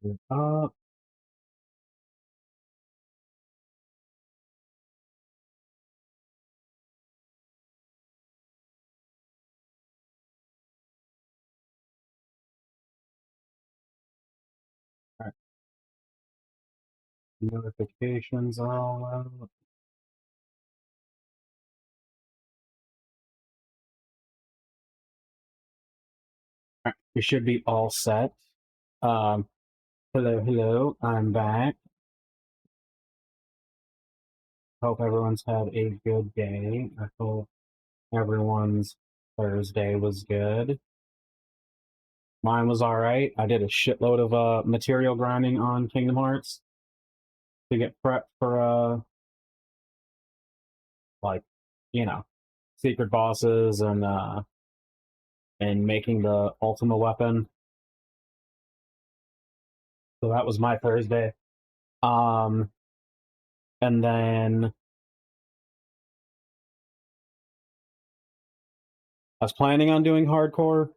Up. Alright. Notifications are all out. Alright, we should be all set. Hello, I'm back. Hope everyone's had a good day. I hope everyone's Thursday was good. Mine was alright. I did a shitload of material grinding on Kingdom Hearts to get prepped for like, you know, secret bosses and making the Ultima weapon. So that was my Thursday. And then I was planning on doing hardcore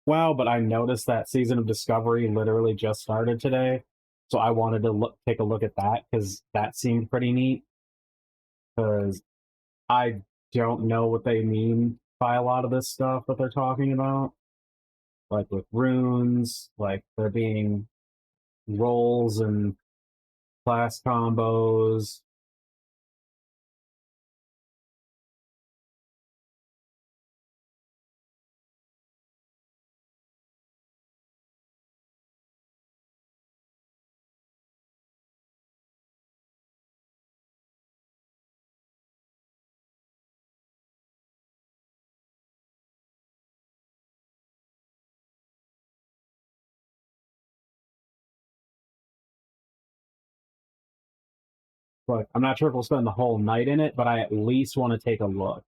WoW, but I noticed that Season of Discovery literally just started today. So I wanted to take a look at that because that seemed pretty neat. Because I don't know what they mean by a lot of this stuff that they're talking about. Like with runes, like there being roles and class combos. But I'm not sure if we'll spend the whole night in it, but I at least want to take a look.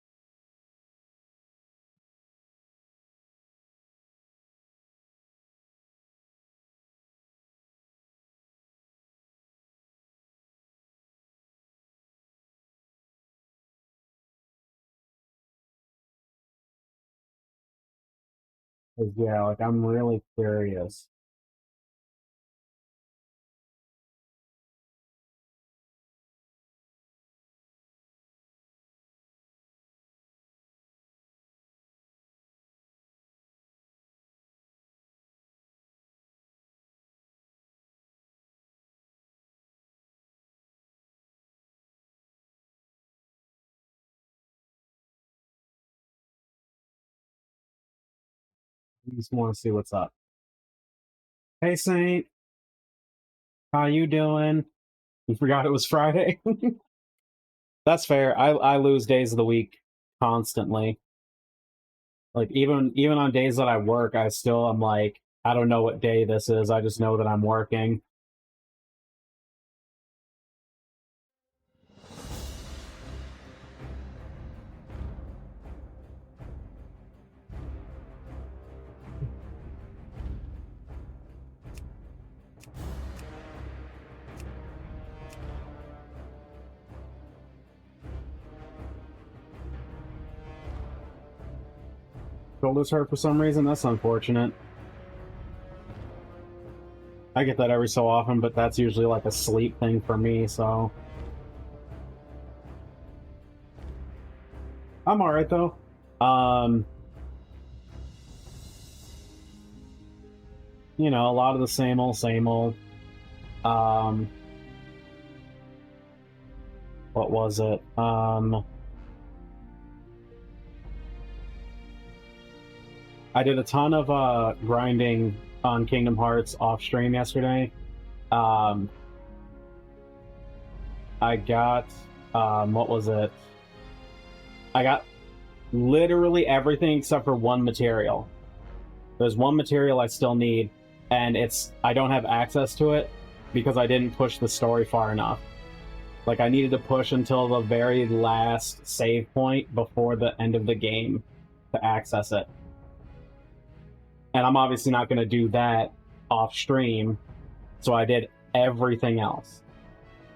Because, yeah, like, I'm really curious. I just want to see what's up. Hey, Saint. How you doing? You forgot it was Friday? That's fair. I lose days of the week constantly. Like, even on days that I work, I still am like, I don't know what day this is. I just know that I'm working. Shoulders hurt for some reason? That's unfortunate. I get that every so often, but that's usually like a sleep thing for me, so. I'm alright though. You know, a lot of the same old, same old. What was it? I did a ton of grinding on Kingdom Hearts off stream yesterday. I got what was it? I got literally everything except for one material. There's one material I still need, and I don't have access to it because I didn't push the story far enough. Like, I needed to push until the very last save point before the end of the game to access it. And I'm obviously not going to do that off stream, so I did everything else.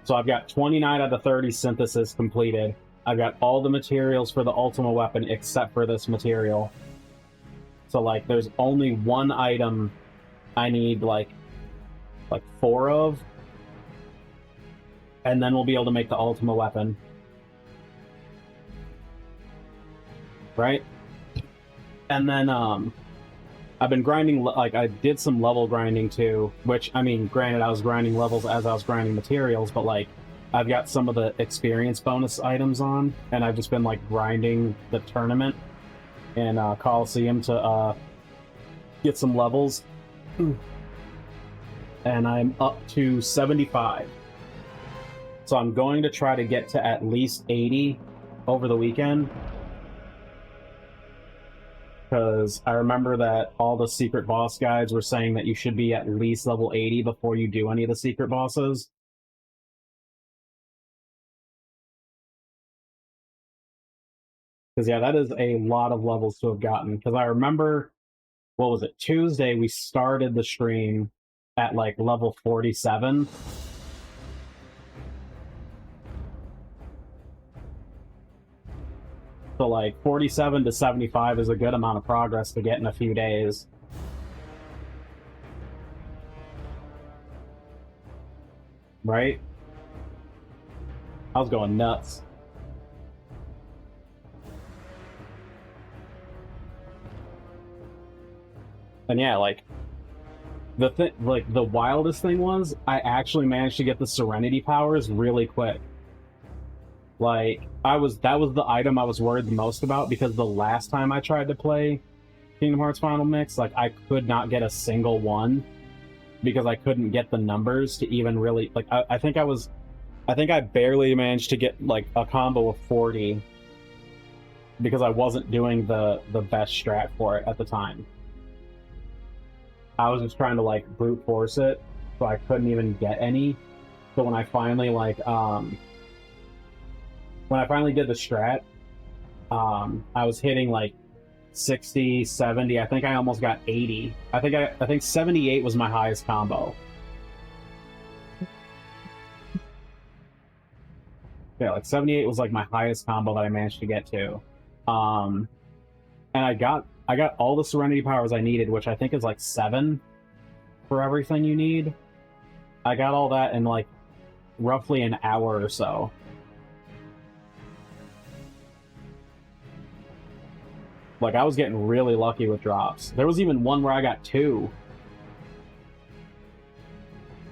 So I've got 29 out of 30 synthesis completed. I've got all the materials for the Ultima weapon except for this material. So, like, there's only one item I need, like, like 4 of, and then we'll be able to make the Ultima weapon. Right? And then I've been grinding, like I did some level grinding too, which I mean, granted, I was grinding levels as I was grinding materials, but like I've got some of the experience bonus items on, and I've just been like grinding the tournament in Coliseum to get some levels. And I'm up to 75. So I'm going to try to get to at least 80 over the weekend. Because I remember that all the secret boss guides were saying that you should be at least level 80 before you do any of the secret bosses. Because, yeah, that is a lot of levels to have gotten. Because I remember, what was it, Tuesday, we started the stream at like level 47. So, like, 47 to 75 is a good amount of progress to get in a few days. Right? I was going nuts. And yeah, like the thing, like the wildest thing was I actually managed to get the Serenity powers really quick. Like that was the item I was worried the most about because the last time I tried to play Kingdom Hearts Final Mix, like I could not get a single one because I couldn't get the numbers to even really like I think I think I barely managed to get like a combo of 40 because I wasn't doing the best strat for it at the time. I was just trying to like brute force it, so I couldn't even get any. So when I finally did the strat, I was hitting like 60, 70. I think I almost got 80. I think 78 was my highest combo. Yeah, like 78 was like my highest combo that I managed to get to. Um, and I got all the Serenity powers I needed, which I think is like 7 for everything you need. I got all that in like roughly an hour or so. Like I was getting really lucky with drops. There was even one where I got 2.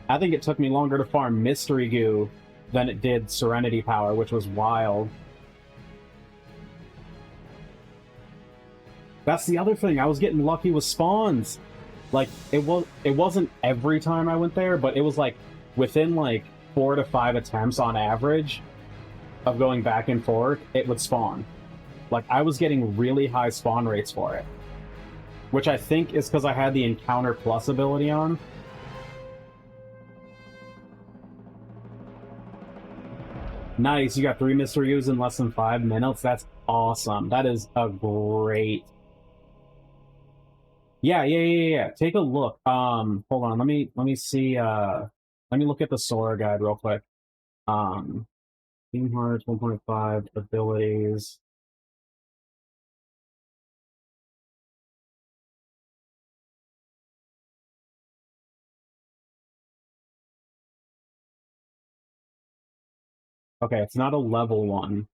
I think it took me longer to farm Mystery Goo than it did Serenity Power, which was wild. That's the other thing. I was getting lucky with spawns. Like it wasn't every time I went there, but it was like within like 4 to 5 attempts on average of going back and forth, it would spawn. Like I was getting really high spawn rates for it, which I think is because I had the Encounter Plus ability on. Nice, you got 3 Mystery Ooze in less than 5 minutes. That's awesome. That is a great. Yeah. Take a look. Hold on. Let me see. Let me look at the Sora guide real quick. Um, Team Hearts 1.5 abilities. Okay, it's not a level one.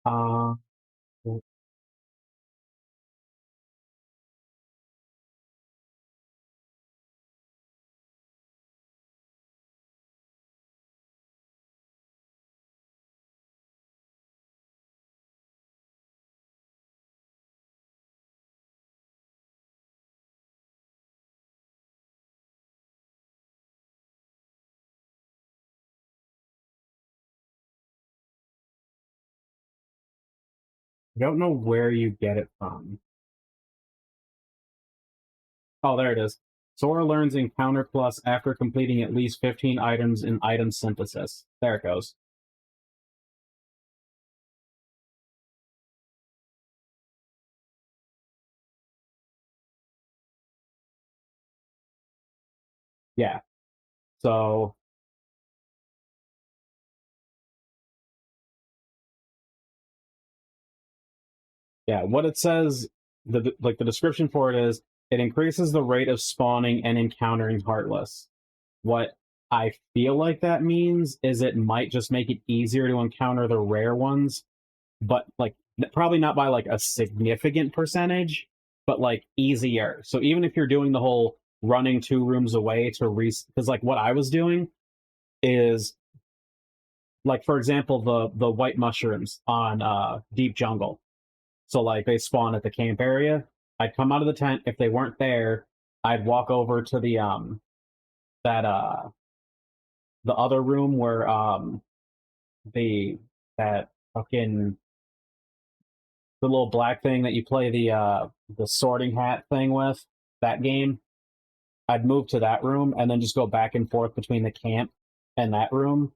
Uh, I don't know where you get it from. Oh, there it is. Sora learns Encounter Plus after completing at least 15 items in item synthesis. There it goes. Yeah. So yeah, what it says, the description for it is, it increases the rate of spawning and encountering Heartless. What I feel like that means is it might just make it easier to encounter the rare ones, but like probably not by like a significant percentage, but like easier. So even if you're doing the whole running 2 rooms away to because like what I was doing is, like, for example, the white mushrooms on Deep Jungle. So like they spawn at the camp area. I'd come out of the tent. If they weren't there, I'd walk over to that the other room where the that fucking the little black thing that you play the sorting hat thing with, that game. I'd move to that room and then just go back and forth between the camp and that room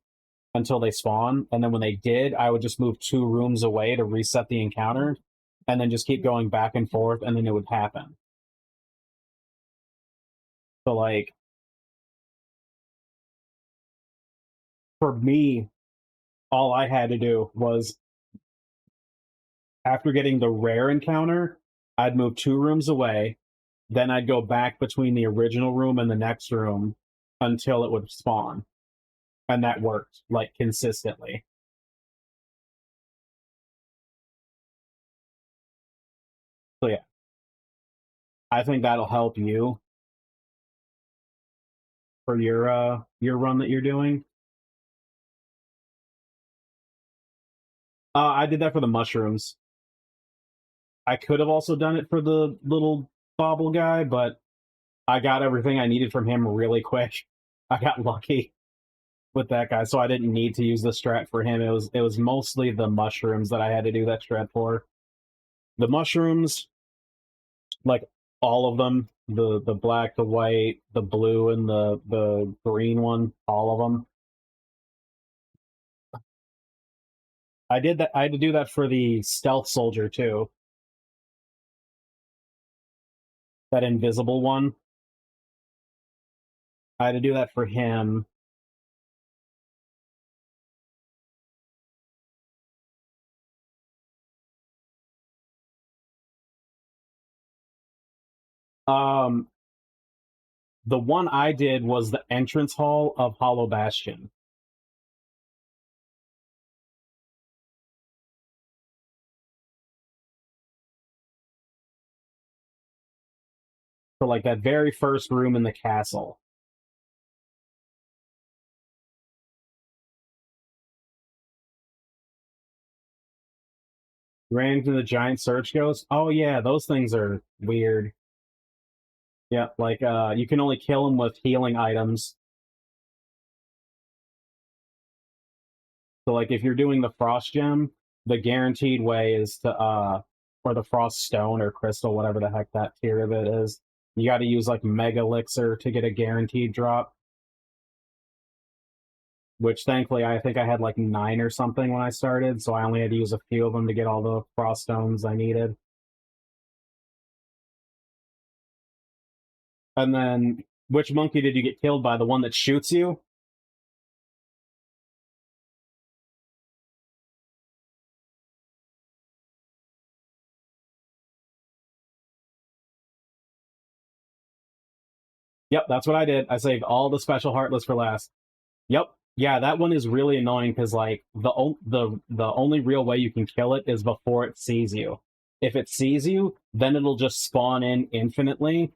until they spawn. And then when they did, I would just move 2 rooms away to reset the encounter and then just keep going back and forth, and then it would happen. So like for me, all I had to do was, after getting the rare encounter, I'd move 2 rooms away, then I'd go back between the original room and the next room until it would spawn. And that worked like consistently. So yeah, I think that'll help you for your run that you're doing. I did that for the mushrooms. I could have also done it for the little bobble guy, but I got everything I needed from him really quick. I got lucky with that guy, so I didn't need to use the strat for him. It was mostly the mushrooms that I had to do that strat for. The mushrooms, like all of them, the black, the white, the blue, and the green one, all of them. I did that. I had to do that for the stealth soldier too. That invisible one. I had to do that for him. Um, the one I did was the entrance hall of Hollow Bastion. So like that very first room in the castle. Ran into the giant search ghost. Oh yeah, those things are weird. Yeah, like you can only kill them with healing items. So like if you're doing the frost gem, the guaranteed way is to or the frost stone or crystal, whatever the heck that tier of it is. You got to use like mega elixir to get a guaranteed drop. Which thankfully I think I had like 9 or something when I started, so I only had to use a few of them to get all the frost stones I needed. And then, which monkey did you get killed by? The one that shoots you? Yep, that's what I did. I saved all the special heartless for last. Yep. Yeah, that one is really annoying because like the only real way you can kill it is before it sees you. If it sees you, then it'll just spawn in infinitely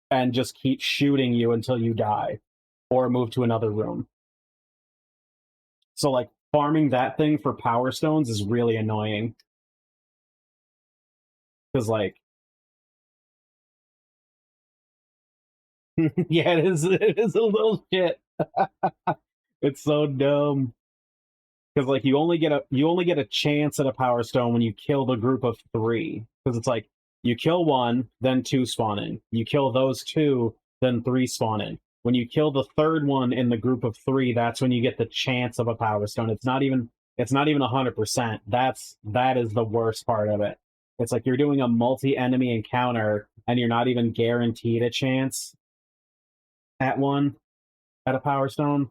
and just keep shooting you until you die or move to another room. So like farming that thing for power stones is really annoying because like yeah, it is a little shit. It's so dumb because like you only get a chance at a power stone when you kill the group of 3, because it's like You kill one, then two spawn in. You kill those two, then three spawn in. When you kill the third one in the group of three, that's when you get the chance of a power stone. It's not even 100%. That is the worst part of it. It's like you're doing a multi-enemy encounter and you're not even guaranteed a chance at a power stone.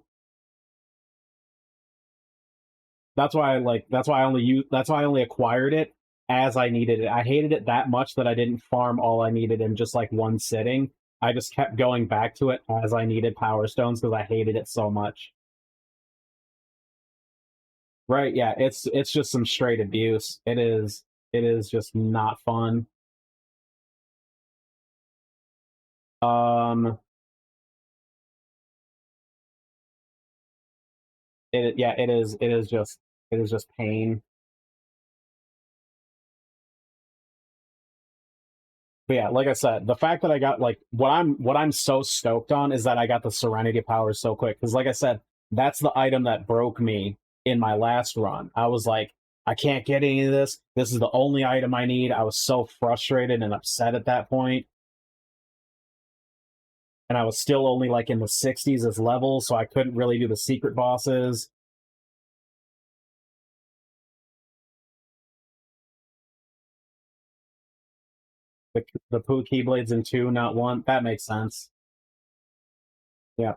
That's why I only acquired it as I needed it. I hated it that much that I didn't farm all I needed in just like one sitting. I just kept going back to it as I needed power stones because I hated it so much. Right, yeah, it's just some straight abuse. It is just not fun. Um it is just pain. But yeah, like I said, the fact that I got like what I'm so stoked on is that I got the Serenity powers so quick. Because like I said, that's the item that broke me in my last run. I was like, I can't get any of this. This is the only item I need. I was so frustrated and upset at that point. And I was still only like in the 60s as levels, so I couldn't really do the secret bosses. The Poo Keyblades in 2, not 1. That makes sense. Yeah.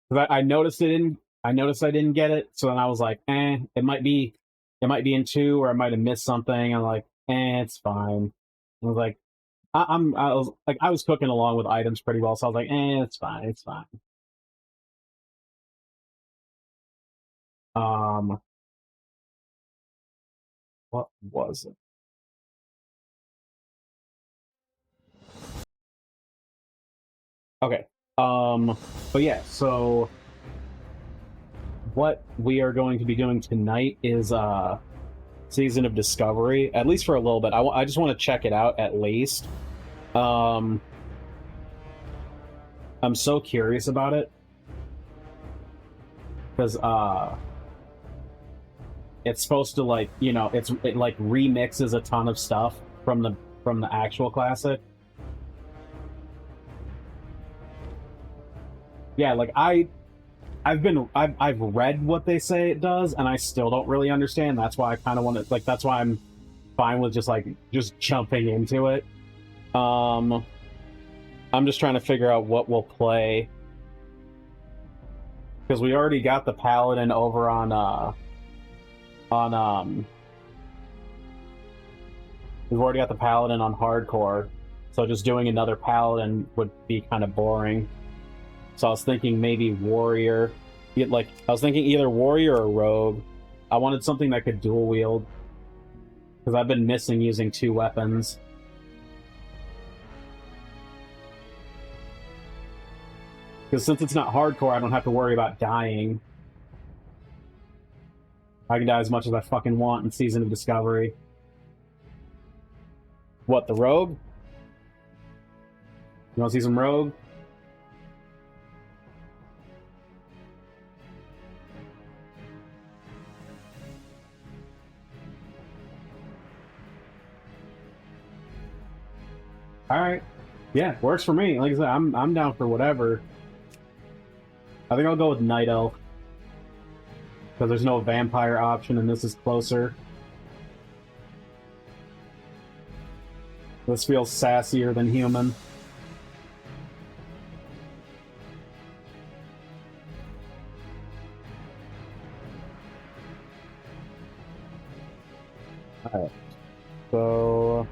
Because I noticed I noticed I didn't get it, so then I was like, it might be in 2, or I might have missed something. I'm like, it's fine. I was like, I was cooking along with items pretty well, so I was like, it's fine, it's fine. What was it? Okay. But yeah, so what we are going to be doing tonight is Season of Discovery, at least for a little bit. I just want to check it out at least. I'm so curious about it because it's supposed to like it like remixes a ton of stuff from the actual classic. Yeah, like I've read what they say it does, and I still don't really understand. That's why I kind of want to that's why I'm fine with just jumping into it. I'm just trying to figure out what we'll play because we already got the paladin over on we've already got the paladin on hardcore, so just doing another paladin would be kind of boring. So I was thinking maybe warrior. I was thinking either warrior or rogue. I wanted something that could dual wield because I've been missing using 2 weapons. Because since it's not hardcore, I don't have to worry about dying. I can die as much as I fucking want in Season of Discovery. What, the rogue? You want to see some rogue? All right, yeah, works for me. Like I said, I'm down for whatever. I think I'll go with Night Elf because there's no vampire option, and this is closer. This feels sassier than human. All right, so.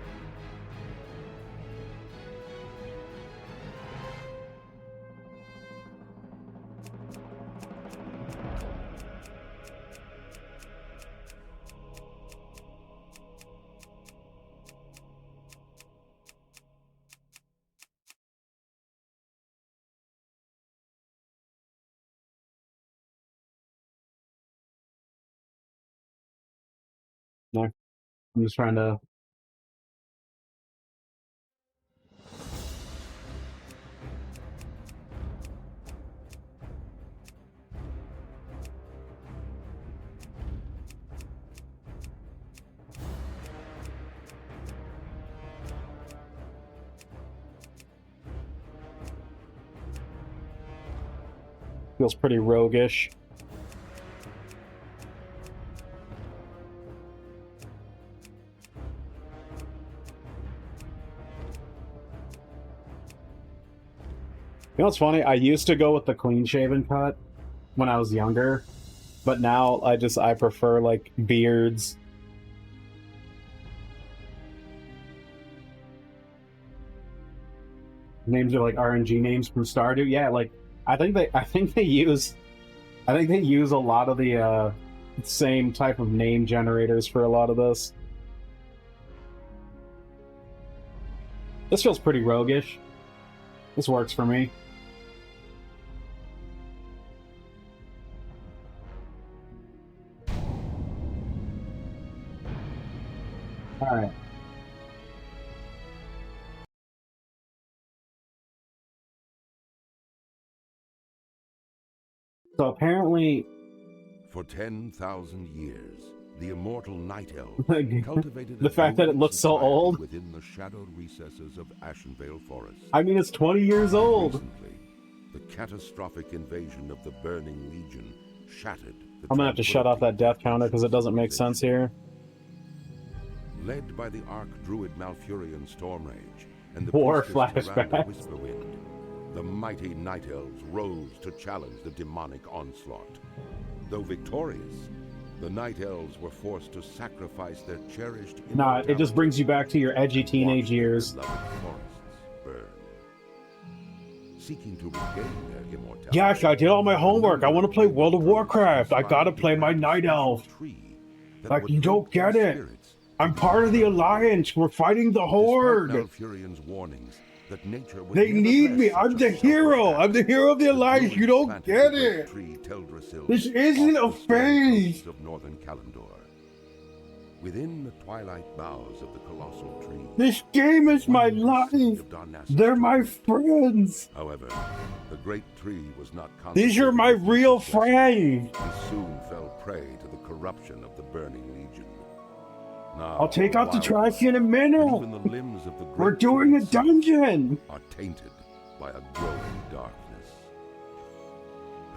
No, I'm just trying to. Feels pretty roguish. You know what's funny? I used to go with the clean-shaven cut when I was younger, but now I prefer like beards. Names are like RNG names from Stardew. Yeah, like I think they use a lot of the same type of name generators for a lot of this. This feels pretty roguish. This works for me. All right. So apparently, for 10,000 years, the immortal night elf cultivated the fact that it looks so old within the shadowed recesses of Ashenvale Forest. I mean, it's 20 years old. Recently, the catastrophic invasion of the Burning Legion shattered the I'm gonna have to shut off that death counter because it doesn't make sense here. Led by the Archdruid Malfurion Stormrage and the War priestess Miranda flashbacks. Whisperwind, the mighty Night Elves rose to challenge the demonic onslaught. Though victorious, the Night Elves were forced to sacrifice their cherished immortality. Nah, it just brings you back to your edgy teenage years. Forests burn. Seeking to regain their immortality. Yes, I did all my homework. I want to play World of Warcraft. I gotta play my Night Elf. Like, you don't get it. I'm part of the Alliance. We're fighting the Horde. Malfurion's warnings that nature would They need me. I'm the hero. I'm the hero of the Alliance. You don't get it. This isn't a phase. Of Northern Kalimdor. Within the twilight boughs of the colossal tree, this game is my life. They're my friends. However, the great tree was not. These are my real friends. And soon fell prey to the corruption of the Burning Legion. Now, I'll take out the trash in a minute. Even the limbs of the We're doing a dungeon. Are tainted by a growing darkness.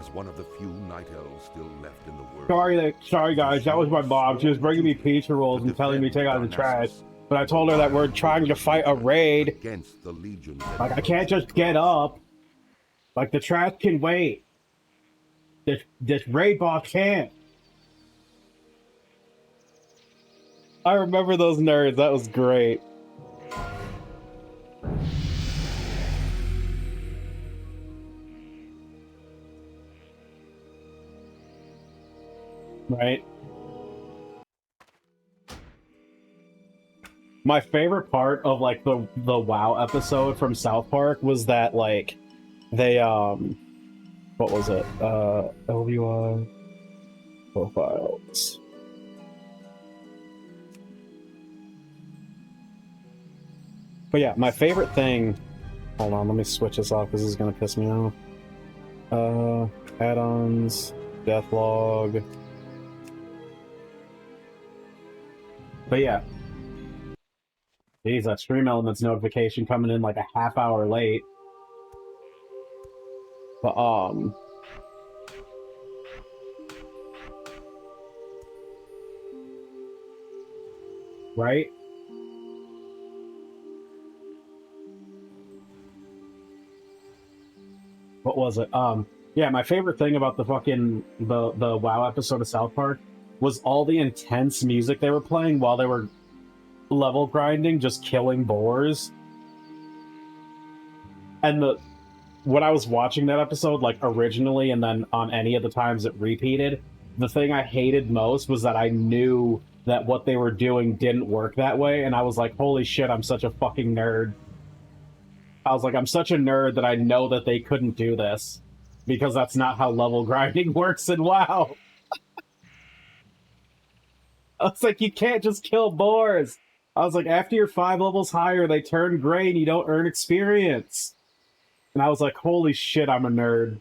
As one of the few night elves still left in the world. Sorry guys, that was my mom. She was bringing me pizza rolls and telling me to take out the trash. But I told her that we're trying to fight a raid. Against the legion. Like, I can't just get up. Like, the trash can wait. This raid boss can't. I remember those nerds. That was great. Right. My favorite part of like the WoW episode from South Park was that like they what was it? LVY profiles. But yeah, my favorite thing. Hold on, let me switch this off because this is gonna piss me off. Add-ons, Deathlog. But yeah. Jeez, that Stream Elements notification coming in like a half hour late. But right? What was it? Yeah, my favorite thing about the fucking the WoW episode of South Park was all the intense music they were playing while they were level grinding, just killing boars. And when I was watching that episode, like originally, and then on any of the times it repeated, the thing I hated most was that I knew that what they were doing didn't work that way, and I was like, holy shit, I'm such a fucking nerd. I was like, I'm such a nerd that I know that they couldn't do this, because that's not how level grinding works in WoW. I was like, you can't just kill boars. I was like, after you're 5 levels higher, they turn gray and you don't earn experience. And I was like, holy shit, I'm a nerd.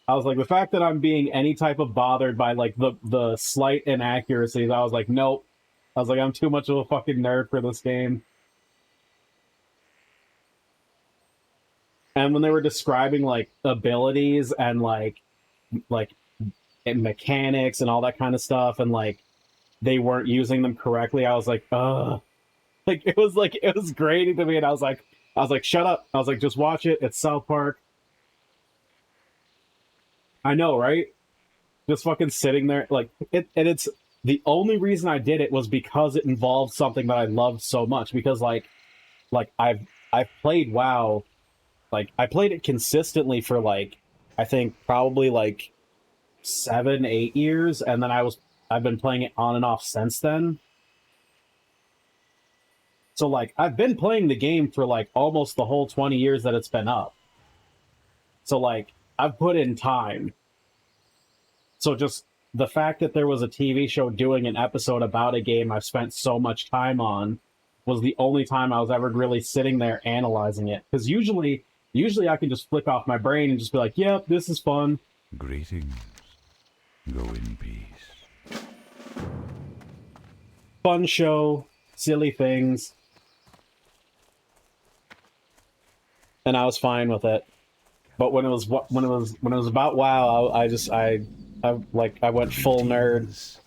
I was like, the fact that I'm being any type of bothered by like the slight inaccuracies, I was like, nope. I was like, I'm too much of a fucking nerd for this game. And when they were describing like abilities and like and mechanics and all that kind of stuff, and like they weren't using them correctly, I was like, ugh. Like it was grating to me, and I was like, shut up. I was like, just watch it. It's South Park. I know, right? Just fucking sitting there, like it, and it's the only reason I did it was because it involved something that I loved so much. Because like I've played WoW, like I played it consistently for like I think probably like 7, 8 years, and then I've been playing it on and off since then. So like I've been playing the game for like almost the whole 20 years that it's been up. So like I've put in time. So just the fact that there was a TV show doing an episode about a game I've spent so much time on was the only time I was ever really sitting there analyzing it. Because usually I can just flick off my brain and just be like, yep, this is fun. Greetings. Go in peace. Fun show, silly things. And I was fine with it. But when it was about WoW, I went full nerd.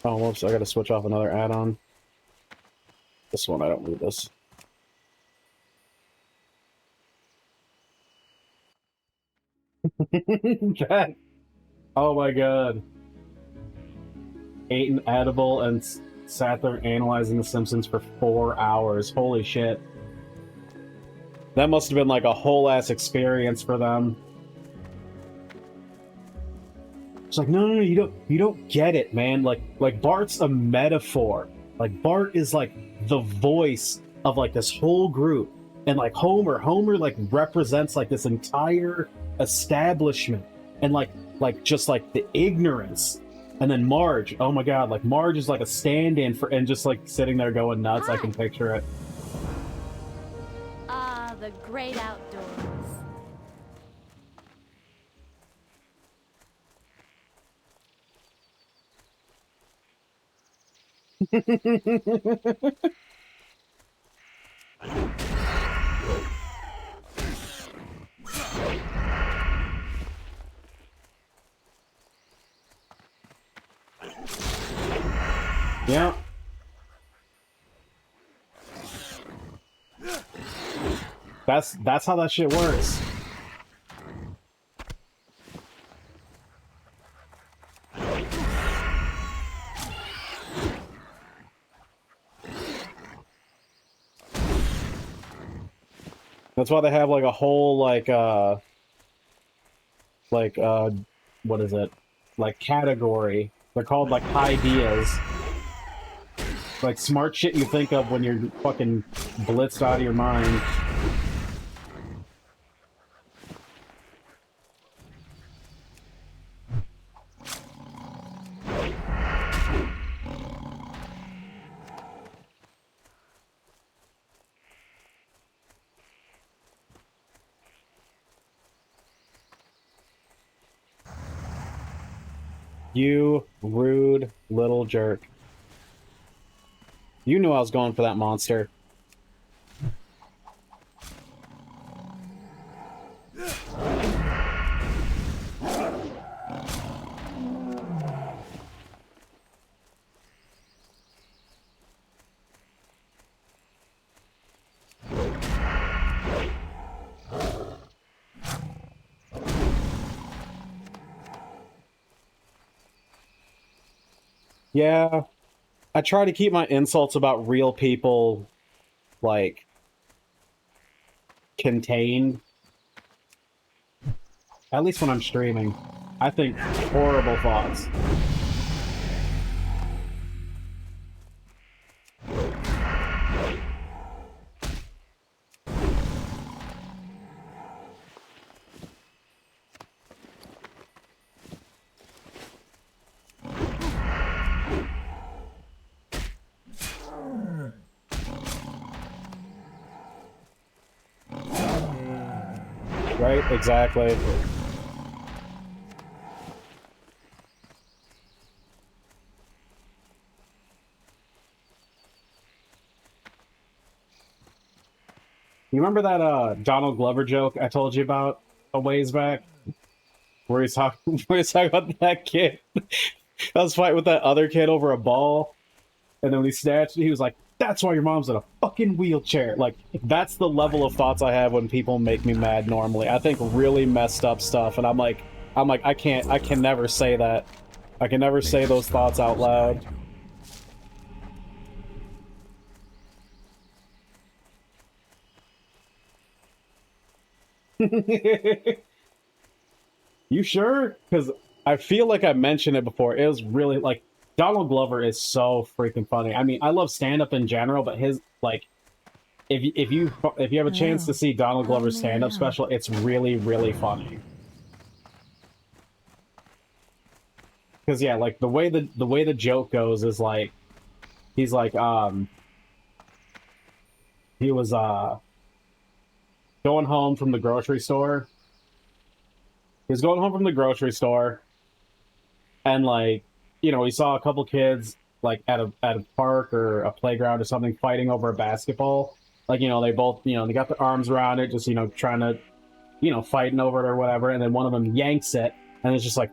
Oh, whoops, I gotta switch off another add-on. This one, I don't need this. Oh my god. Ate an edible and sat there analyzing The Simpsons for 4 hours. Holy shit. That must have been like a whole ass experience for them. It's like, no, you don't get it, man. Like Bart's a metaphor. Like Bart is like the voice of like this whole group. And like Homer like represents like this entire establishment. And like just like the ignorance. And then Marge, oh my god, like Marge is like a stand-in for, and just like sitting there going nuts. Hi. I can picture it. Ah, the great outdoors. Yeah. That's how that shit works. That's why they have like a whole what is it? Like category. They're called like ideas. Like smart shit you think of when you're fucking blitzed out of your mind. You rude little jerk. You knew I was going for that monster. Yeah, I try to keep my insults about real people, like, contained. At least when I'm streaming. I think horrible thoughts. Right? Exactly. You remember that Donald Glover joke I told you about a ways back? Where he's talking, where he's talking about that kid I was fighting with that other kid over a ball, and then when he snatched it, he was like, "That's why your mom's in a fucking wheelchair." Like, that's the level of thoughts I have when people make me mad normally. I think really messed up stuff, and I'm like, I can never say that. I can never say those thoughts out loud. You sure? Because I feel like I mentioned it before. It was really like Donald Glover is so freaking funny. I mean, I love stand-up in general, but his like, if you have a chance to see Donald Glover's stand-up special, it's really funny. Because yeah, like the way the joke goes is like, he's like he was going home from the grocery store. He was going home from the grocery store, and like, you know, he saw a couple kids like at a park or a playground or something fighting over a basketball. Like, you know, they both, you know, they got their arms around it, just, you know, trying to, you know, fighting over it or whatever. And then one of them yanks it, and it's just like,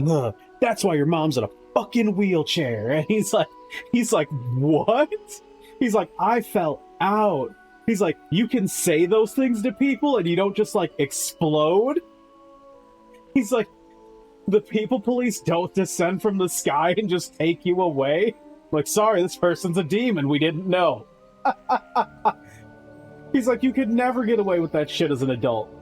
"Ugh, that's why your mom's in a fucking wheelchair." And he's like, what? He's like, I fell out. He's like, you can say those things to people and you don't just like explode? He's like, the people police don't descend from the sky and just take you away? Like, sorry, this person's a demon, we didn't know. He's like, you could never get away with that shit as an adult.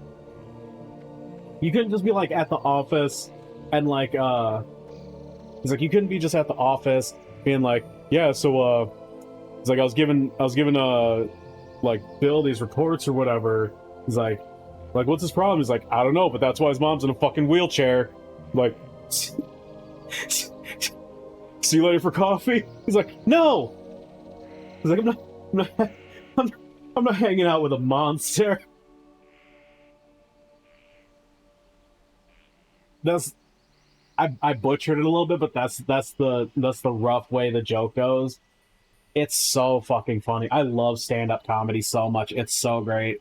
You couldn't just be like at the office and like, he's like, you couldn't be just at the office being like, yeah, so, he's like, I was given, like, Bill these reports or whatever. He's like, what's his problem? He's like, I don't know, but that's why his mom's in a fucking wheelchair. Like, see you later for coffee? He's like, no! He's like, I'm not hanging out with a monster. That's, I butchered it a little bit, but that's the rough way the joke goes. It's so fucking funny. I love stand-up comedy so much. It's so great.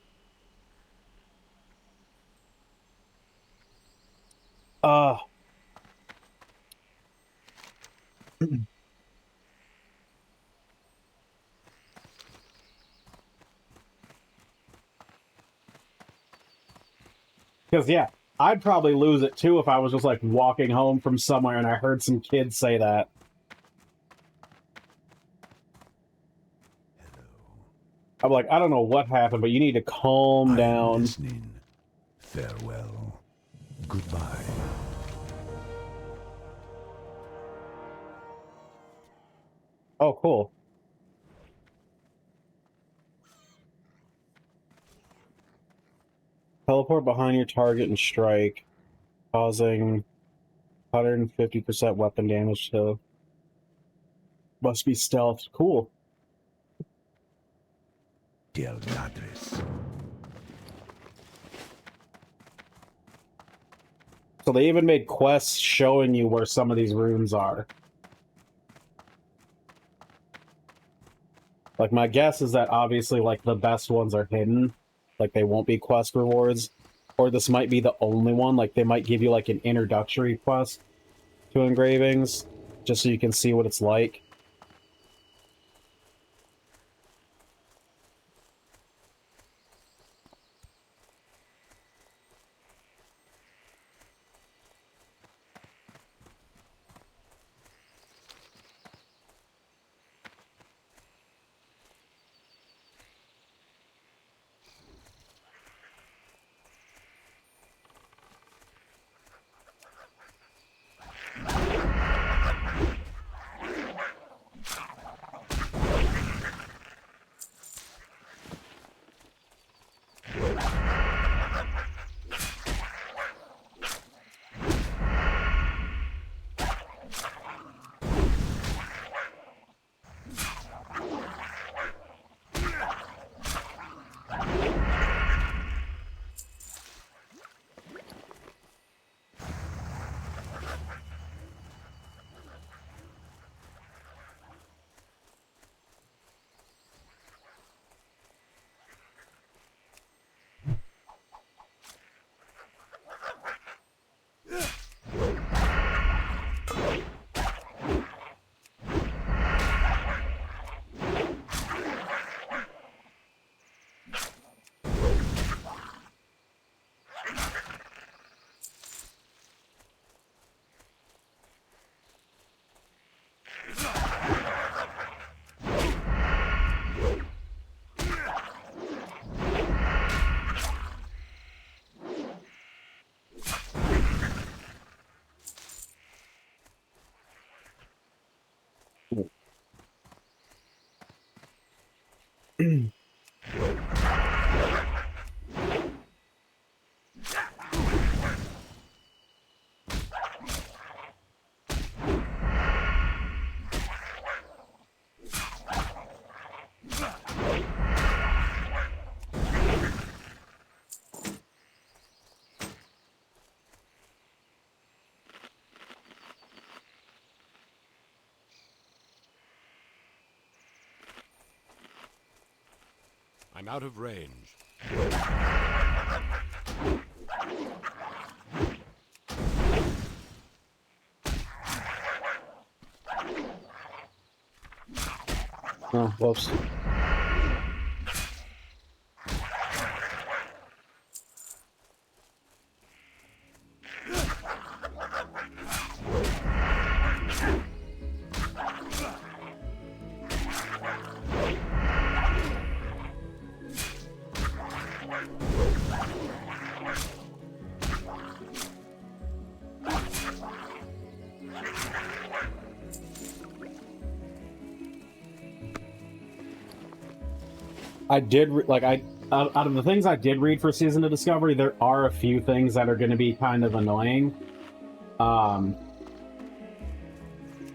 Because, yeah, I'd probably lose it too if I was just like walking home from somewhere and I heard some kids say that. I'm like, I don't know what happened, but you need to calm down. Listening. Farewell. Goodbye. Oh, cool. Teleport behind your target and strike, causing 150% weapon damage to... Must be stealth. Cool. Del Ladres. So they even made quests showing you where some of these runes are. Like, my guess is that obviously, like, the best ones are hidden. Like, they won't be quest rewards. Or this might be the only one. Like, they might give you, like, an introductory quest to engravings, just so you can see what it's like. I'm out of range. Oh, whoops. I did like I out of the things I did read for Season of Discovery, there are a few things that are going to be kind of annoying.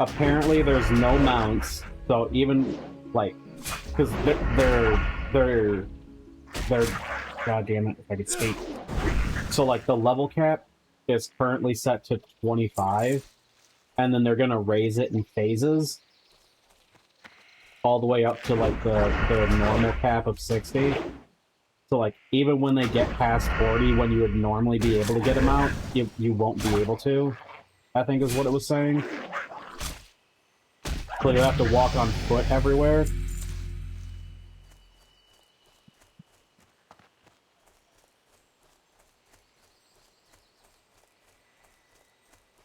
Apparently there's no mounts, so even like because they're god damn it, if I could speak. So like the level cap is currently set to 25, and then they're gonna raise it in phases all the way up to like the normal cap of 60. So like even when they get past 40, when you would normally be able to get them out, you won't be able to, I think is what it was saying. So you have to walk on foot everywhere.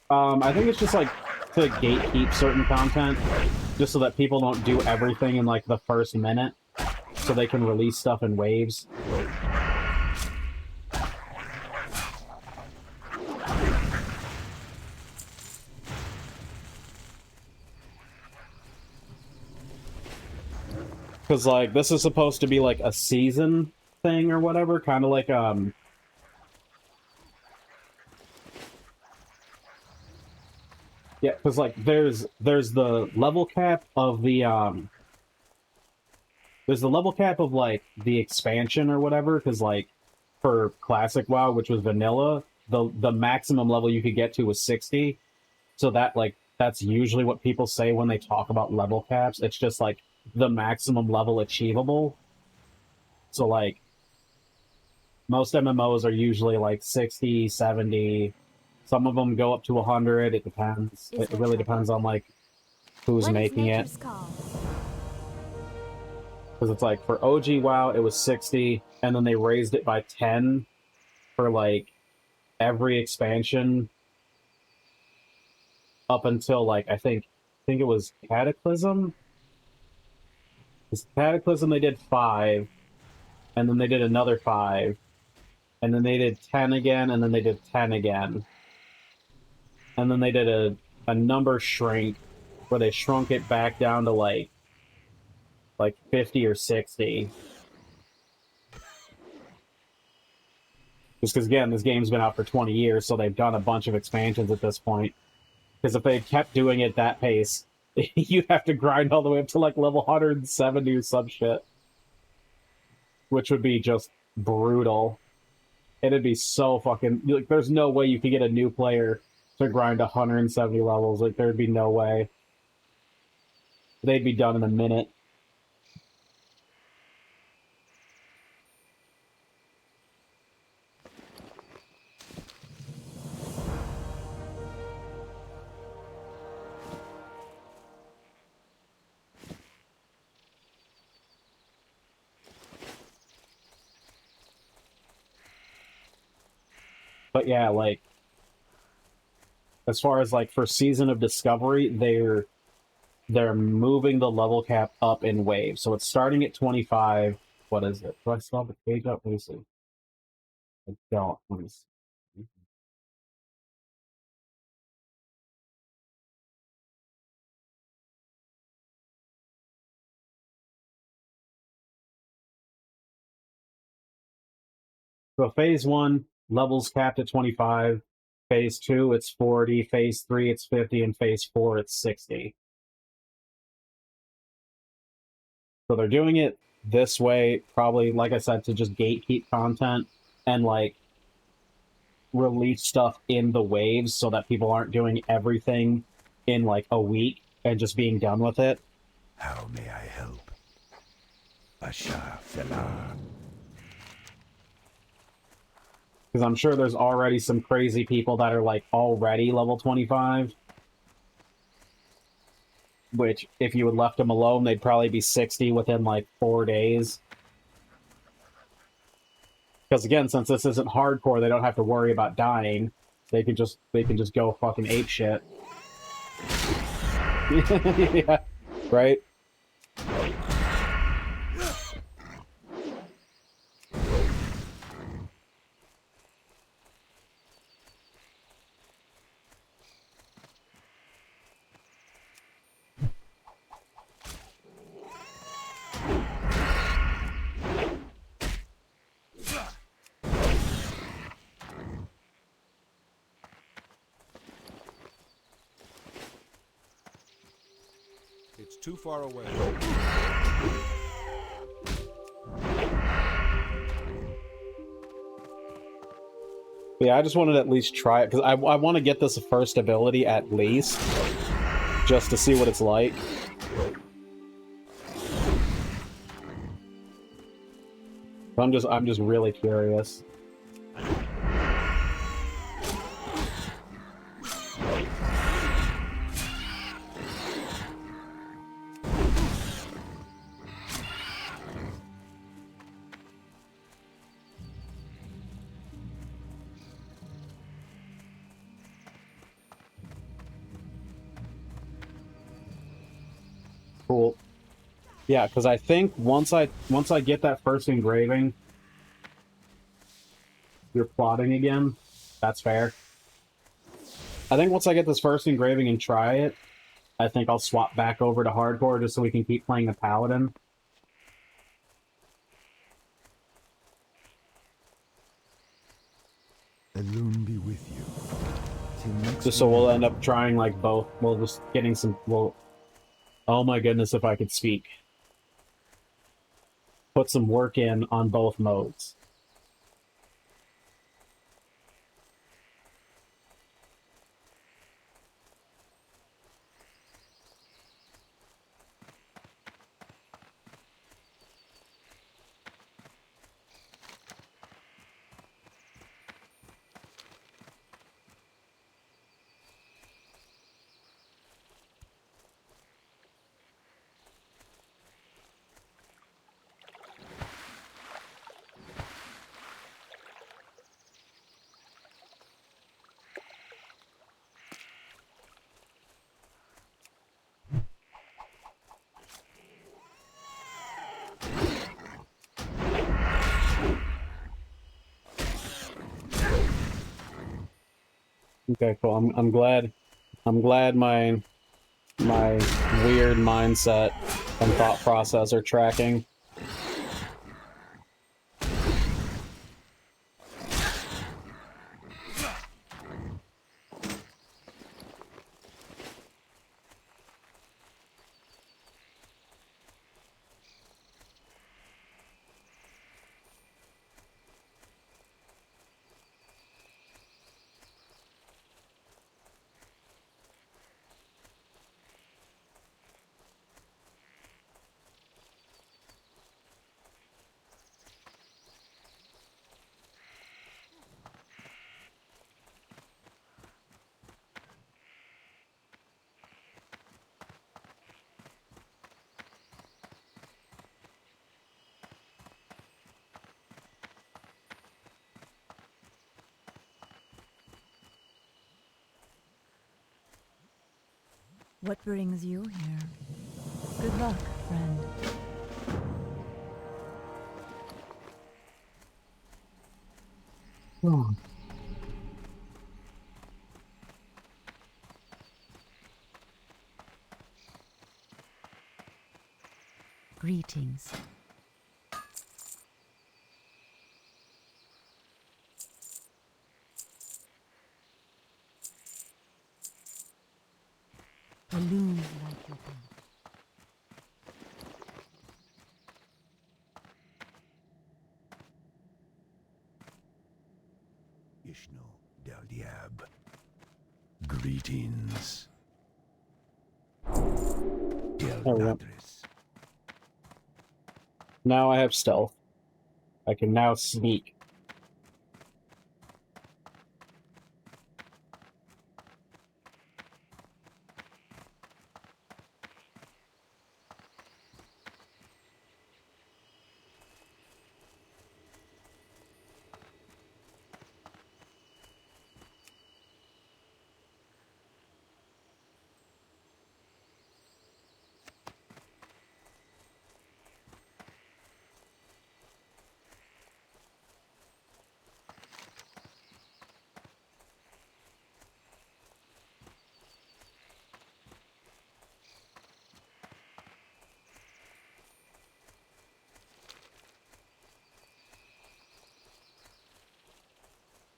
I think it's just like to gatekeep certain content, just so that people don't do everything in like the first minute, so they can release stuff in waves. Because like this is supposed to be like a season thing or whatever, kind of like yeah, because like there's the level cap of the there's the level cap of like the expansion or whatever, because like for classic WoW, which was vanilla, the maximum level you could get to was 60. So that like that's usually what people say when they talk about level caps. It's just like the maximum level achievable. So like most MMOs are usually like 60, 70. Some of them go up to 100. It depends. Is It there really trouble? depends on like who's What is making it. nature's call? Because it's like for OG WoW, it was 60, and then they raised it by 10 for like every expansion up until like I think it was Cataclysm. This Cataclysm they did 5, and then they did another 5, and then they did 10 again, and then they did 10 again, and then they did a number shrink where they shrunk it back down to like 50 or 60. Just because again, this game's been out for 20 years, so they've done a bunch of expansions at this point. Because if they had kept doing it that pace, you'd have to grind all the way up to like level 170 or some shit. Which would be just brutal. It'd be so fucking like there's no way you could get a new player to grind 170 levels. Like there'd be no way. They'd be done in a minute. But yeah, like as far as like for Season of Discovery, they're moving the level cap up in waves. So it's starting at 25. What is it? Do I still have the page up? Let me see. I don't. Let me see. So phase 1, levels capped at 25. Phase 2, it's 40. Phase 3, it's 50. And phase 4, it's 60. So they're doing it this way, probably, like I said, to just gatekeep content and, like, release stuff in the waves so that people aren't doing everything in, like, a week and just being done with it. How may I help? Basha Fela. Because I'm sure there's already some crazy people that are, like, already level 25. Which, if you had left them alone, they'd probably be 60 within, like, 4 days. Because, again, since this isn't hardcore, they don't have to worry about dying. They can just go fucking apeshit. Yeah, right? It's too far away. Yeah, I just wanted to at least try it, because I want to get this first ability at least, just to see what it's like. I'm just really curious. Cool. Yeah, because I think once I get that first engraving, you're plotting again. That's fair. I think once I get this first engraving and try it, I think I'll swap back over to hardcore just so we can keep playing the paladin. Alone be with you. Till next Just so we'll time. end up trying like both. We'll just getting some. Well, oh my goodness, if I could speak. Put some work in on both modes. Okay, cool. I'm glad my weird mindset and thought process are tracking. What brings you here? Good luck, friend. Greetings. Illume like your path. Ishno del Diab. Greetings. Del There we go. Natris. Now I have stealth. I can now sneak.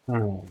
Alright.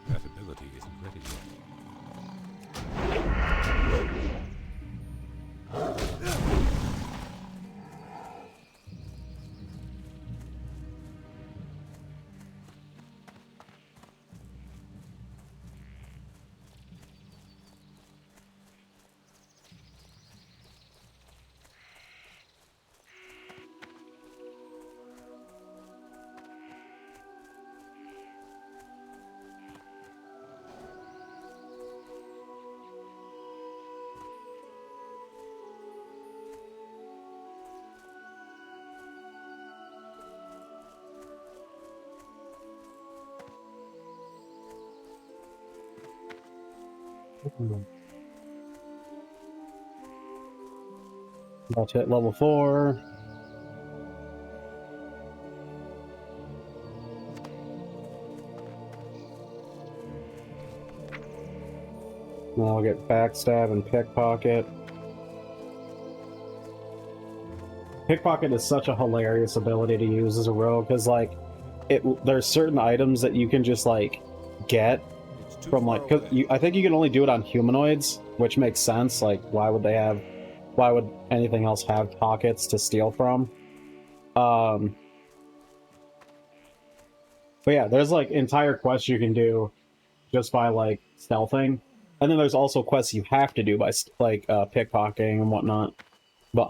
That ability isn't ready yet. About to hit level 4. Now I'll get backstab and pickpocket. pickpocket is such a hilarious ability to use as a rogue because like there's certain items that you can just like get It's too from far like because away. I think you can only do it on humanoids, which makes sense. Like why would anything else have pockets to steal from? But yeah, there's like entire quests you can do just by like stealthing, and then there's also quests you have to do by like pickpocketing and whatnot. But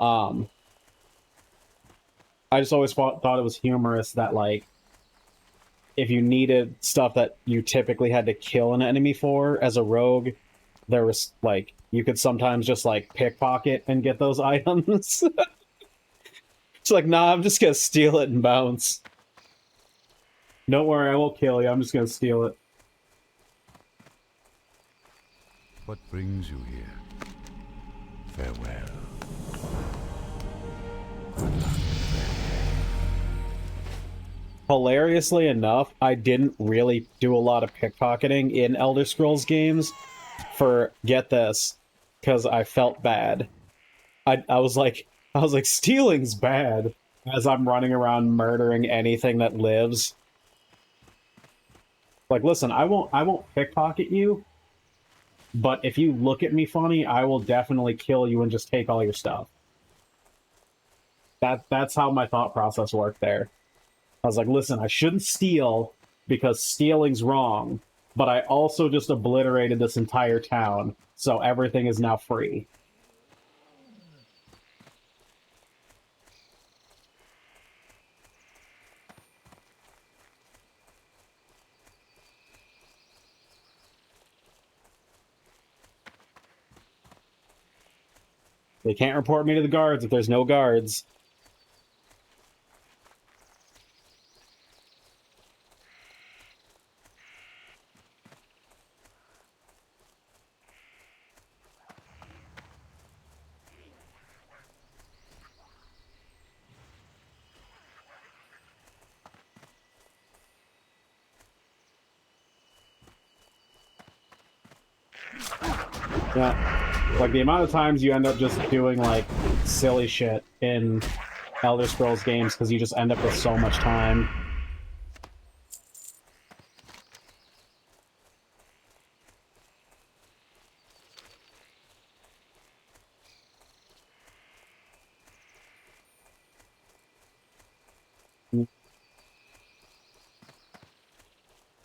I just always thought it was humorous that like if you needed stuff that you typically had to kill an enemy for as a rogue, there was like you could sometimes just like pickpocket and get those items. It's like, nah, I'm just gonna steal it and bounce. Don't worry, I won't kill you. I'm just gonna steal it. What brings you here? Farewell. Hilariously enough, I didn't really do a lot of pickpocketing in Elder Scrolls games for, get this, because I felt bad. I was like, stealing's bad as I'm running around murdering anything that lives. Like, listen, I won't pickpocket you, but if you look at me funny, I will definitely kill you and just take all your stuff. That's how my thought process worked there. I was like, listen, I shouldn't steal because stealing's wrong, but I also just obliterated this entire town, so everything is now free. They can't report me to the guards if there's no guards. Yeah, like the amount of times you end up just doing like silly shit in Elder Scrolls games because you just end up with so much time.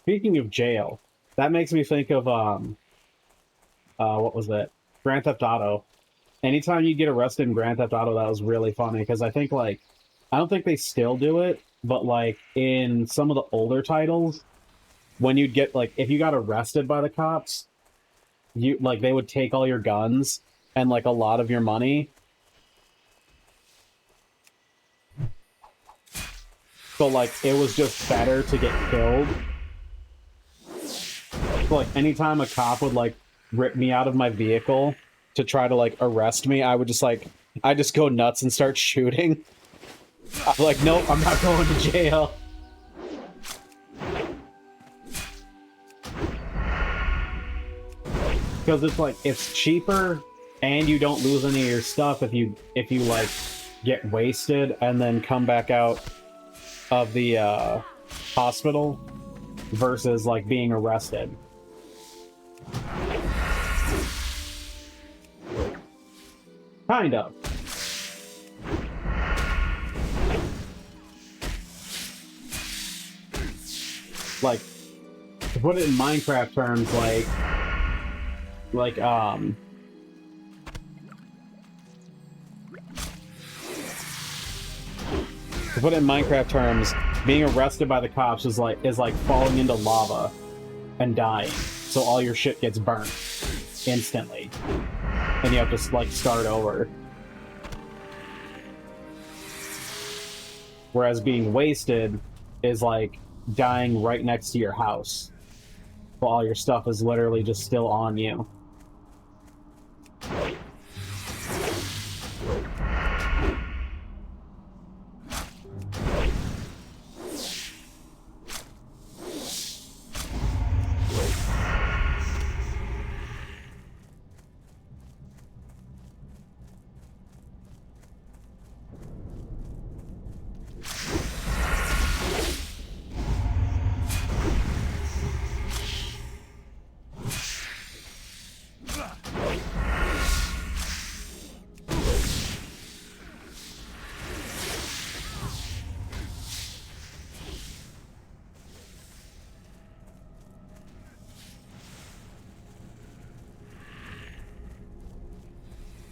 Speaking of jail, that makes me think of what was it? Grand Theft Auto. Anytime you get arrested in Grand Theft Auto, that was really funny because I think like I don't think they still do it, but like in some of the older titles, when you'd get like if you got arrested by the cops, you like they would take all your guns and like a lot of your money. So like it was just better to get killed. So, like anytime a cop would like rip me out of my vehicle to try to like arrest me, I just go nuts and start shooting. I'm like, nope, I'm not going to jail. Because it's like it's cheaper and you don't lose any of your stuff if you like get wasted and then come back out of the hospital versus like being arrested. Kind of. Like, to put it in Minecraft terms, to put it in Minecraft terms, being arrested by the cops is like falling into lava and dying. So all your shit gets burnt instantly. And you have to like start over. Whereas being wasted is like dying right next to your house. While all your stuff is literally just still on you.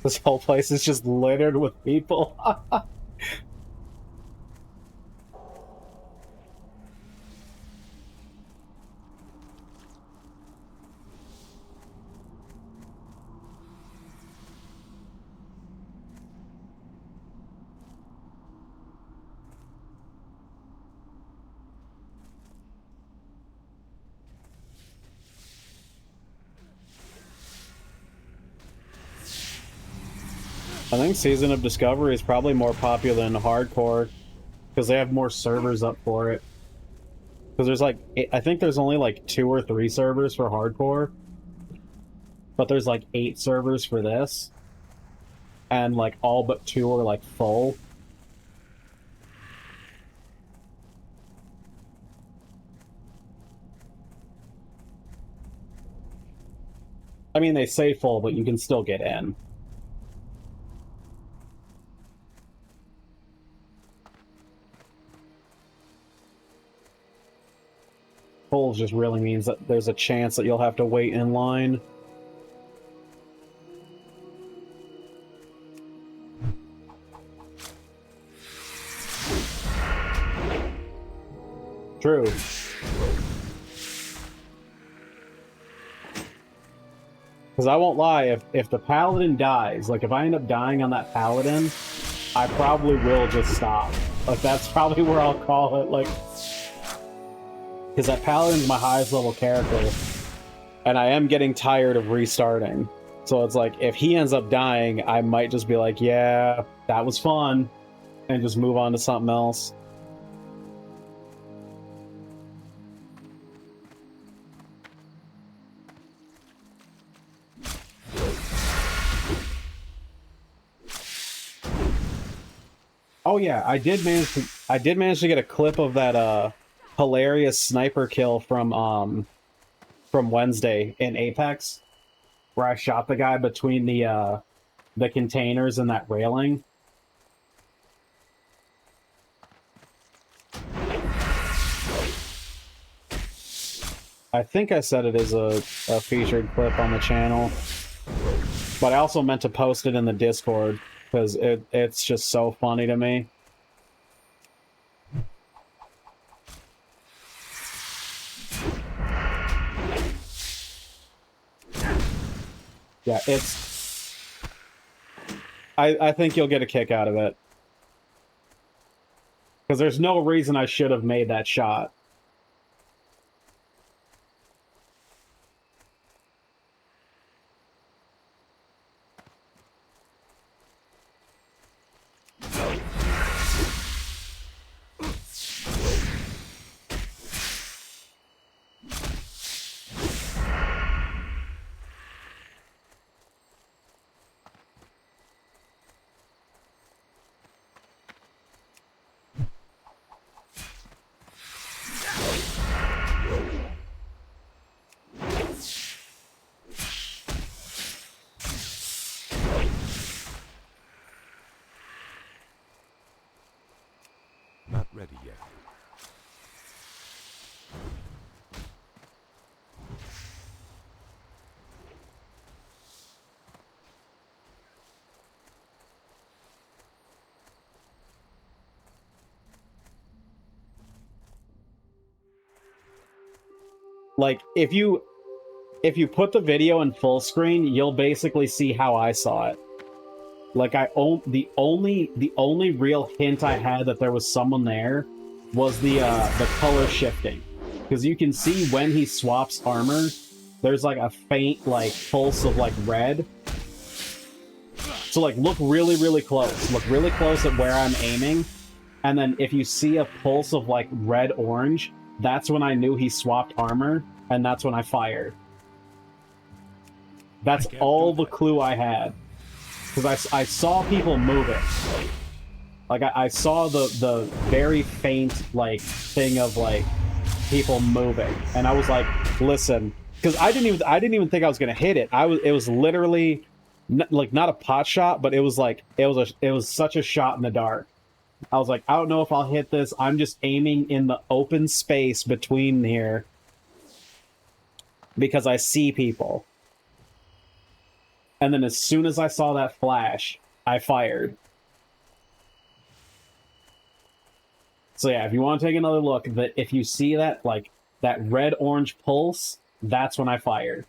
This whole place is just littered with people. I think Season of Discovery is probably more popular than Hardcore because they have more servers up for it. Because there's like, I think there's only like 2 or 3 servers for Hardcore, but there's like 8 servers for this, and like all but 2 are like full. I mean, they say full, but you can still get in. Full just really means that there's a chance that you'll have to wait in line. True. Because I won't lie, if the paladin dies, like if I end up dying on that paladin, I probably will just stop. Like that's probably where I'll call it, like... Because that paladin's my highest level character, and I am getting tired of restarting. So it's like, if he ends up dying, I might just be like, yeah, that was fun, and just move on to something else. Oh yeah, I did manage to get a clip of that hilarious sniper kill from Wednesday in Apex, where I shot the guy between the containers and that railing. I think I said it is a featured clip on the channel, but I also meant to post it in the Discord because it's just so funny to me. Yeah, it's... I think you'll get a kick out of it. Because there's no reason I should have made that shot. Not ready yet. Like, if you put the video in full screen, you'll basically see how I saw it. Like, the only real hint I had that there was someone there was the color shifting. Because you can see when he swaps armor, there's like a faint, like, pulse of, like, red. So, like, look really, really close. Look really close at where I'm aiming. And then if you see a pulse of, like, red-orange, that's when I knew he swapped armor, and that's when I fired. That's all the clue I had. Because I saw people moving. Like, I saw the very faint, like, thing of, like, people moving. And I was like, listen. Because I didn't even think I was going to hit it. It was literally, like, not a pot shot, but it was like, it was such a shot in the dark. I was like, I don't know if I'll hit this. I'm just aiming in the open space between here. Because I see people. And then as soon as I saw that flash, I fired. So yeah, if you want to take another look, that if you see that like that red-orange pulse, that's when I fired.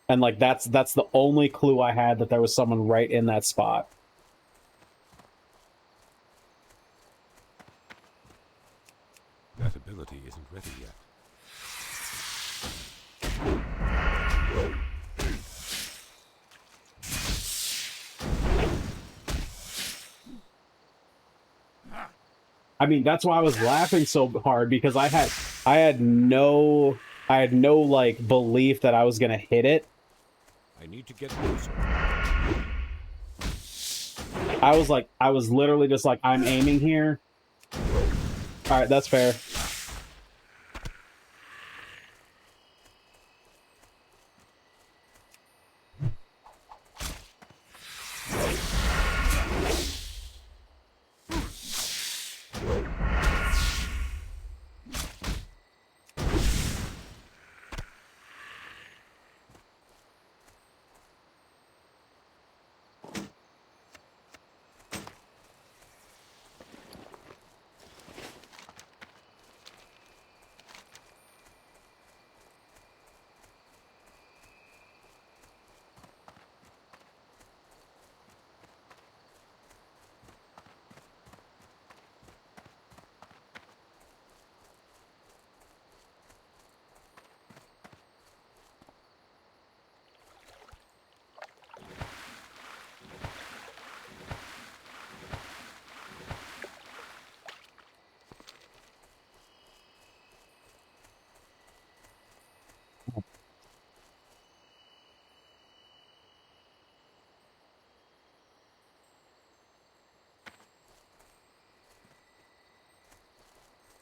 And like that's the only clue I had that there was someone right in that spot. That ability isn't ready yet. I mean, that's why I was laughing so hard, because I had no like belief that I was gonna hit it. I need to get closer. I was literally just like, I'm aiming here. All right, that's fair.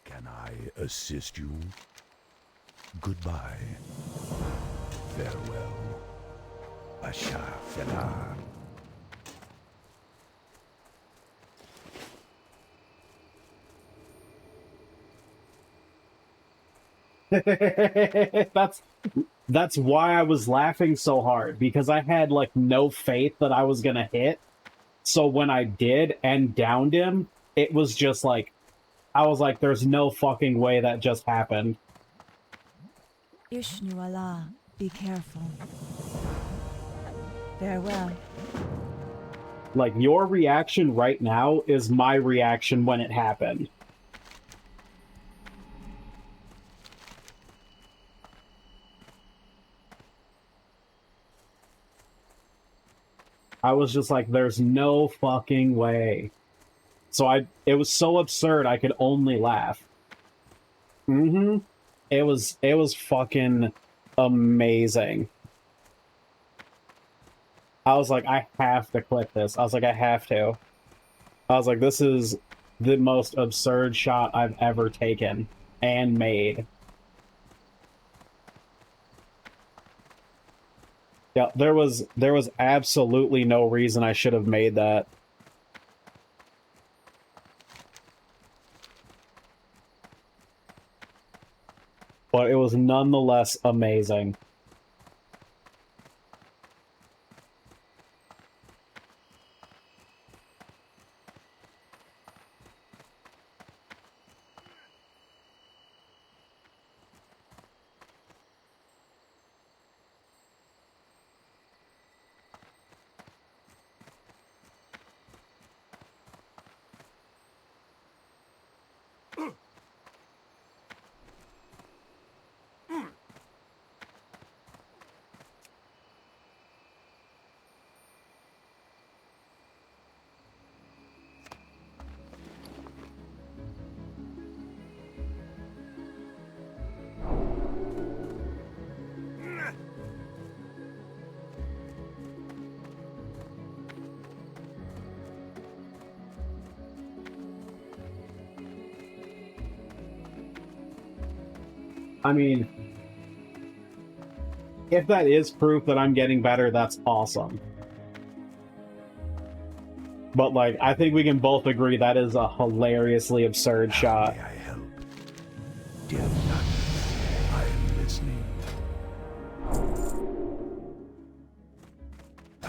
Can I assist you? Goodbye. Farewell. Asha Fenar. That's why I was laughing so hard, because I had like no faith that I was gonna hit. So when I did and downed him, it was just like, I was like, there's no fucking way that just happened. Ishnu Allah, be careful. Farewell. Like, your reaction right now is my reaction when it happened. I was just like, there's no fucking way. So it was so absurd, I could only laugh. Mm-hmm. It was fucking amazing. I was like, I have to click this. I was like, I have to. I was like, this is the most absurd shot I've ever taken and made. Yeah, there was absolutely no reason I should have made that. But it was nonetheless amazing. I mean, if that is proof that I'm getting better, that's awesome. But, like, I think we can both agree that is a hilariously absurd shot. May I help? Dear Nut, I am listening.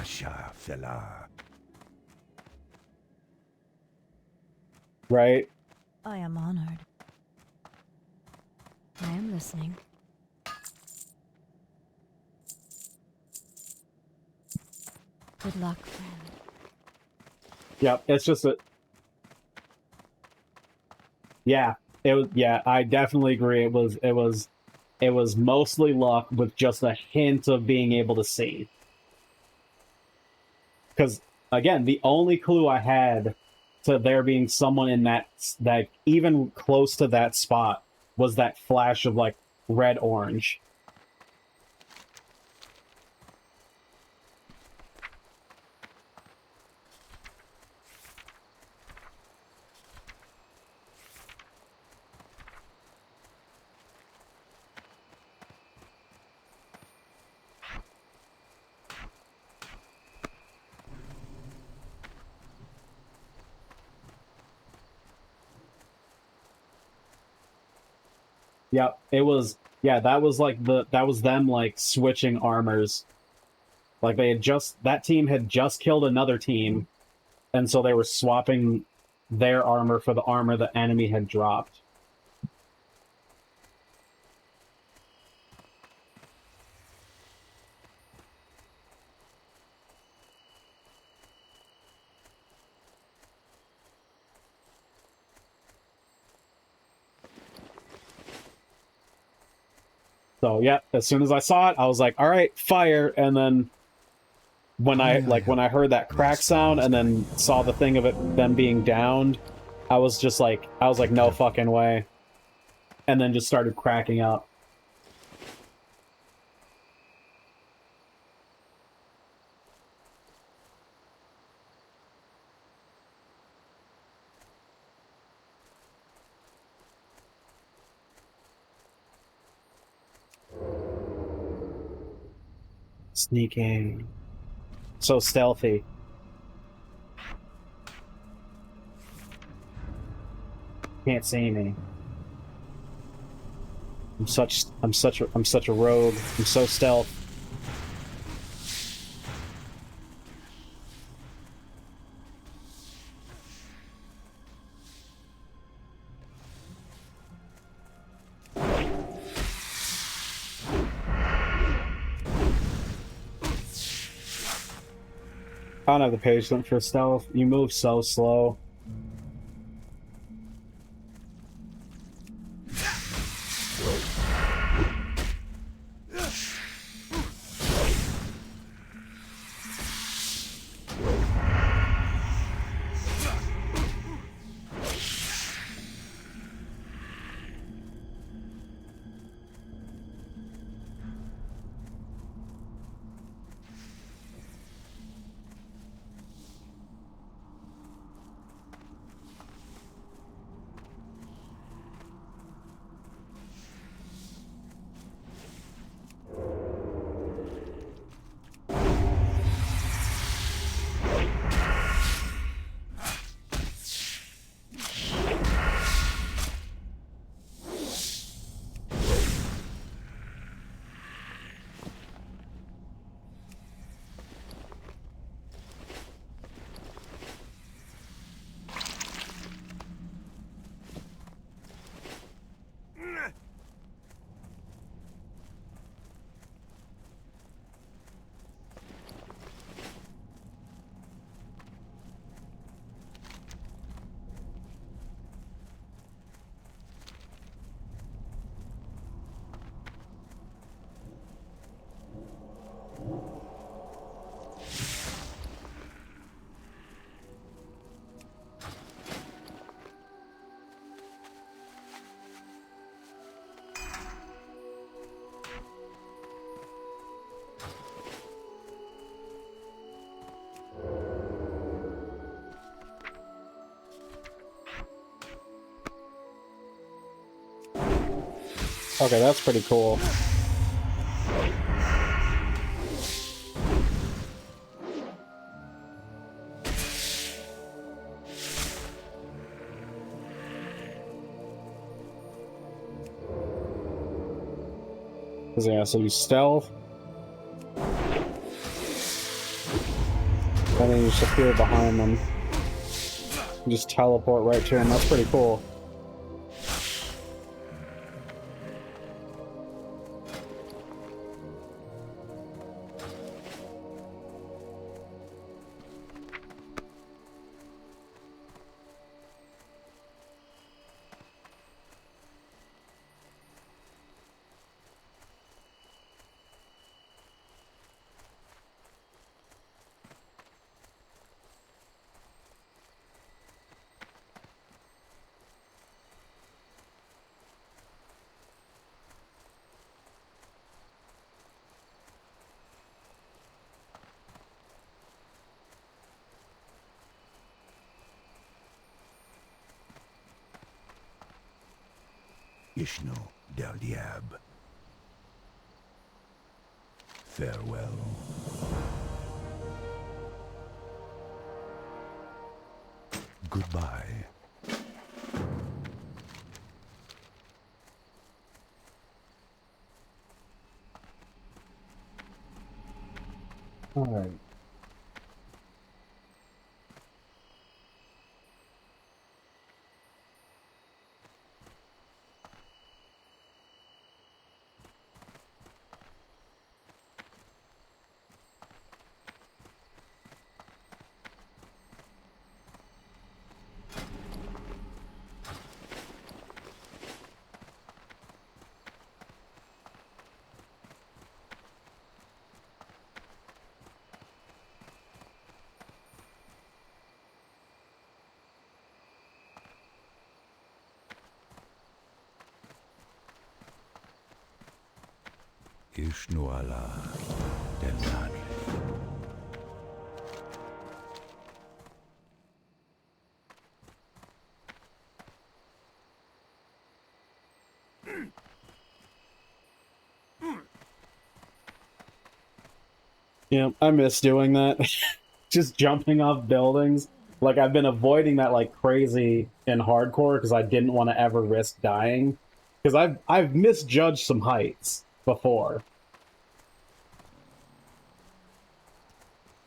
Asha Fela. Right? I am honored. I am listening. Good luck, friend. Yep, it's just a... Yeah, it was, yeah, I definitely agree. It was mostly luck with just a hint of being able to see. Because, again, the only clue I had to there being someone in that even close to that spot was that flash of, like, red-orange. Yep, it was, yeah, that was like that was them like switching armors. Like they had that team had just killed another team, and so they were swapping their armor for the armor the enemy had dropped. So yeah, as soon as I saw it, I was like, "All right, fire!" And then when I heard that crack sound and then saw the thing of them being downed, I was like, "No fucking way!" And then just started cracking up. Sneaking, so stealthy. Can't see me. I'm such a rogue. I'm so stealth. I don't have the patience for stealth. You move so slow. Okay, that's pretty cool. Yeah, so you stealth. And then you just appear behind them. You just teleport right to them. That's pretty cool. Ishno del Diab. Farewell. Goodbye. All right. Ishno Allah del Nadri. Yeah, I miss doing that. Just jumping off buildings. Like, I've been avoiding that like crazy in hardcore because I didn't want to ever risk dying. Because I've misjudged some heights before.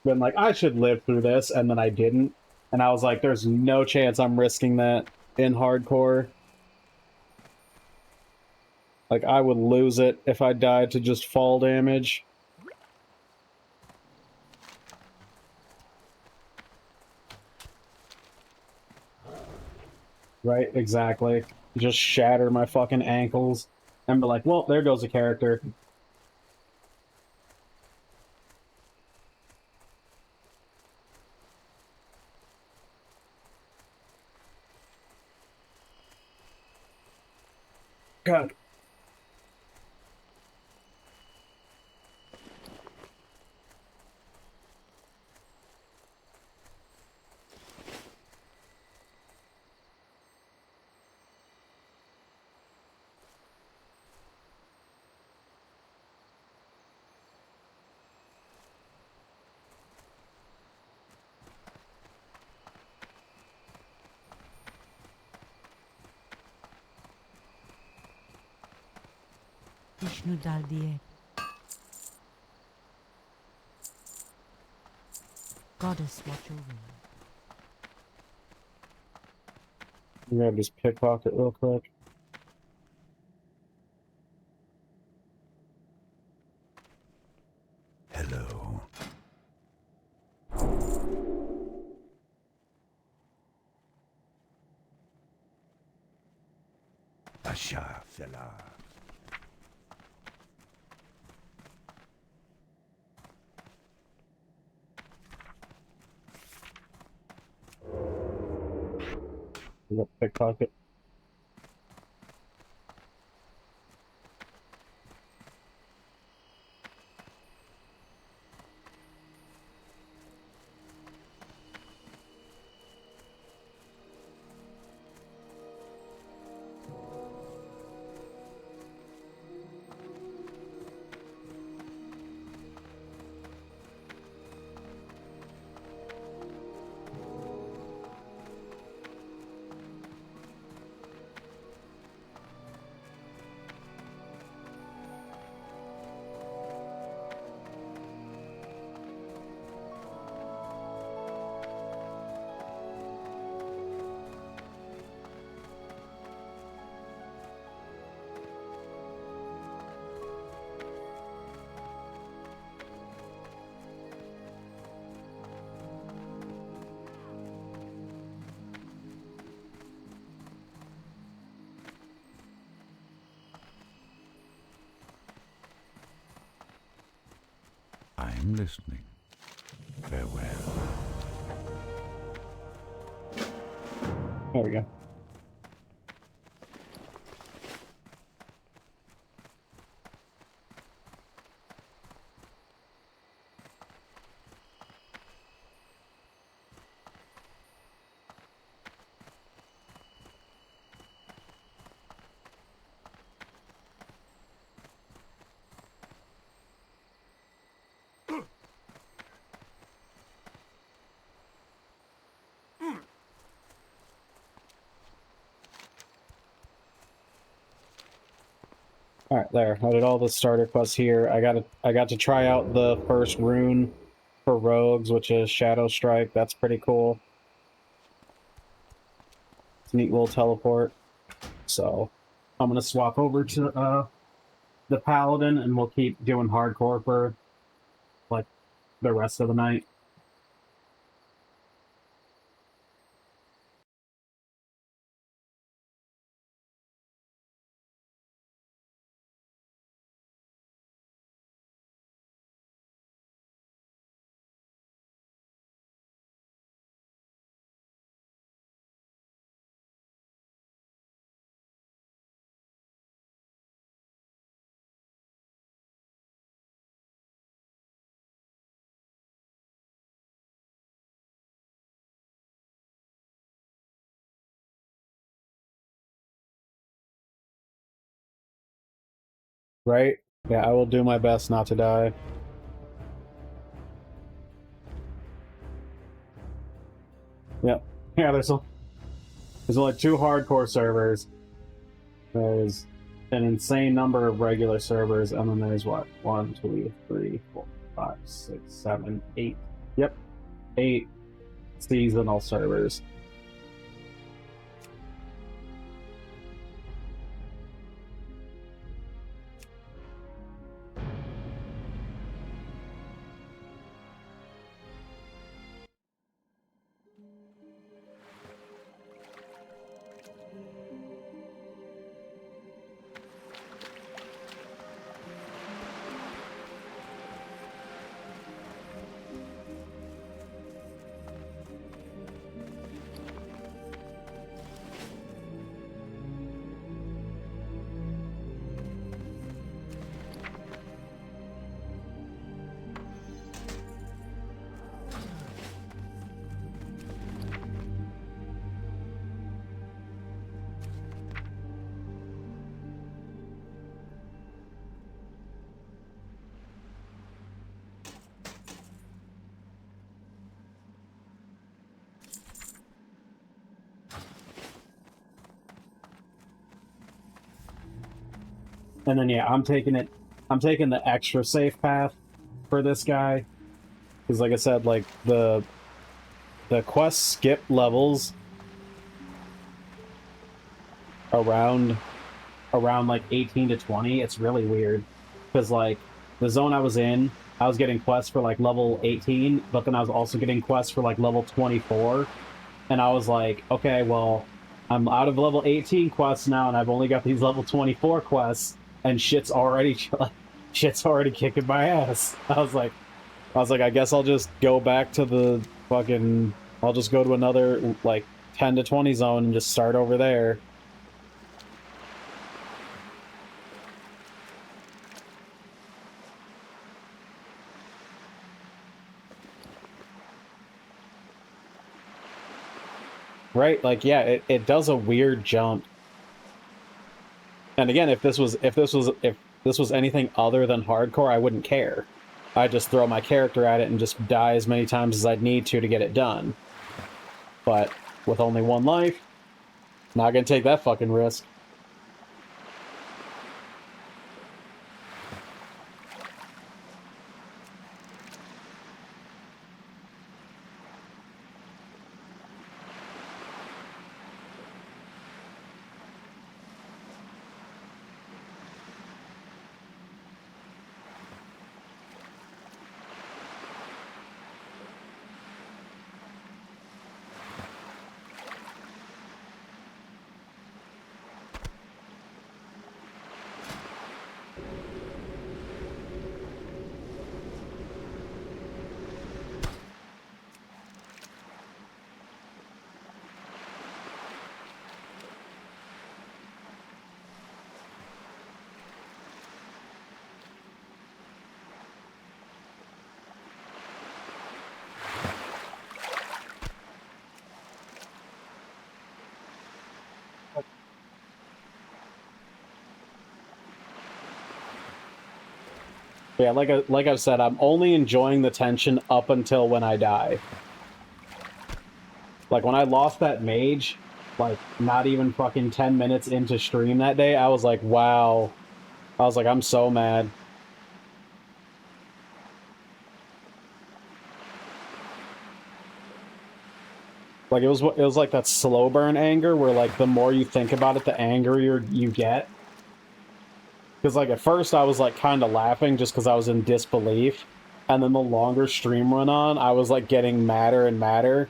Been like, I should live through this, and then I didn't. And I was like, there's no chance I'm risking that in hardcore. Like, I would lose it if I died to just fall damage. Right, exactly. Just shatter my fucking ankles and be like, well, there goes a character. God. Ishnu dal diye. Goddess watch over you. Grab this pickpocket real quick. Hello. Asha fella. Pickpocket. I'm listening. Farewell. There we go. All right, there. I did all the starter quests here. I got to try out the first rune for rogues, which is Shadow Strike. That's pretty cool. It's a neat little teleport. So I'm gonna swap over to the Paladin, and we'll keep doing hardcore for like the rest of the night. Right? Yeah, I will do my best not to die. Yep. Yeah, there's only 2 hardcore servers. There's an insane number of regular servers, and then there's what? 1, 2, 3, 4, 5, 6, 7, 8. Yep. 8 seasonal servers. And then yeah, I'm taking the extra safe path for this guy. Because like I said, like the quests skip levels around like 18 to 20. It's really weird. Because like the zone I was in, I was getting quests for like level 18, but then I was also getting quests for like level 24. And I was like, okay, well, I'm out of level 18 quests now, and I've only got these level 24 quests, and shit's already kicking my ass. I was like, I guess I'll just go back to the fucking. I'll just go to another like 10 to 20 zone and just start over there. Right? Like, yeah, it does a weird jump. And again, if this was anything other than hardcore, I wouldn't care. I'd just throw my character at it and just die as many times as I'd need to get it done. But with only 1 life, not gonna take that fucking risk. Yeah, like I've said, I'm only enjoying the tension up until when I die. Like, when I lost that mage, like, not even fucking 10 minutes into stream that day, I was like, wow. I was like, I'm so mad. Like, it was like that slow burn anger where, like, the more you think about it, the angrier you get. Because, like, at first I was, like, kind of laughing just because I was in disbelief. And then the longer stream went on, I was, like, getting madder and madder.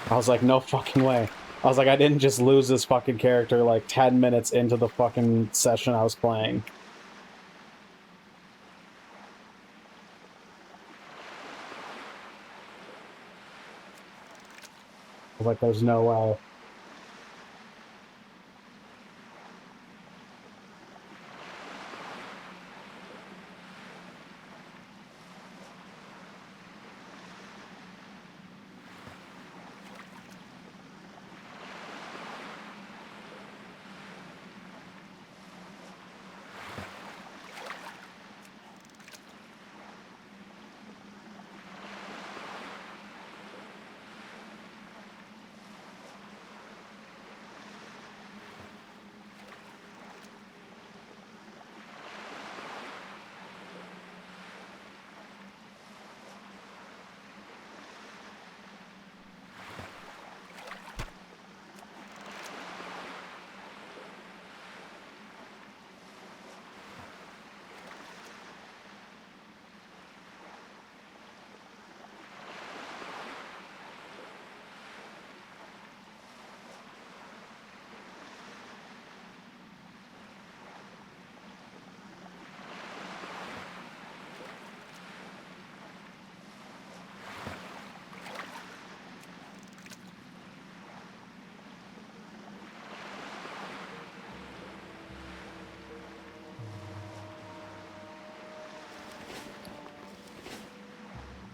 I was like, no fucking way. I was like, I didn't just lose this fucking character, like, 10 minutes into the fucking session I was playing. I was like, there's no way.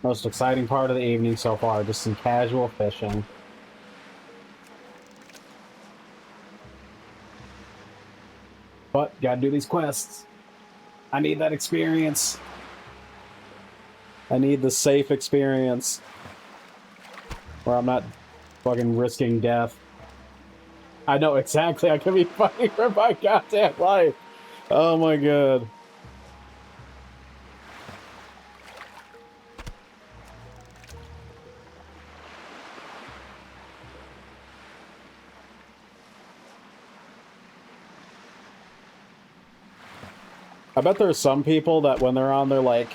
Most exciting part of the evening so far, just some casual fishing. But, gotta do these quests. I need that experience. I need the safe experience. Where I'm not fucking risking death. I know exactly, I could be fighting for my goddamn life. Oh my god. I bet there's some people that when they're on their, like,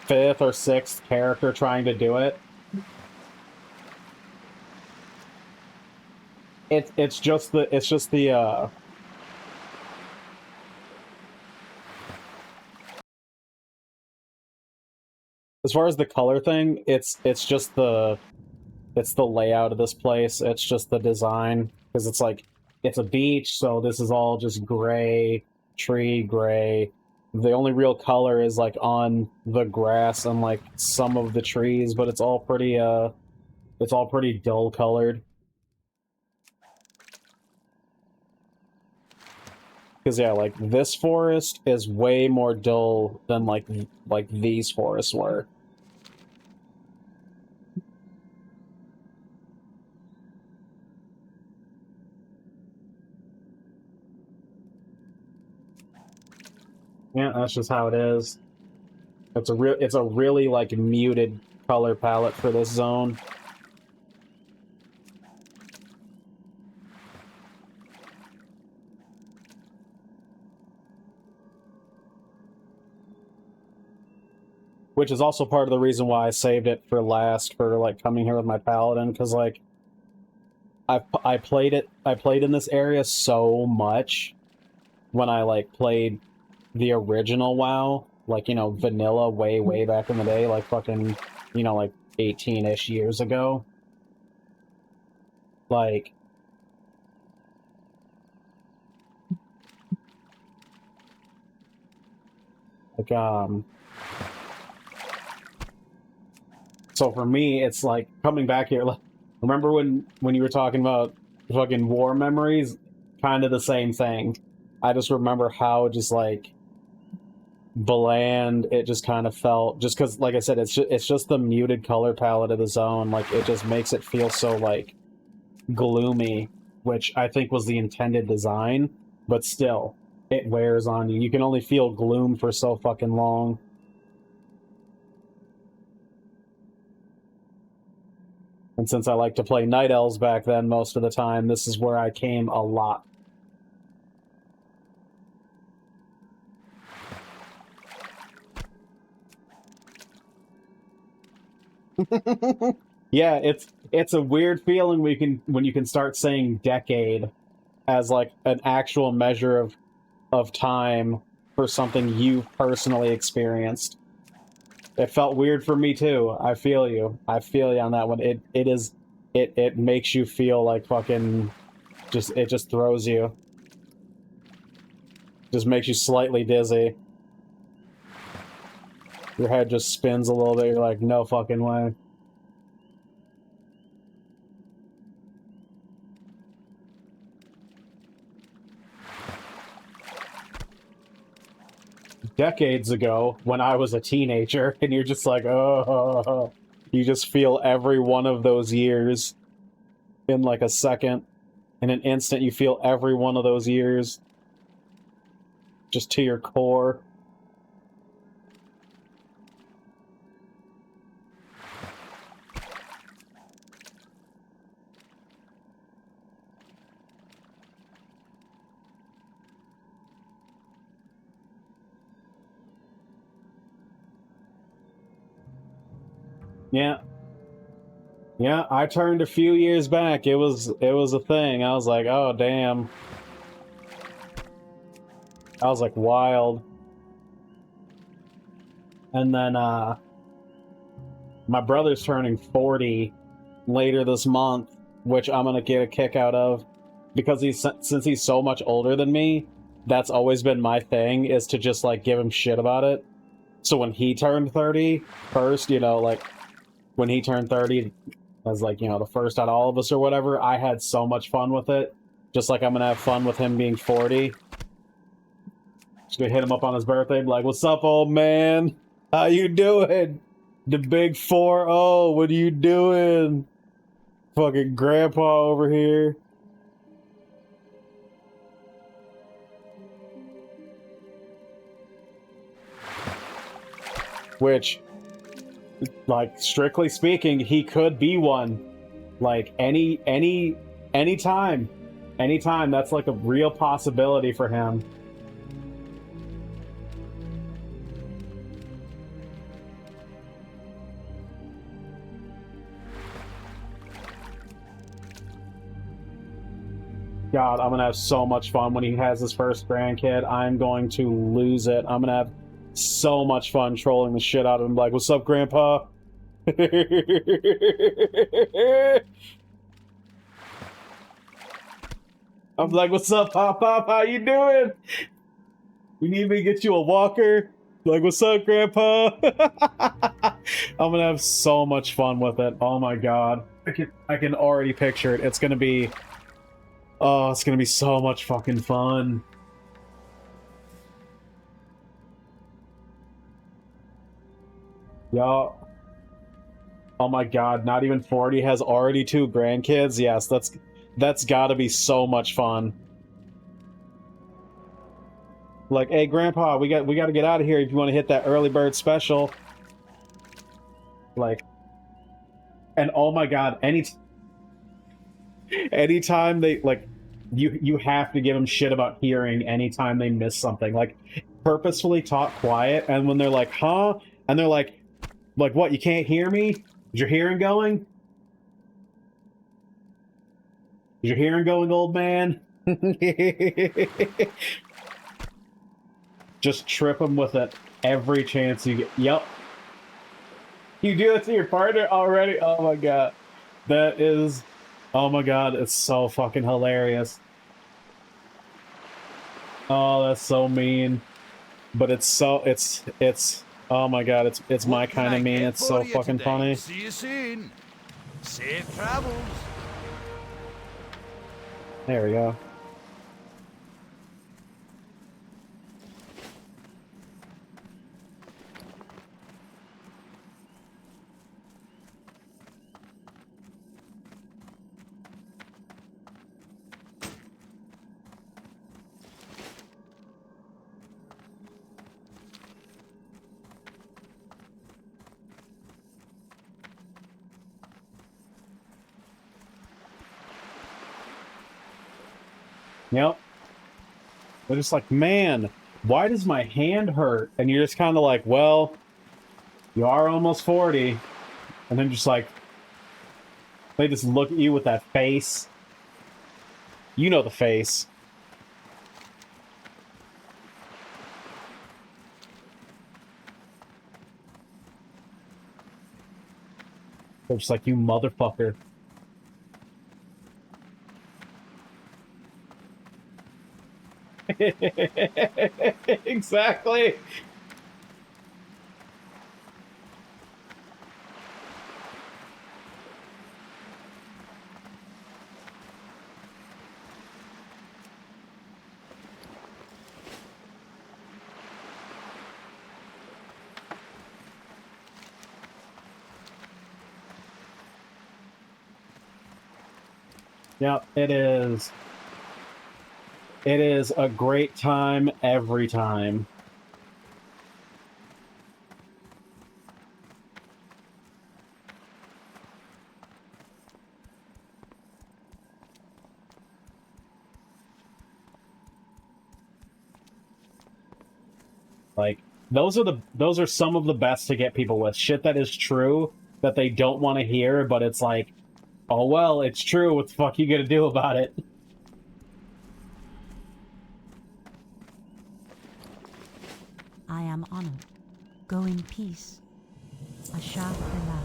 5th or 6th character trying to do it, it's just the as far as the color thing, it's just the layout of this place. It's just the design, because it's like, it's a beach, so this is all just gray, tree gray. The only real color is like on the grass and like some of the trees, but it's all pretty dull colored. Because yeah, like this forest is way more dull than like these forests were. Yeah, that's just how it is. It's a really like muted color palette for this zone. Which is also part of the reason why I saved it for last for like coming here with my paladin, because like I played in this area so much when I like played the original WoW, like, you know, vanilla way back in the day, like fucking, you know, like 18-ish years ago. Like, so for me, it's like coming back here. Like, remember when you were talking about fucking war memories? Kind of the same thing. I just remember how just like bland. It just kind of felt, just because, like I said, it's just the muted color palette of the zone. Like, it just makes it feel so, like, gloomy, which I think was the intended design, but still, it wears on you. You can only feel gloom for so fucking long. And since I like to play Night Elves back then most of the time, this is where I came a lot. Yeah, it's a weird feeling when you can start saying decade as like an actual measure of time for something you've personally experienced. It felt weird for me too. I feel you. I feel you on that one. It makes you feel like fucking it just throws you. Just makes you slightly dizzy. Your head just spins a little bit. You're like, no fucking way. Decades ago, when I was a teenager, and you're just like, oh, you just feel every one of those years in like a second. In an instant, you feel every one of those years just to your core. Yeah. Yeah, I turned a few years back. It was a thing. I was like, oh damn. I was like wild. And then my brother's turning 40 later this month, which I'm gonna get a kick out of because since he's so much older than me, that's always been my thing, is to just like give him shit about it. So when he turned 30 first, you know, like when he turned 30 as like, you know, the first out of all of us or whatever, I had so much fun with it. Just like I'm gonna have fun with him being 40. Just gonna hit him up on his birthday, be like, what's up, old man? How you doing? The big 4-0, what are you doing? Fucking grandpa over here. Which, like, strictly speaking, he could be one. Like, anytime. Anytime, that's like a real possibility for him. God, I'm gonna have so much fun when he has his first grandkid. I'm going to lose it. I'm gonna have so much fun trolling the shit out of him. Like, what's up, Grandpa? I'm like, what's up, Pop? How you doing? We need me to get you a walker? Like, what's up, Grandpa? I'm gonna have so much fun with it. Oh my god. I can already picture it. It's gonna be... Oh, it's gonna be so much fucking fun. Yo. Oh my god, not even 40 has already 2 grandkids? Yes, that's gotta be so much fun. Like, hey Grandpa, we gotta get out of here if you want to hit that early bird special. Like, and oh my god, anytime they, like, you have to give them shit about hearing anytime they miss something. Like, purposefully talk quiet, and when they're like, huh? And they're like, what, you can't hear me? Is your hearing going? Is your hearing going, old man? Just trip them with it every chance you get. Yep. You do it to your partner already? Oh my god. That is... Oh my god, it's so fucking hilarious. Oh, that's so mean. But it's so... It's... Oh my god, it's my kind of mean. It's so fucking funny. See you soon. Safe travels. There we go. Yep. They're just like, man, why does my hand hurt? And you're just kind of like, well, you are almost 40. And then just like, they just look at you with that face. You know the face. They're just like, you motherfucker. Exactly. Yep, it is. It is a great time every time. Like, those are some of the best to get people with. Shit that is true that they don't want to hear, but it's like, oh well, it's true, what the fuck you gonna do about it? I am honored. Go in peace. Asha Bela.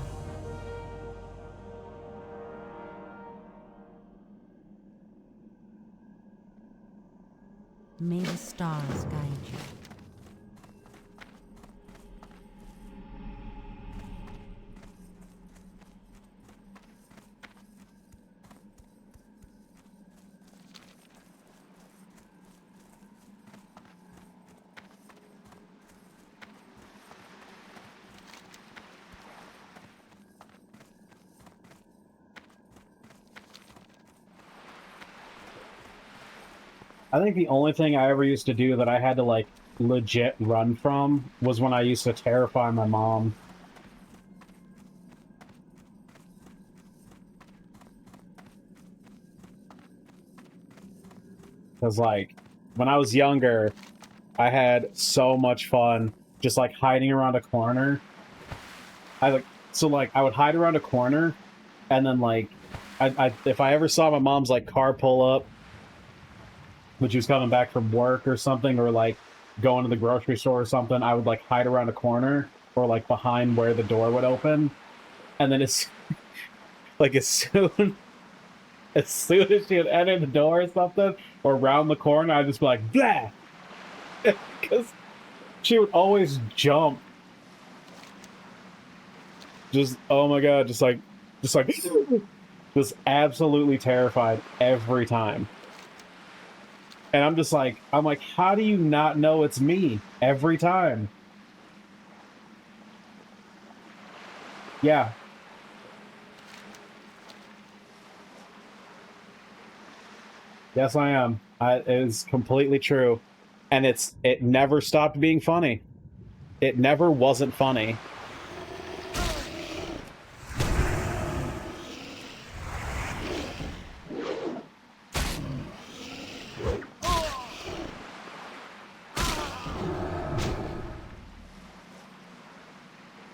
May the stars guide you. I think the only thing I ever used to do that I had to, like, legit run from was when I used to terrify my mom. Because, like, when I was younger, I had so much fun just, like, hiding around a corner. I would hide around a corner, and then, like, if I ever saw my mom's, like, car pull up, when she was coming back from work or something, or, like, going to the grocery store or something, I would, like, hide around a corner, or, like, behind where the door would open, and then it's, like, as soon as she would enter the door or something, or round the corner, I'd just be like, blah! Because she would always jump. Just, oh my god, just just absolutely terrified every time. And I'm like, how do you not know it's me every time? Yeah. Yes, I am. It is completely true. And it never stopped being funny. It never wasn't funny.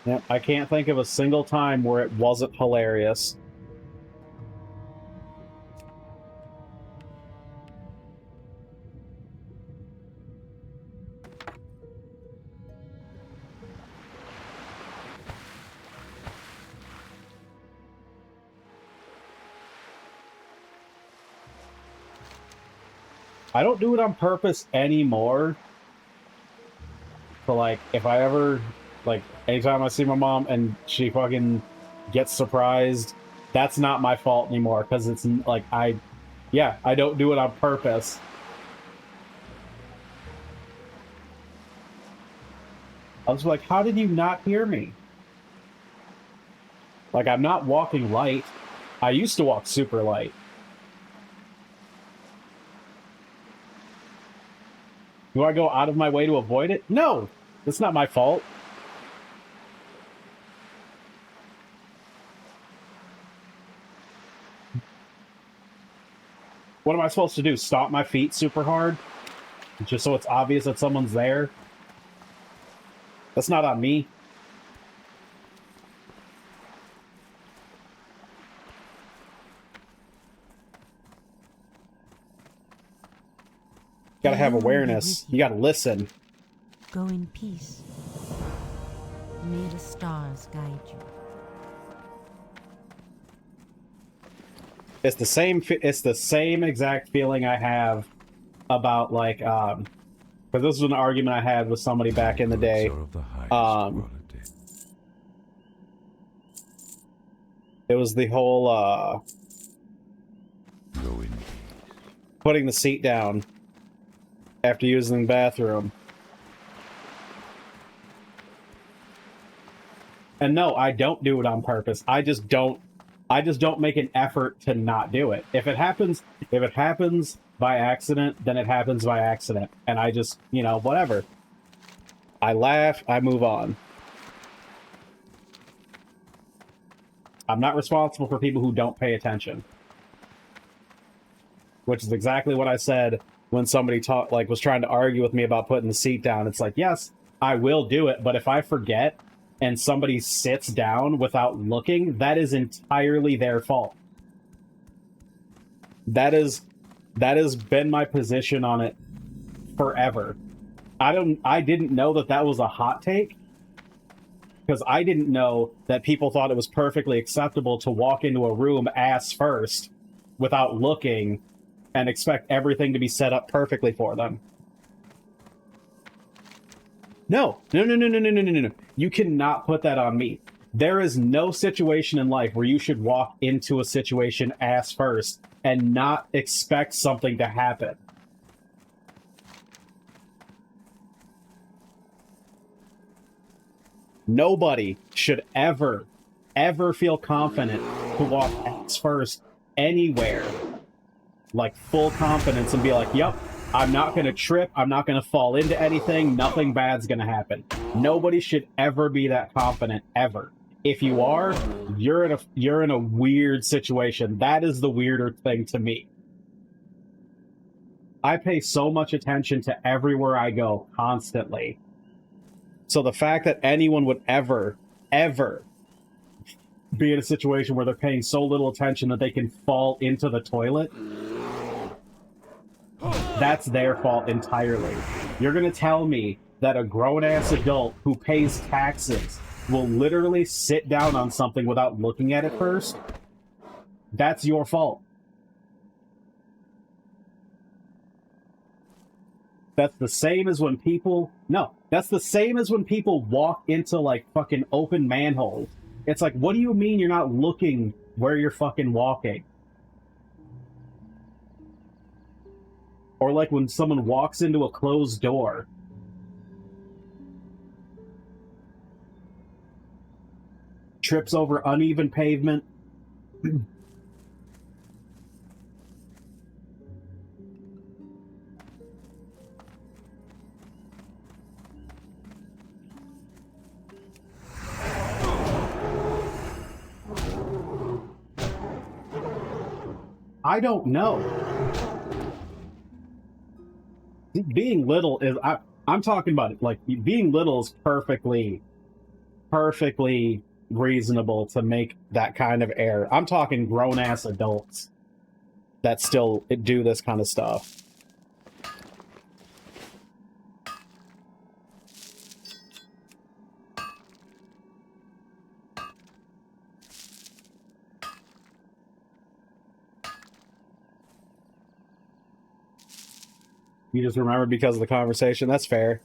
Yep, I can't think of a single time where it wasn't hilarious. I don't do it on purpose anymore. But, like, if I ever, like, anytime I see my mom and she fucking gets surprised, that's not my fault anymore, because it's, like, I don't do it on purpose. I was like, how did you not hear me? Like, I'm not walking light. I used to walk super light. Do I go out of my way to avoid it? No! That's not my fault. What am I supposed to do? Stomp my feet super hard? Just so it's obvious that someone's there? That's not on me. Gotta have awareness. You gotta listen. Go in peace. May the stars guide you. It's the same exact feeling I have about like because this was an argument I had with somebody back in the day. Of the highest quality. It was the whole Go in peace. putting the seat down after using the bathroom. And no, I don't do it on purpose. I just don't make an effort to not do it. If it happens by accident, then it happens by accident. And I just, whatever. I laugh, I move on. I'm not responsible for people who don't pay attention. Which is exactly what I said when somebody was trying to argue with me about putting the seat down. It's like, yes, I will do it, but if I forget and somebody sits down without looking, that is entirely their fault. That has been my position on it forever. I didn't know that was a hot take, because I didn't know that people thought it was perfectly acceptable to walk into a room ass first without looking and expect everything to be set up perfectly for them. No. You cannot put that on me. There is no situation in life where you should walk into a situation ass first and not expect something to happen. Nobody should ever feel confident to walk ass first anywhere. Like full confidence and be like, yep, I'm not going to trip. I'm not going to fall into anything. Nothing bad's going to happen. Nobody should ever be that confident, ever. If you are, you're in a weird situation. That is the weirder thing to me. I pay so much attention to everywhere I go, constantly. So the fact that anyone would ever be in a situation where they're paying so little attention that they can fall into the toilet, that's their fault entirely. You're gonna tell me that a grown-ass adult who pays taxes will literally sit down on something without looking at it first? That's your fault. That's the same as when people... No, that's the same as when people walk into, like, fucking open manholes. It's like, what do you mean you're not looking where you're fucking walking? Or like when someone walks into a closed door. Trips over uneven pavement. I don't know. Being little is... I'm talking about it. Like, being little is perfectly reasonable to make that kind of error. I'm talking grown-ass adults that still do this kind of stuff. You just remember because of the conversation. That's fair.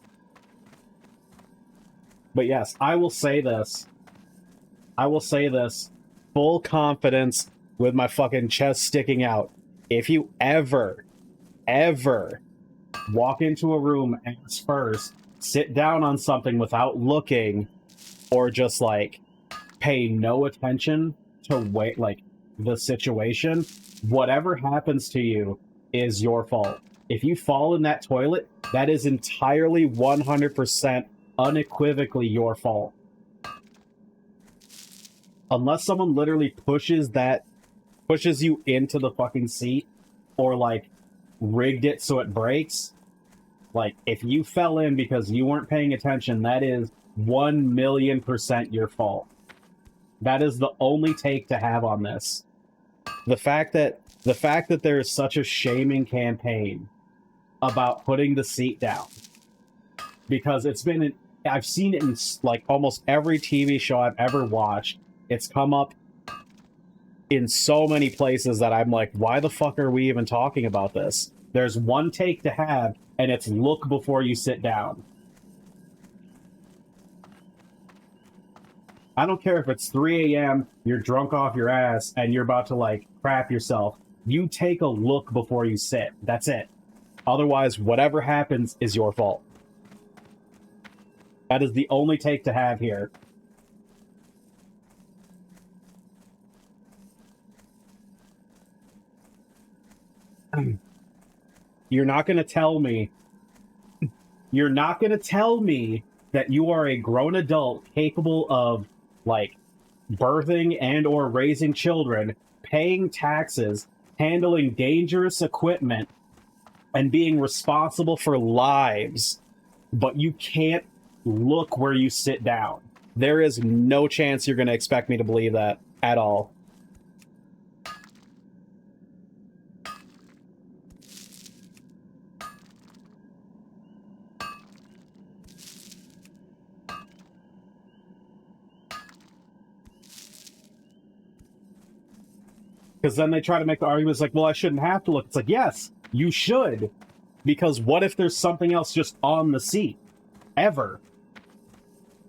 But yes, I will say this. Full confidence with my fucking chest sticking out. If you ever walk into a room ass first, sit down on something without looking, or just like pay no attention to the situation, whatever happens to you is your fault. If you fall in that toilet, that is entirely 100% unequivocally your fault. Unless someone literally pushes you into the fucking seat, or like rigged it so it breaks, like if you fell in because you weren't paying attention, that is 1,000,000% your fault. That is the only take to have on this. The fact that there is such a shaming campaign about putting the seat down, because I've seen it in like almost every TV show I've ever watched. It's come up in so many places that I'm like, why the fuck are we even talking about this? There's one take to have, and it's look before you sit down. I don't care if it's 3 a.m., you're drunk off your ass, and you're about to, like, crap yourself. You take a look before you sit. That's it. Otherwise, whatever happens is your fault. That is the only take to have here. You're not going to tell me that you are a grown adult capable of, like, birthing and or raising children, paying taxes, handling dangerous equipment, and being responsible for lives, but you can't look where you sit down. There is no chance you're going to expect me to believe that at all. Because then they try to make the arguments like, well, I shouldn't have to look. It's like, yes, you should. Because what if there's something else just on the seat? Ever.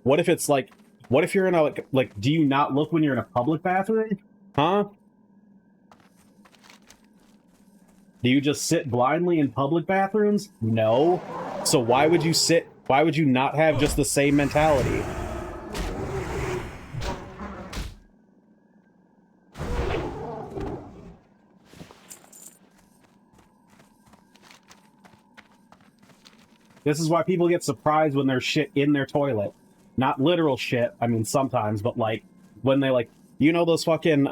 What if it's like, what if you're in a, like, do you not look when you're in a public bathroom? Huh? Do you just sit blindly in public bathrooms? No. So why would you not have just the same mentality? This is why people get surprised when there's shit in their toilet. Not literal shit, I mean sometimes, but like, when they like, you know those fucking,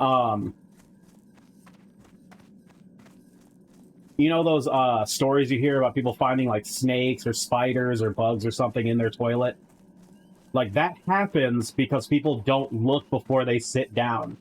you know those stories you hear about people finding like snakes or spiders or bugs or something in their toilet? Like, that happens because people don't look before they sit down.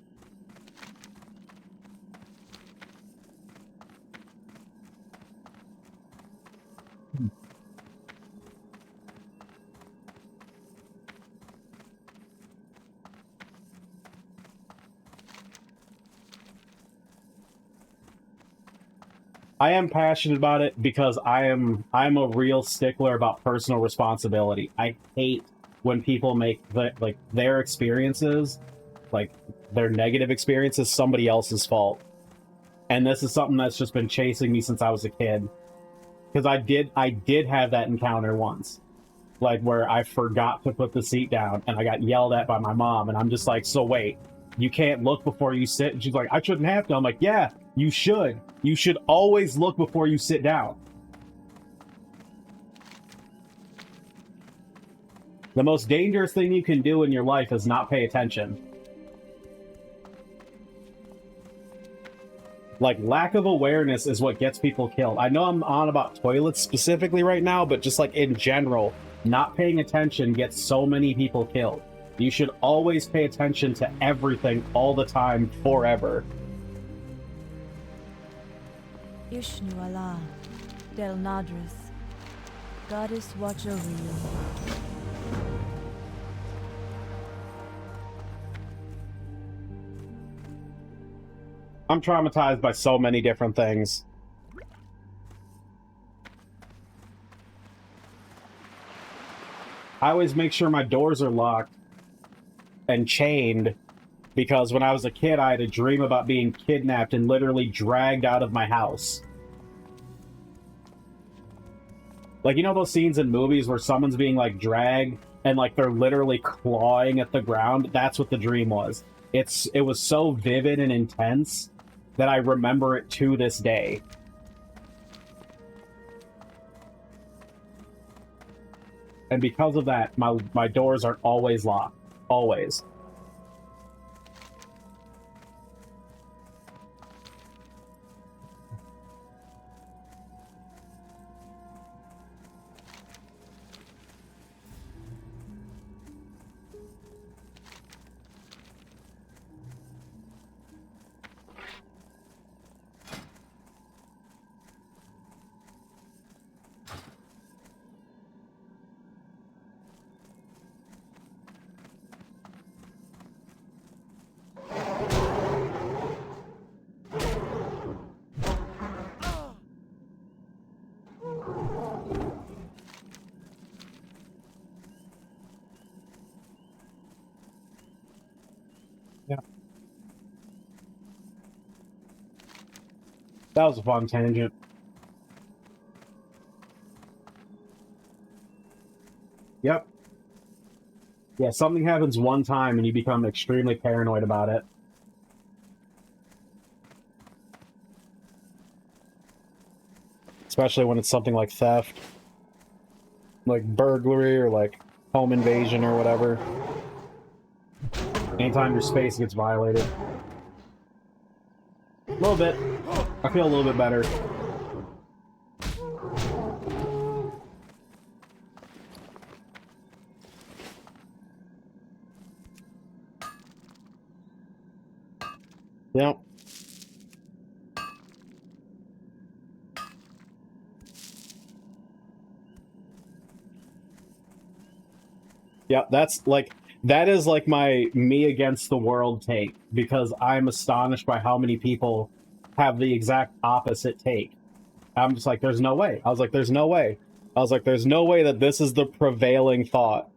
I am passionate about it because I'm a real stickler about personal responsibility. I hate when people make their experiences, like their negative experiences, somebody else's fault. And this is something that's just been chasing me since I was a kid. Because I did have that encounter once, like where I forgot to put the seat down and I got yelled at by my mom, and I'm just like, so wait, you can't look before you sit? And she's like, I shouldn't have to. I'm like, yeah, you should. You should always look before you sit down. The most dangerous thing you can do in your life is not pay attention. Like, lack of awareness is what gets people killed. I know I'm on about toilets specifically right now, but just like in general, not paying attention gets so many people killed. You should always pay attention to everything all the time, forever. Ishnu Allah, Del Nadris, Goddess watch over you. I'm traumatized by so many different things. I always make sure my doors are locked and chained, because when I was a kid, I had a dream about being kidnapped and literally dragged out of my house. Like, you know those scenes in movies where someone's being, like, dragged and, like, they're literally clawing at the ground? That's what the dream was. It was so vivid and intense that I remember it to this day. And because of that, my doors are always locked. Always. That was a fun tangent. Yep. Yeah, something happens one time and you become extremely paranoid about it. Especially when it's something like theft. Like burglary or like home invasion or whatever. Anytime your space gets violated. A little bit. I feel a little bit better. Yep. Yeah, that's like, that is like my me against the world take, because I'm astonished by how many people have the exact opposite take. I'm just like, there's no way. I was like, there's no way. I was like, there's no way that this is the prevailing thought.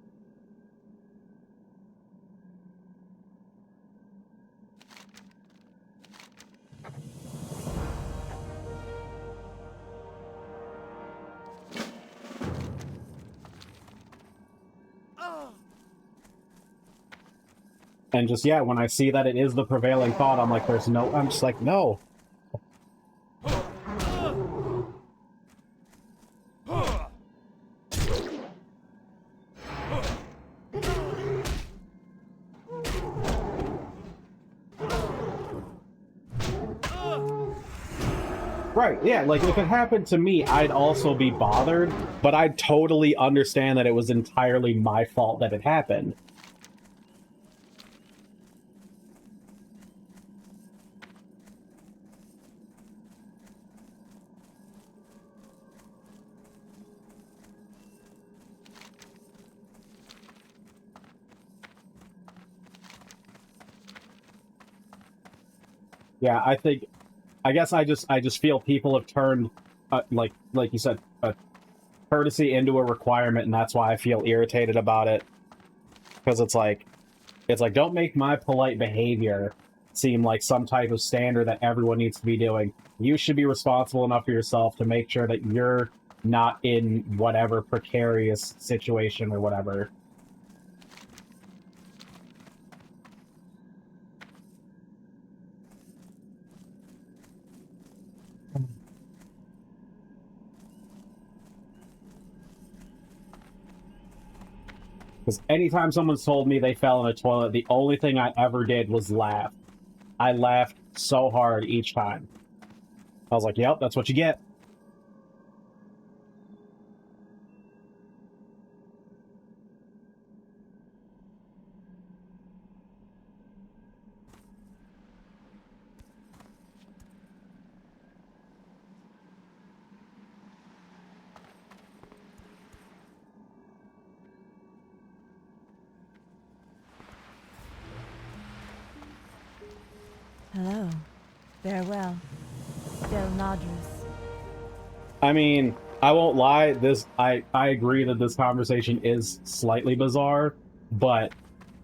And just, yeah, when I see that it is the prevailing thought, I'm like, there's no, I'm just like, no. Right, yeah, like, if it happened to me, I'd also be bothered, but I'd totally understand that it was entirely my fault that it happened. Yeah, I guess I just feel people have turned, like you said, courtesy into a requirement, and that's why I feel irritated about it. Because it's like, don't make my polite behavior seem like some type of standard that everyone needs to be doing. You should be responsible enough for yourself to make sure that you're not in whatever precarious situation or whatever. Because anytime someone's told me they fell in a toilet, the only thing I ever did was laugh. I laughed so hard each time. I was like, yep, that's what you get. Hello. Farewell. Del Nadras. I mean, I won't lie, I agree that this conversation is slightly bizarre, but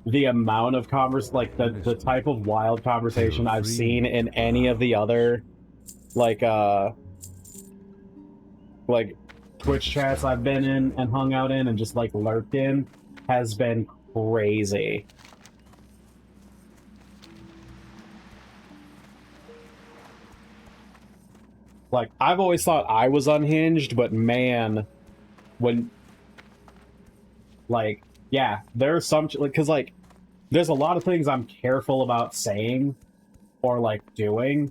the amount of the type of wild conversation I've seen in any of the other, like Twitch chats I've been in and hung out in and just, like, lurked in, has been crazy. Like, I've always thought I was unhinged, but man, when, like, yeah, there's some, like, because, like, there's a lot of things I'm careful about saying or, like, doing,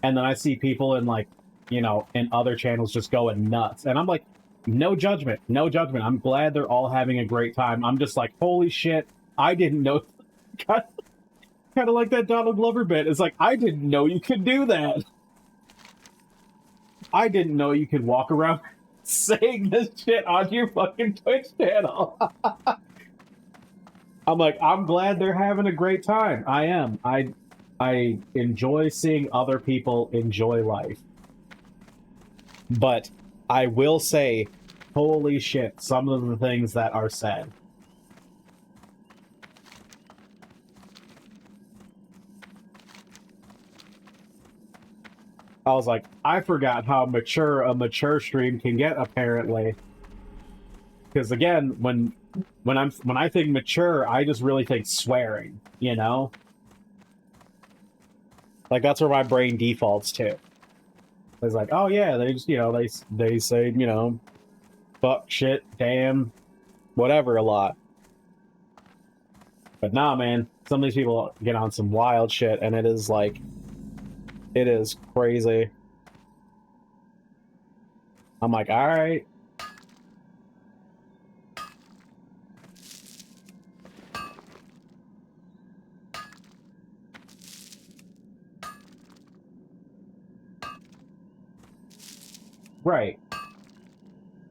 and then I see people in, like, you know, in other channels just going nuts, and I'm like, no judgment, no judgment. I'm glad they're all having a great time. I'm just like, holy shit, I didn't know. kind of like that Donald Glover bit. It's like, I didn't know you could do that. I didn't know you could walk around saying this shit on your fucking Twitch channel. I'm like, I'm glad they're having a great time. I am. I enjoy seeing other people enjoy life. But I will say, holy shit, some of the things that are said. I was like, I forgot how mature a mature stream can get, apparently. Because again, when I think mature, I just really think swearing, you know? Like that's where my brain defaults to. It's like, oh yeah, they just, you know, they say, you know, fuck, shit, damn, whatever a lot. But nah, man, some of these people get on some wild shit, and it is like, it is crazy. I'm like, all right. Right.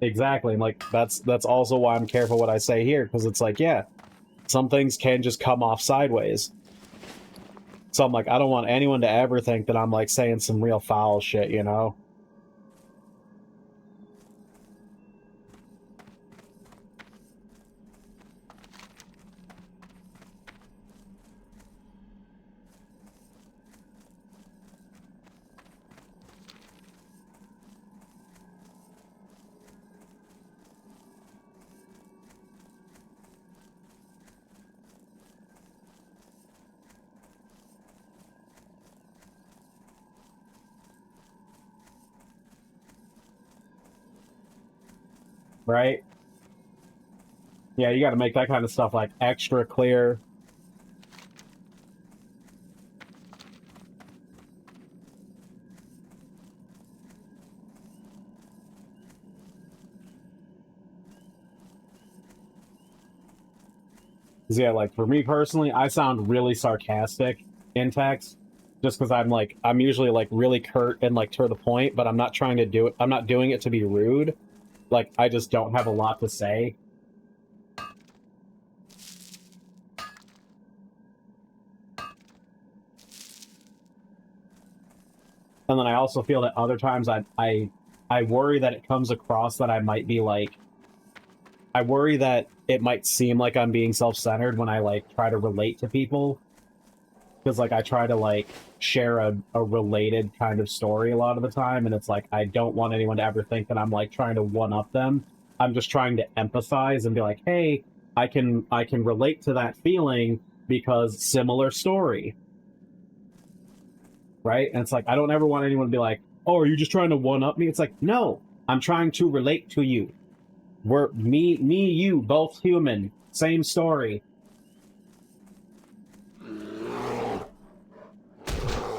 Exactly. Like that's also why I'm careful what I say here, because it's like, yeah, some things can just come off sideways. So I'm like, I don't want anyone to ever think that I'm like saying some real foul shit, you know? Right? Yeah, you got to make that kind of stuff like extra clear. Yeah, like for me personally, I sound really sarcastic in text just because I'm usually like really curt and like to the point, but I'm not trying to do it. I'm not doing it to be rude. Like I just don't have a lot to say. And then I also feel that other times I worry that it comes across that I might be like, I worry that it might seem like I'm being self-centered when I like try to relate to people. Because like I try to like share a related kind of story a lot of the time, and it's like I don't want anyone to ever think that I'm like trying to one-up them. I'm just trying to empathize and be like, hey, I can relate to that feeling because similar story. Right? And it's like I don't ever want anyone to be like, oh, are you just trying to one-up me? It's like, no, I'm trying to relate to you. We're you, both human, same story.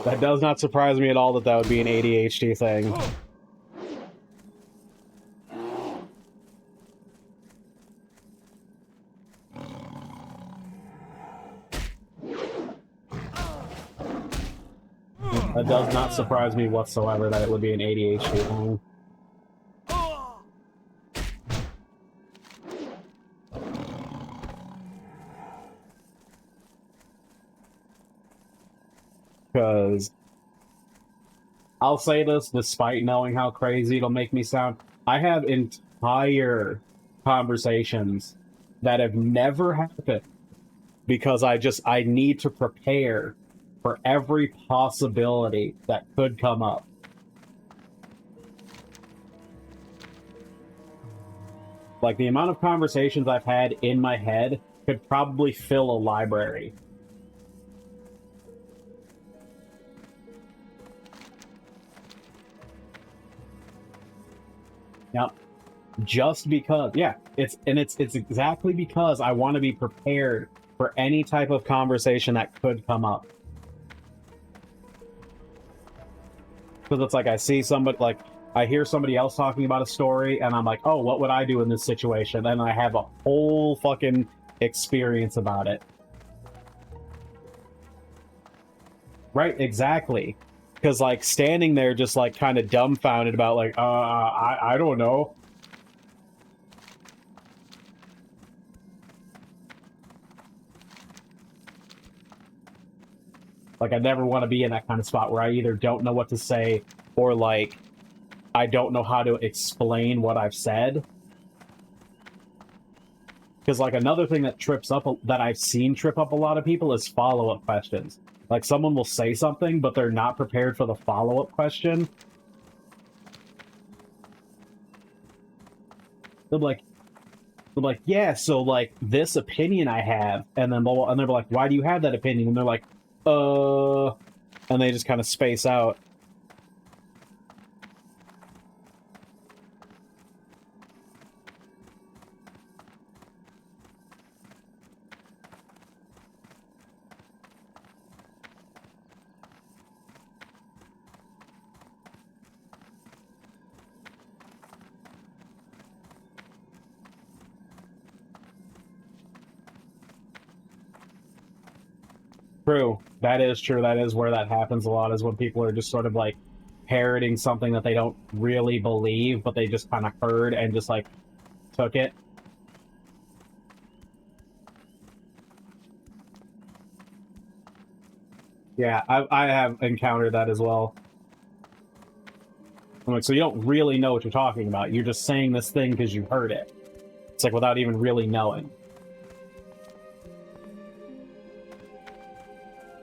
That does not surprise me at all that that would be an ADHD thing. That does not surprise me whatsoever that it would be an ADHD thing. Because I'll say this despite knowing how crazy it'll make me sound. I have entire conversations that have never happened because I need to prepare for every possibility that could come up. Like the amount of conversations I've had in my head could probably fill a library. Yep. Just because, yeah, it's exactly because I want to be prepared for any type of conversation that could come up. Because it's like I see somebody, like I hear somebody else talking about a story, and I'm like, oh, what would I do in this situation? And I have a whole fucking experience about it. Right, exactly. Because like standing there just like kind of dumbfounded about like, I don't know. Like, I never want to be in that kind of spot where I either don't know what to say or, like, I don't know how to explain what I've said. Because like another thing that trips up that I've seen trip up a lot of people is follow-up questions. Like someone will say something, but they're not prepared for the follow-up question. They'll be like, yeah, so like this opinion I have, and then they're like, why do you have that opinion? And they're like, and they just kind of space out. True. That is true. That is where that happens a lot, is when people are just sort of like parroting something that they don't really believe, but they just kind of heard and just like took it. Yeah, I have encountered that as well. I'm like, so you don't really know what you're talking about. You're just saying this thing because you heard it. It's like without even really knowing.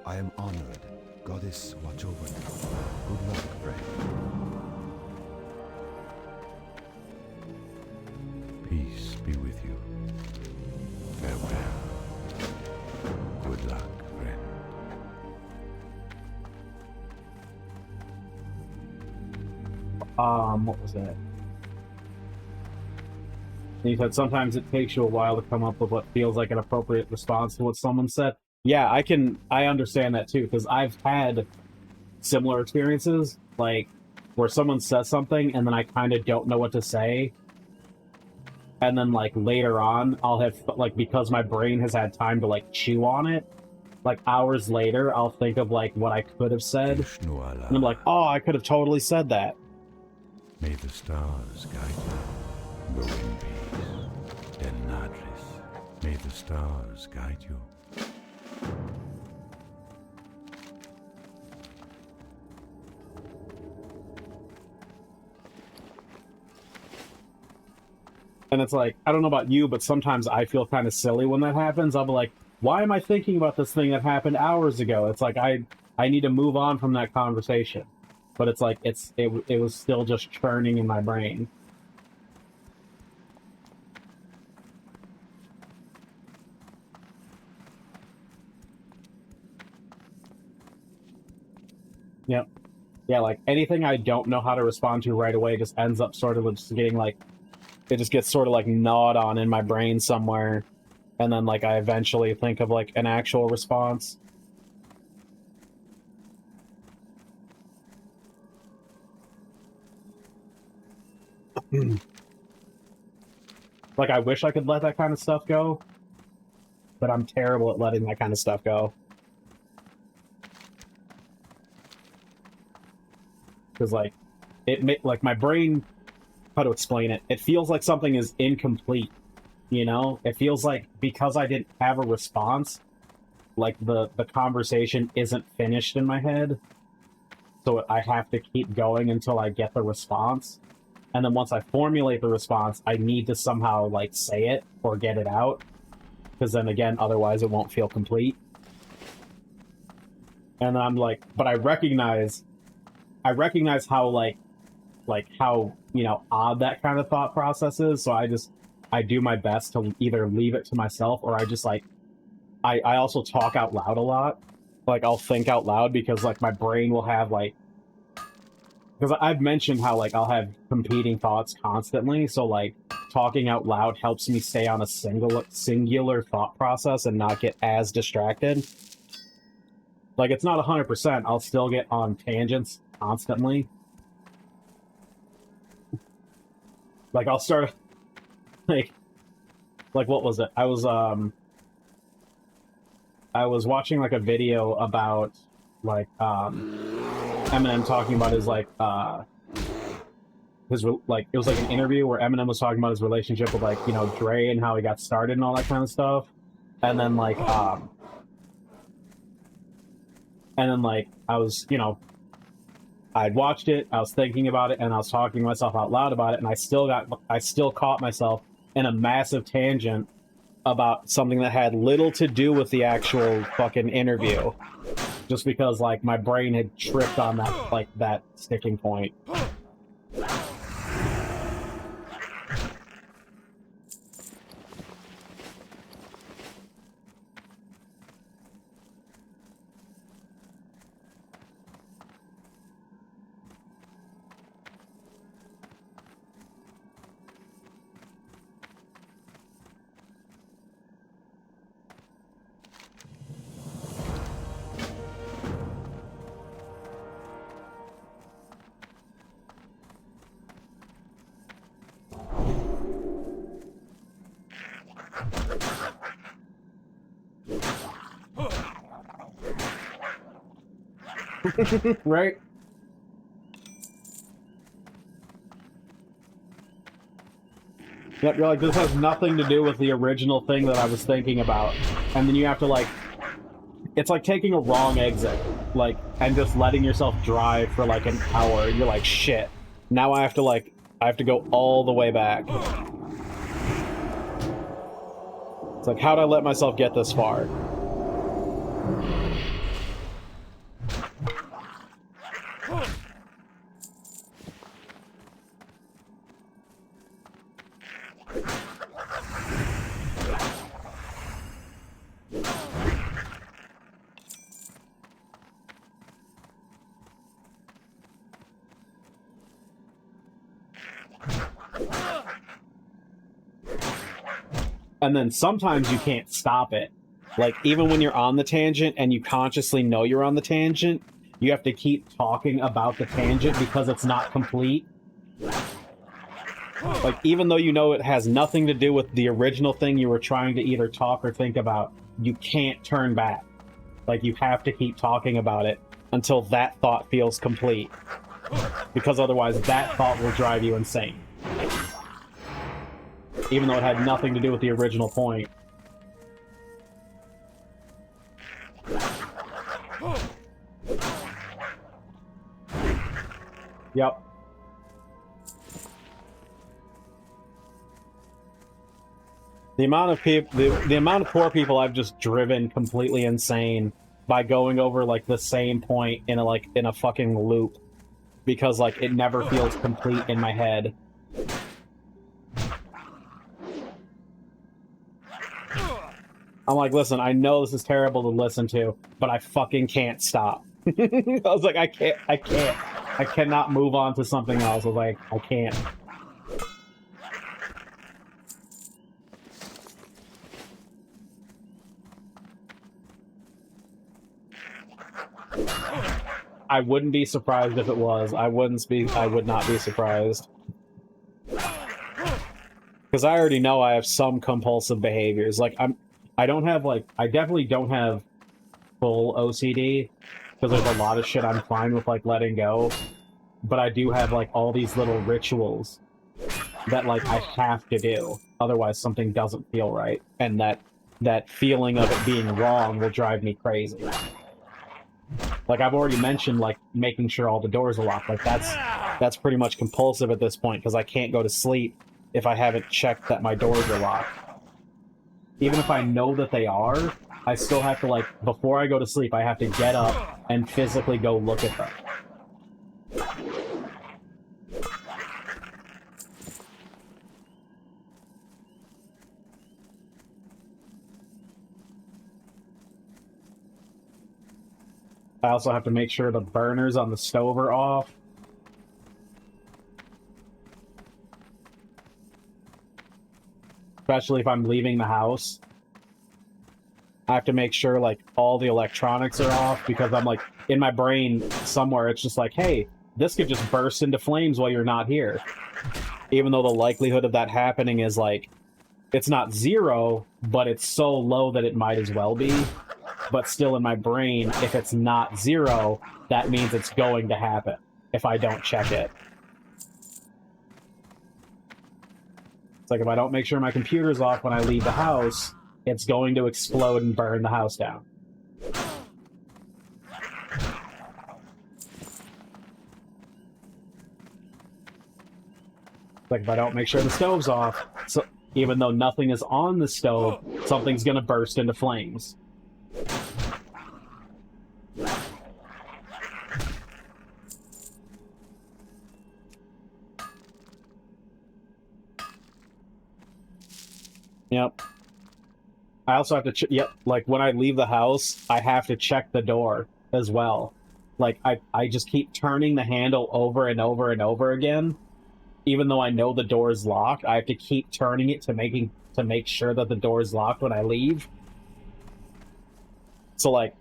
I am honored. Goddess, watch over me. Good luck, friend. Peace be with you. Farewell. Good luck, friend. What was that? He said sometimes it takes you a while to come up with what feels like an appropriate response to what someone said. Yeah, I understand that too, because I've had similar experiences, like, where someone says something and then I kind of don't know what to say. And then, like, later on, I'll have, like, because my brain has had time to, like, chew on it, like, hours later, I'll think of, like, what I could have said. And I'm like, oh, I could have totally said that. May the stars guide you. Go in peace. En Nadris. May the stars guide you. And it's like, I don't know about you, but sometimes I feel kind of silly when that happens. I'll be like, why am I thinking about this thing that happened hours ago? It's like, I need to move on from that conversation. But it's like, it was still just churning in my brain. Yep. Yeah, like, anything I don't know how to respond to right away just ends up sort of just getting, like, it just gets sort of, like, gnawed on in my brain somewhere. And then, like, I eventually think of, like, an actual response. Like, I wish I could let that kind of stuff go, but I'm terrible at letting that kind of stuff go. Because, like, like, my brain, how to explain it, it feels like something is incomplete, you know? It feels like, because I didn't have a response, like, the conversation isn't finished in my head, so I have to keep going until I get the response. And then once I formulate the response, I need to somehow, like, say it or get it out. Because then, again, otherwise it won't feel complete. And I'm like, but I recognize how, like, how, you know, odd that kind of thought process is. So I do my best to either leave it to myself, or I just, like, I also talk out loud a lot. Like, I'll think out loud because, like, my brain will have, like, because I've mentioned how, like, I'll have competing thoughts constantly, so, like, talking out loud helps me stay on a singular thought process and not get as distracted. Like, it's not 100%, I'll still get on tangents constantly. Like, I'll start, like, what was it? I was watching, like, a video about, like, Eminem talking about his, like, like, it was, like, an interview where Eminem was talking about his relationship with, like, you know, Dre and how he got started and all that kind of stuff. And then, like, I was, you know, I'd watched it, I was thinking about it, and I was talking to myself out loud about it, and I still caught myself in a massive tangent about something that had little to do with the actual fucking interview. Just because, like, my brain had tripped on that, like, that sticking point. Right? Yep, you're like, this has nothing to do with the original thing that I was thinking about. And then you have to, like... It's like taking a wrong exit. Like, and just letting yourself drive for, like, an hour. You're like, shit. Now I have to, like... I have to go all the way back. It's like, how'd I let myself get this far? And then sometimes you can't stop it. Like, even when you're on the tangent and you consciously know you're on the tangent, you have to keep talking about the tangent because it's not complete. Like, even though you know it has nothing to do with the original thing you were trying to either talk or think about, you can't turn back. Like, you have to keep talking about it until that thought feels complete. Because otherwise, that thought will drive you insane. Even though it had nothing to do with the original point. Yep. The amount of people, the amount of poor people I've just driven completely insane by going over, like, the same point in a fucking loop. Because, like, it never feels complete in my head. I'm like, listen, I know this is terrible to listen to, but I fucking can't stop. I was like, I cannot move on to something else. I was like, I can't. I wouldn't be surprised if it was. I would not be surprised. Because I already know I have some compulsive behaviors. Like, I definitely don't have full OCD, because there's a lot of shit I'm fine with, like, letting go. But I do have, like, all these little rituals that, like, I have to do. Otherwise, something doesn't feel right. And that feeling of it being wrong will drive me crazy. Like, I've already mentioned, like, making sure all the doors are locked. Like, that's pretty much compulsive at this point, because I can't go to sleep if I haven't checked that my doors are locked. Even if I know that they are, I still have to, like, before I go to sleep, I have to get up and physically go look at them. I also have to make sure the burners on the stove are off. Especially if I'm leaving the house. I have to make sure, like, all the electronics are off, because I'm, like, in my brain somewhere, it's just like, hey, this could just burst into flames while you're not here. Even though the likelihood of that happening is, like, it's not zero, but it's so low that it might as well be. But still in my brain, if it's not zero, that means it's going to happen if I don't check it. It's like, if I don't make sure my computer's off when I leave the house, it's going to explode and burn the house down. It's like, if I don't make sure the stove's off, even though nothing is on the stove, something's gonna burst into flames. Yep. I also have to yep, like when I leave the house, I have to check the door as well. Like I just keep turning the handle over and over and over again. Even though I know the door is locked, I have to keep turning it to make sure that the door is locked when I leave. So like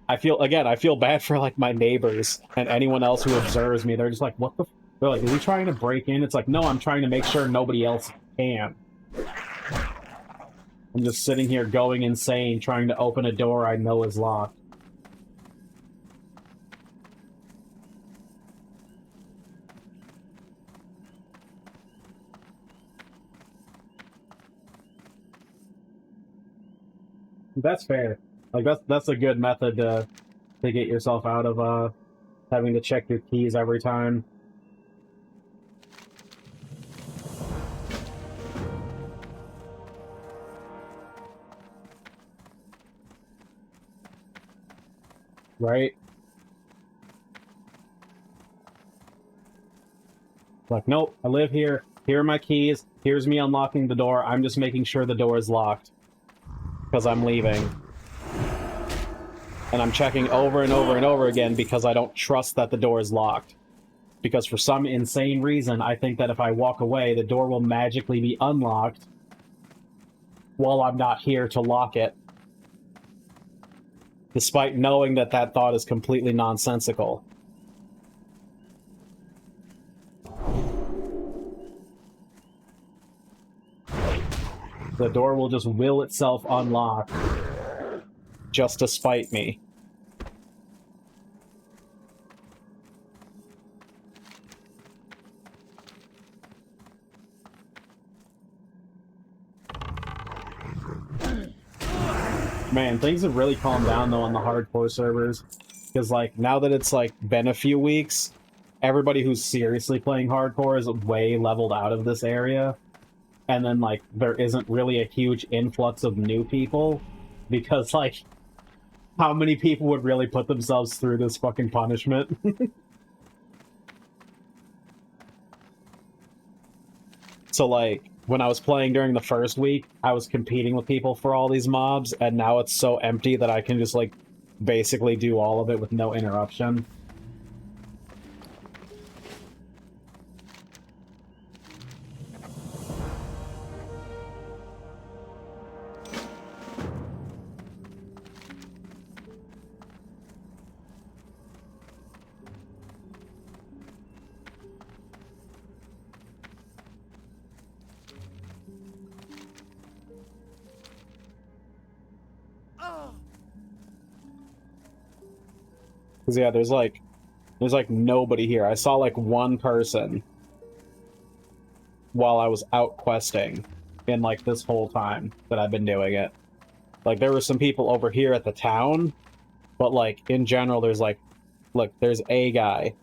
I feel bad for like my neighbors and anyone else who observes me. They're just like, what the they're like, is he trying to break in? It's like, no, I'm trying to make sure nobody else can. I'm just sitting here going insane, trying to open a door I know is locked. That's fair. Like that's a good method to get yourself out of having to check your keys every time. Right? Like, nope, I live here. Here are my keys. Here's me unlocking the door. I'm just making sure the door is locked. Because I'm leaving. And I'm checking over and over and over again because I don't trust that the door is locked. Because for some insane reason, I think that if I walk away, the door will magically be unlocked while I'm not here to lock it. Despite knowing that that thought is completely nonsensical. The door will just will itself unlock just to spite me. Man, things have really calmed down though on the hardcore servers. Because like, now that it's like been a few weeks, everybody who's seriously playing hardcore is way leveled out of this area. And then like, there isn't really a huge influx of new people. Because like, how many people would really put themselves through this fucking punishment? So like, when I was playing during the first week, I was competing with people for all these mobs, and now it's so empty that I can just like, basically do all of it with no interruption. Cause yeah, there's like nobody here. I saw like one person while I was out questing in like this whole time that I've been doing it. Like there were some people over here at the town, but like in general there's like, look, there's a guy.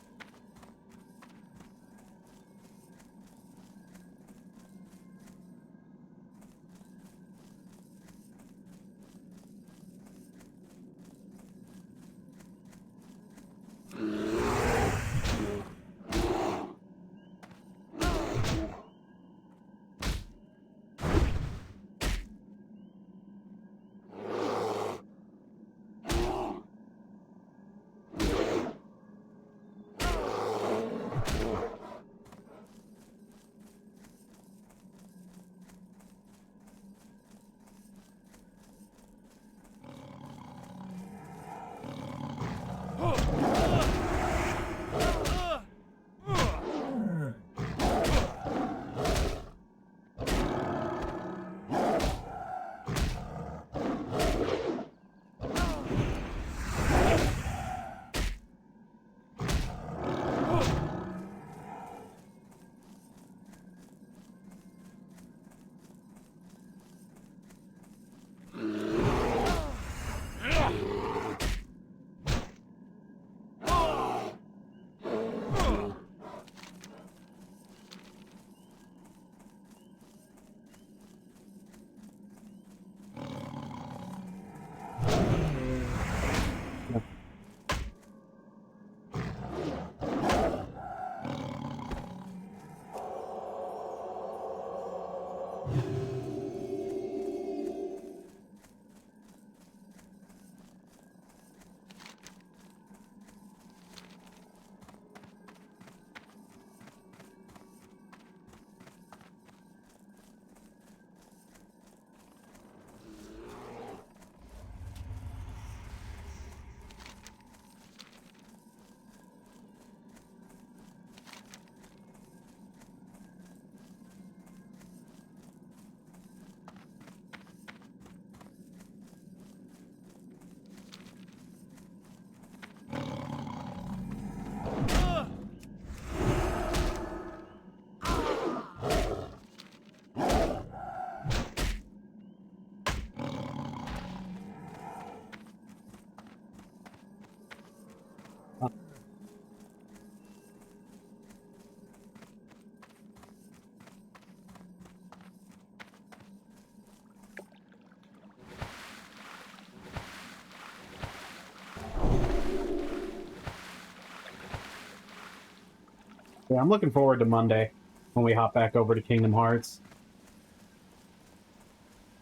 Yeah, I'm looking forward to Monday when we hop back over to Kingdom Hearts.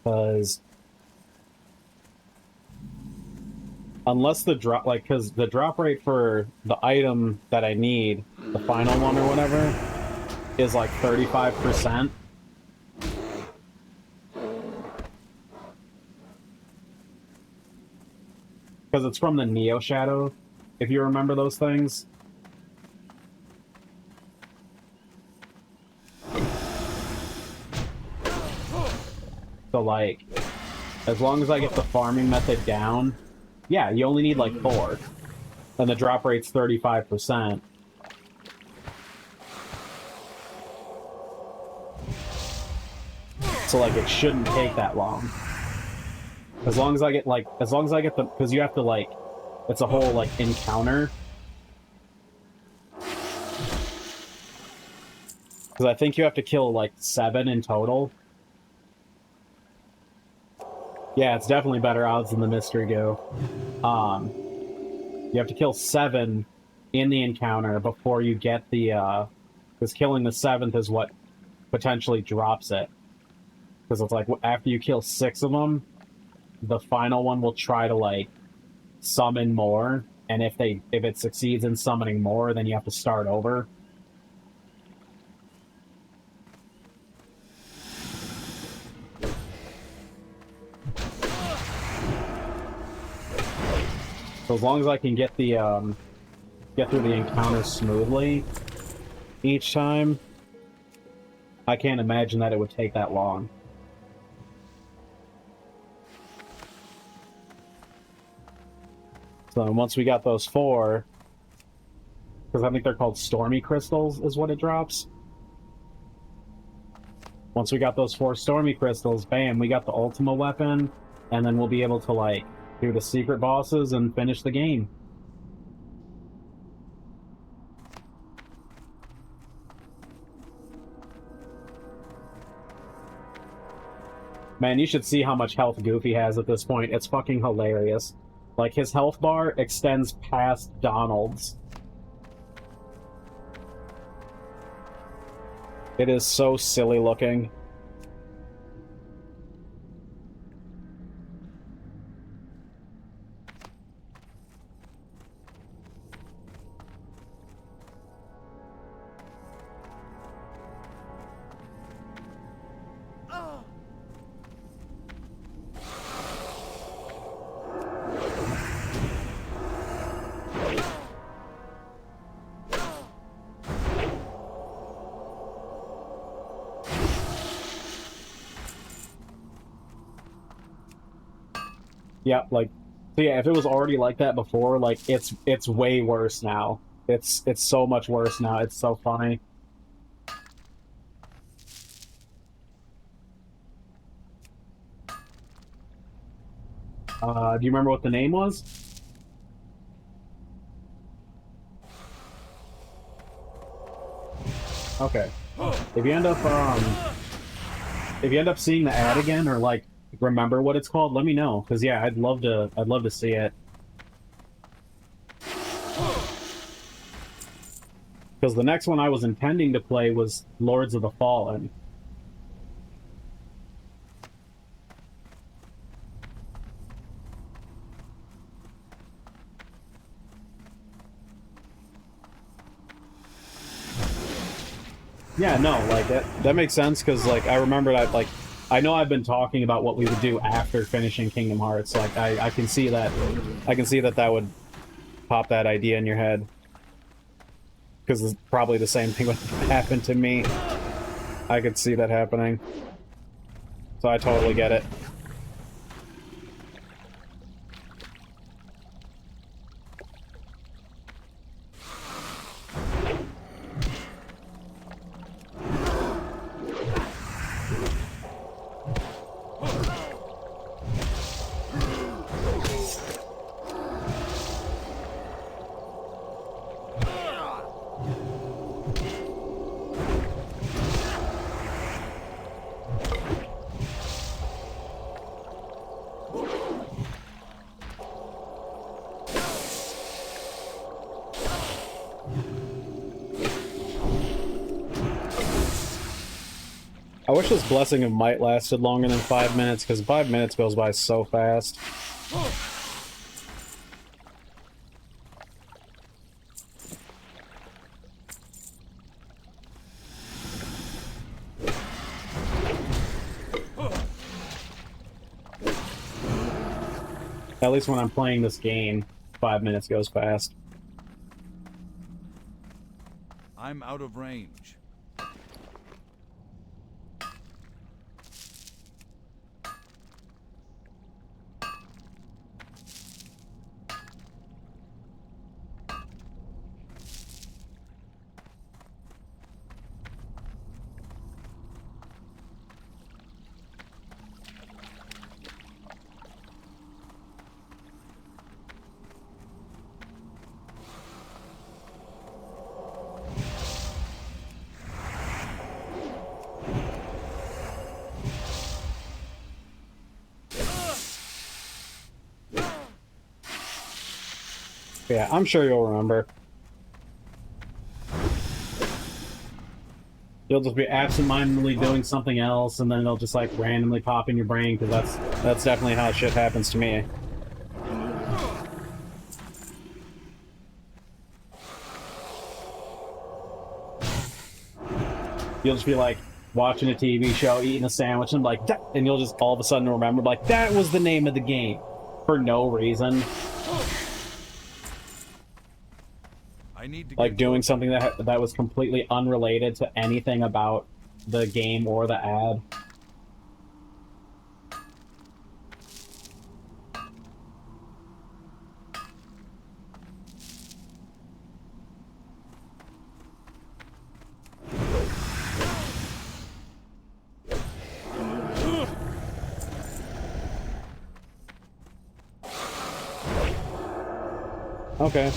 Because unless the drop, like, because the drop rate for the item that I need, the final one or whatever, is like 35%. Because it's from the Neo Shadow, if you remember those things. So, like, as long as I get the farming method down, yeah, you only need, like, 4. And the drop rate's 35%. So, like, it shouldn't take that long. As long as I get, like, the, because you have to, like, it's a whole, like, encounter. Because I think you have to kill, like, 7 in total. Yeah, it's definitely better odds than the Mystery Go. You have to kill 7 in the encounter before you get the, because killing the 7th is what potentially drops it. Because it's like, after you kill 6 of them, the final one will try to, like, summon more, and if it succeeds in summoning more, then you have to start over. So as long as I can get the get through the encounter smoothly each time, I can't imagine that it would take that long. So once we got those 4, because I think they're called Stormy Crystals is what it drops. Once we got those 4 Stormy Crystals, bam, we got the Ultima weapon, and then we'll be able to, like, do the secret bosses and finish the game. Man, you should see how much health Goofy has at this point. It's fucking hilarious. Like, his health bar extends past Donald's. It is so silly looking. Yeah, like, so yeah, if it was already like that before, like, it's way worse now. It's so much worse now. It's so funny. Do you remember what the name was? Okay. If you end up seeing the ad again, or like remember what it's called, let me know, because yeah, I'd love to see it. Because the next one I was intending to play was Lords of the Fallen. Yeah, no, like, that makes sense, because, like, I remembered, I know I've been talking about what we would do after finishing Kingdom Hearts. Like, I can see that that would pop that idea in your head. Because it's probably the same thing would happen to me. I could see that happening. So I totally get it. I wish this Blessing of Might lasted longer than 5 minutes, because 5 minutes goes by so fast. At least when I'm playing this game, 5 minutes goes fast. I'm out of range. Yeah, I'm sure you'll remember. You'll just be absentmindedly doing something else, and then it'll just like randomly pop in your brain, because that's definitely how shit happens to me. You'll just be like watching a TV show, eating a sandwich, and like that, and you'll just all of a sudden remember, like, that was the name of the game for no reason. I need to Like get doing something that was completely unrelated to anything about the game or the ad. Okay.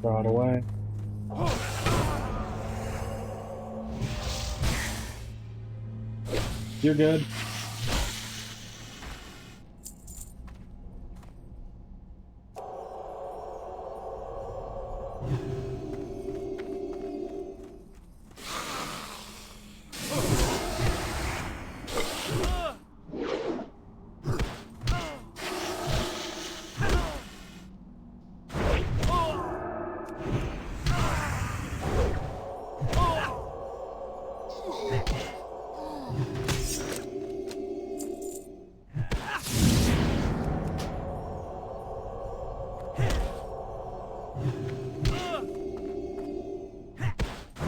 Throw it away. You're good.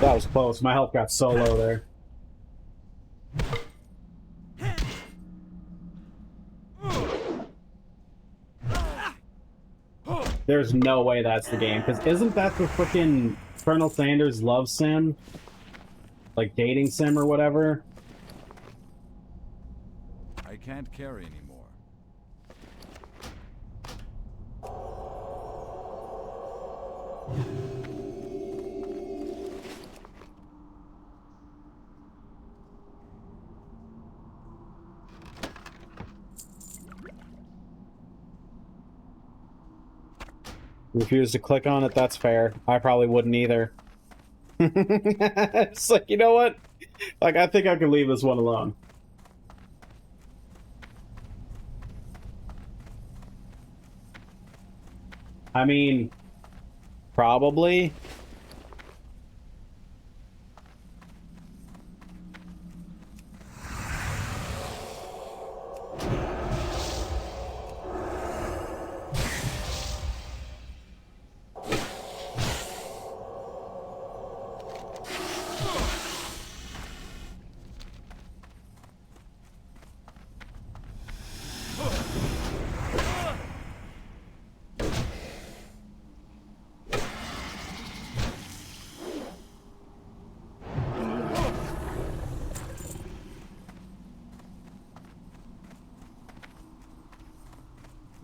That was close. My health got so low there. There's no way that's the game, because isn't that the frickin' Colonel Sanders love sim? Like dating sim or whatever? I can't carry anymore. Refuse to click on it, that's fair. I probably wouldn't either. It's like, you know what? Like, I think I can leave this one alone. I mean, probably.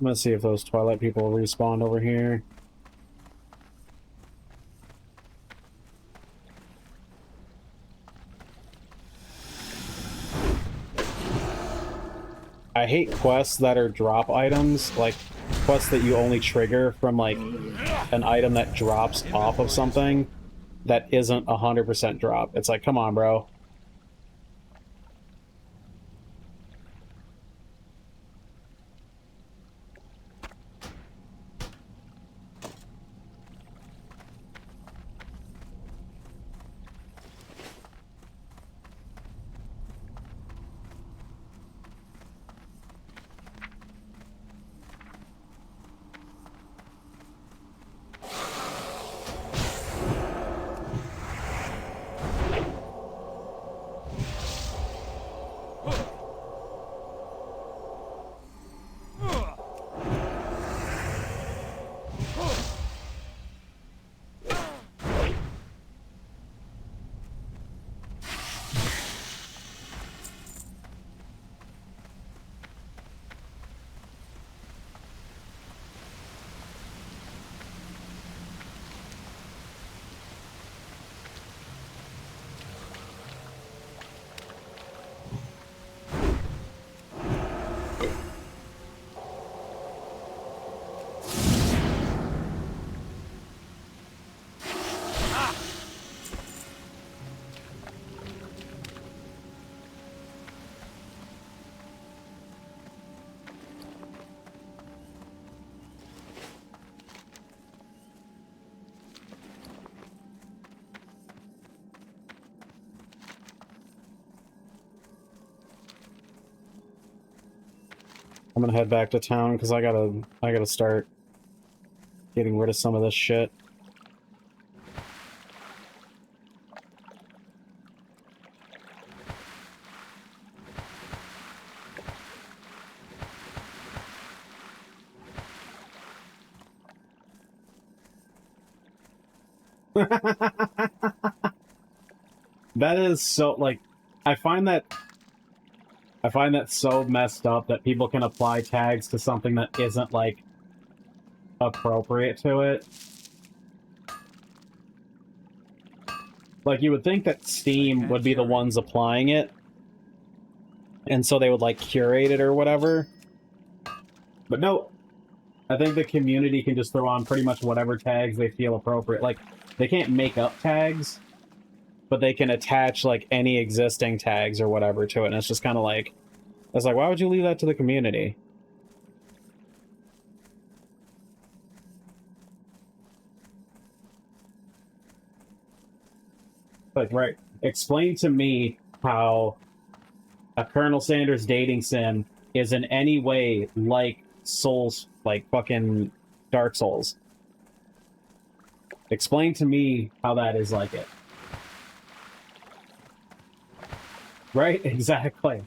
I'm gonna see if those Twilight people respawn over here. I hate quests that are drop items, like quests that you only trigger from like an item that drops off of something that isn't 100% drop. It's like, come on, bro. I'm gonna head back to town because I gotta start getting rid of some of this shit. That is so, like, I find that so messed up that people can apply tags to something that isn't, like, appropriate to it. Like, you would think that Steam would be the ones applying it, and so they would, like, curate it or whatever. But no, I think the community can just throw on pretty much whatever tags they feel appropriate. Like, they can't make up tags, but they can attach, like, any existing tags or whatever to it, and it's just kind of like... It's like, why would you leave that to the community? Like, right, explain to me how a Colonel Sanders dating sim is in any way like Souls, like fucking Dark Souls. Explain to me how that is like it. Right? Exactly.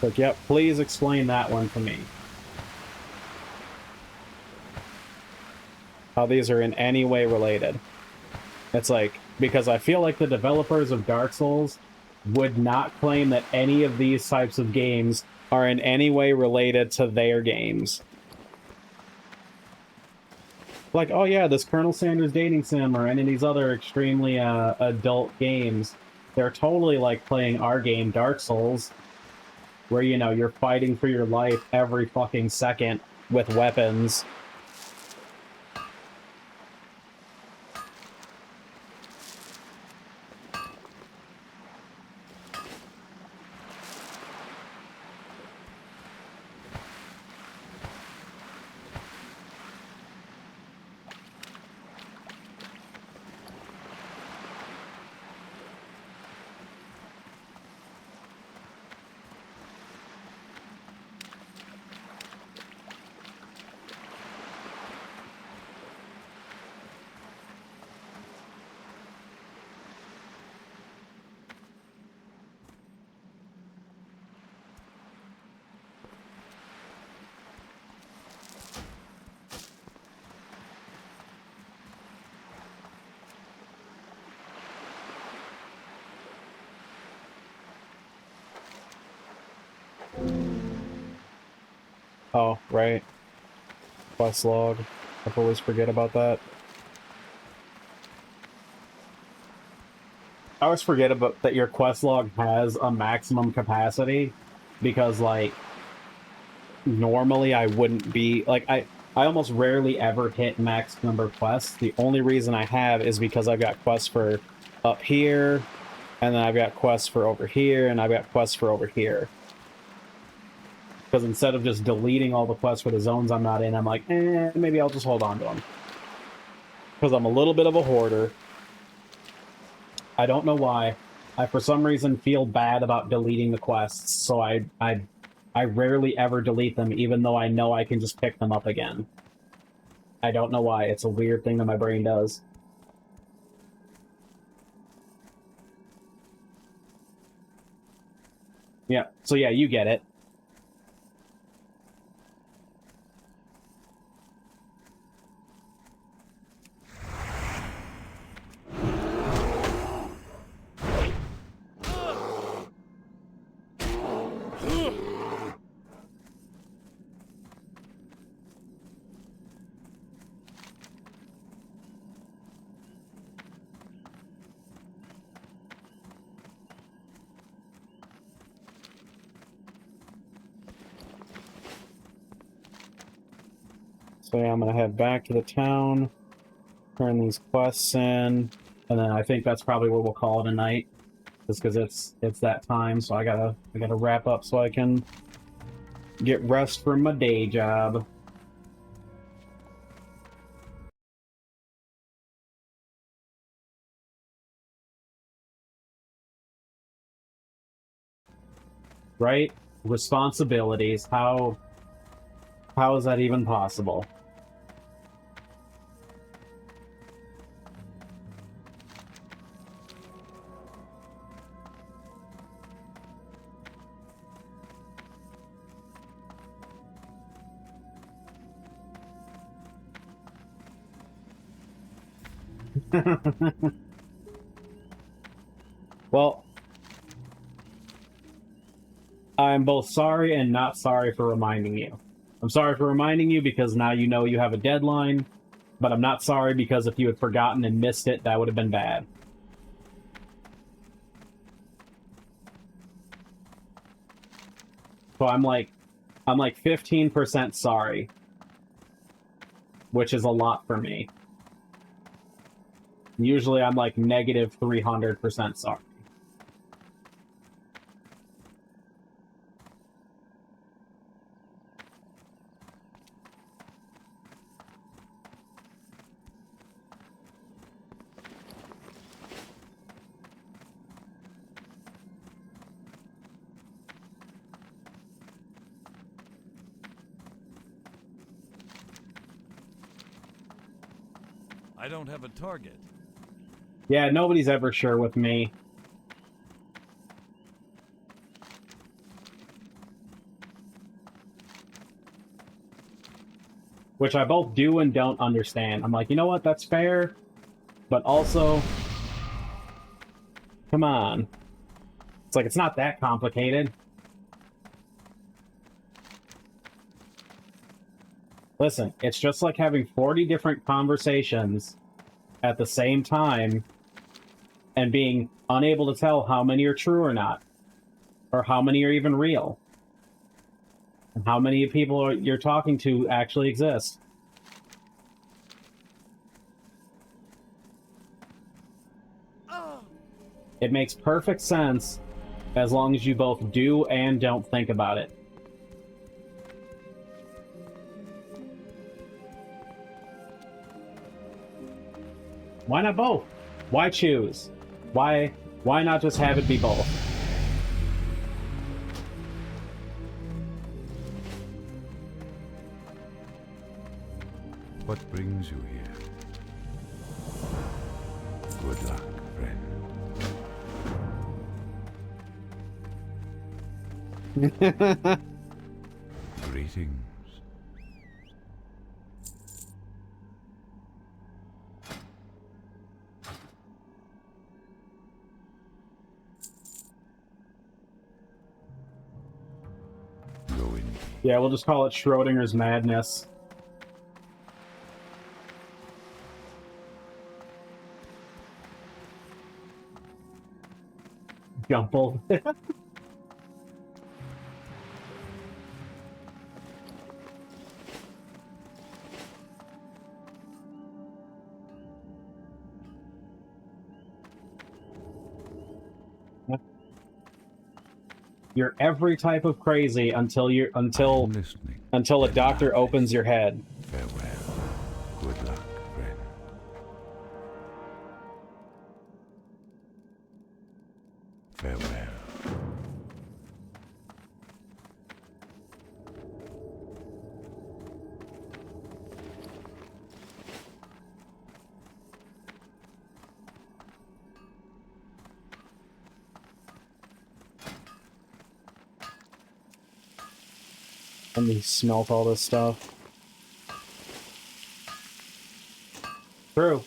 Like, yep, please explain that one to me. How these are in any way related. It's like, because I feel like the developers of Dark Souls would not claim that any of these types of games are in any way related to their games. Like, oh yeah, this Colonel Sanders dating sim or any of these other extremely adult games, they're totally like playing our game, Dark Souls. where, you know, you're fighting for your life every fucking second with weapons. Oh, right. Quest log. I always forget about that. I always forget about that your quest log has a maximum capacity because, like, normally I wouldn't be like I almost rarely ever hit max number of quests. The only reason I have is because I've got quests for up here, and then I've got quests for over here, and I've got quests for over here. Because instead of just deleting all the quests for the zones I'm not in, I'm like, maybe I'll just hold on to them. Because I'm a little bit of a hoarder. I don't know why. I, for some reason, feel bad about deleting the quests, so I rarely ever delete them, even though I know I can just pick them up again. I don't know why. It's a weird thing that my brain does. Yeah, so yeah, you get it. So yeah, I'm gonna head back to the town, turn these quests in, and then I think that's probably where we'll call it a night, just because it's that time. So I gotta wrap up so I can get rest from my day job. Right? Responsibilities. How is that even possible? Well, I'm both sorry and not sorry for reminding you. I'm sorry for reminding you because now you know you have a deadline, but I'm not sorry because if you had forgotten and missed it, that would have been bad. So I'm like 15% sorry, which is a lot for me. Usually I'm like negative 300% sorry. I don't have a target. Yeah, nobody's ever sure with me. Which I both do and don't understand. I'm like, you know what, that's fair, but also, come on. It's like, it's not that complicated. Listen, it's just like having 40 different conversations at the same time and being unable to tell how many are true or not, or how many are even real. How many people you're talking to actually exist? It makes perfect sense as long as you both do and don't think about it. Why not both? Why choose? Why not just have it be both? What brings you here? Good luck, friend. Greetings. Go in peace. Yeah, we'll just call it Schrodinger's madness. Jumple. You're every type of crazy until I'm listening. a doctor opens your head. Farewell. Good luck, friend. Farewell. Let me smelt all this stuff. True.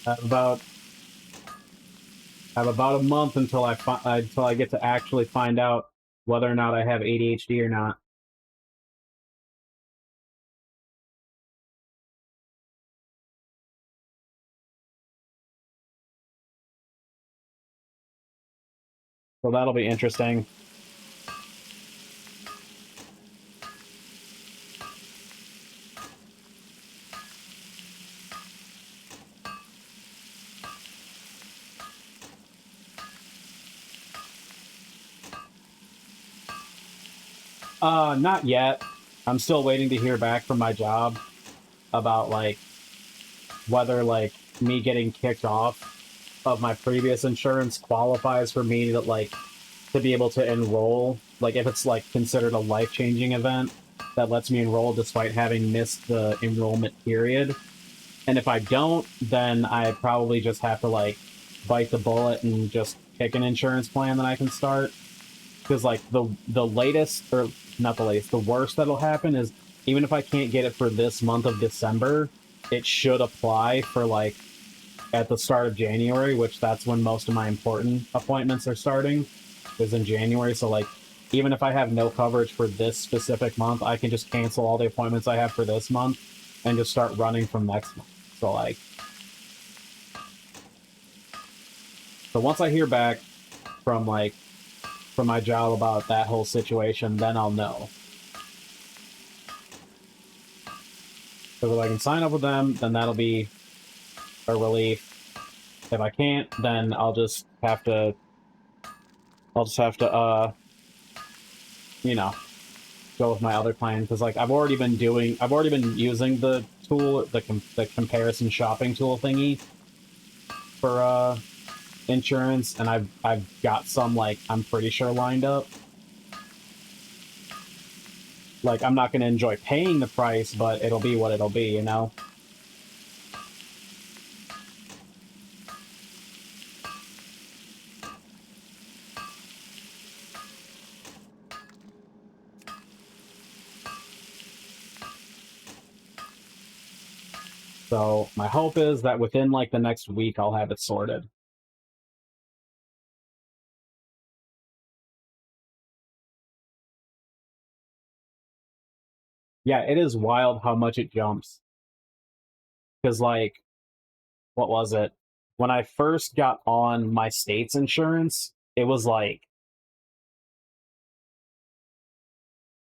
I have about a month until I get to actually find out whether or not I have ADHD or not. So that'll be interesting. Not yet. I'm still waiting to hear back from my job about, like, whether, like, me getting kicked off of my previous insurance qualifies for me to, like, to be able to enroll. Like, if it's, like, considered a life-changing event that lets me enroll despite having missed the enrollment period. And if I don't, then I probably just have to, like, bite the bullet and just pick an insurance plan that I can start. Because, like, the latest, or not the latest, the worst that'll happen is even if I can't get it for this month of December, it should apply for, like, at the start of January, which that's when most of my important appointments are starting, is in January. So, like, even if I have no coverage for this specific month, I can just cancel all the appointments I have for this month and just start running from next month. So, like, so once I hear back from, like, from my job about that whole situation, then I'll know. Because if I can sign up with them, then that'll be a relief. If I can't, then I'll just have to, you know, go with my other plan. Because, like, I've already been using the tool, the comparison shopping tool thingy for insurance, and I've got some, like, I'm pretty sure lined up. Like, I'm not going to enjoy paying the price, but it'll be what it'll be, you know? So my hope is that within, like, the next week, I'll have it sorted. Yeah, it is wild how much it jumps. Because, like, what was it? when I first got on my state's insurance, it was like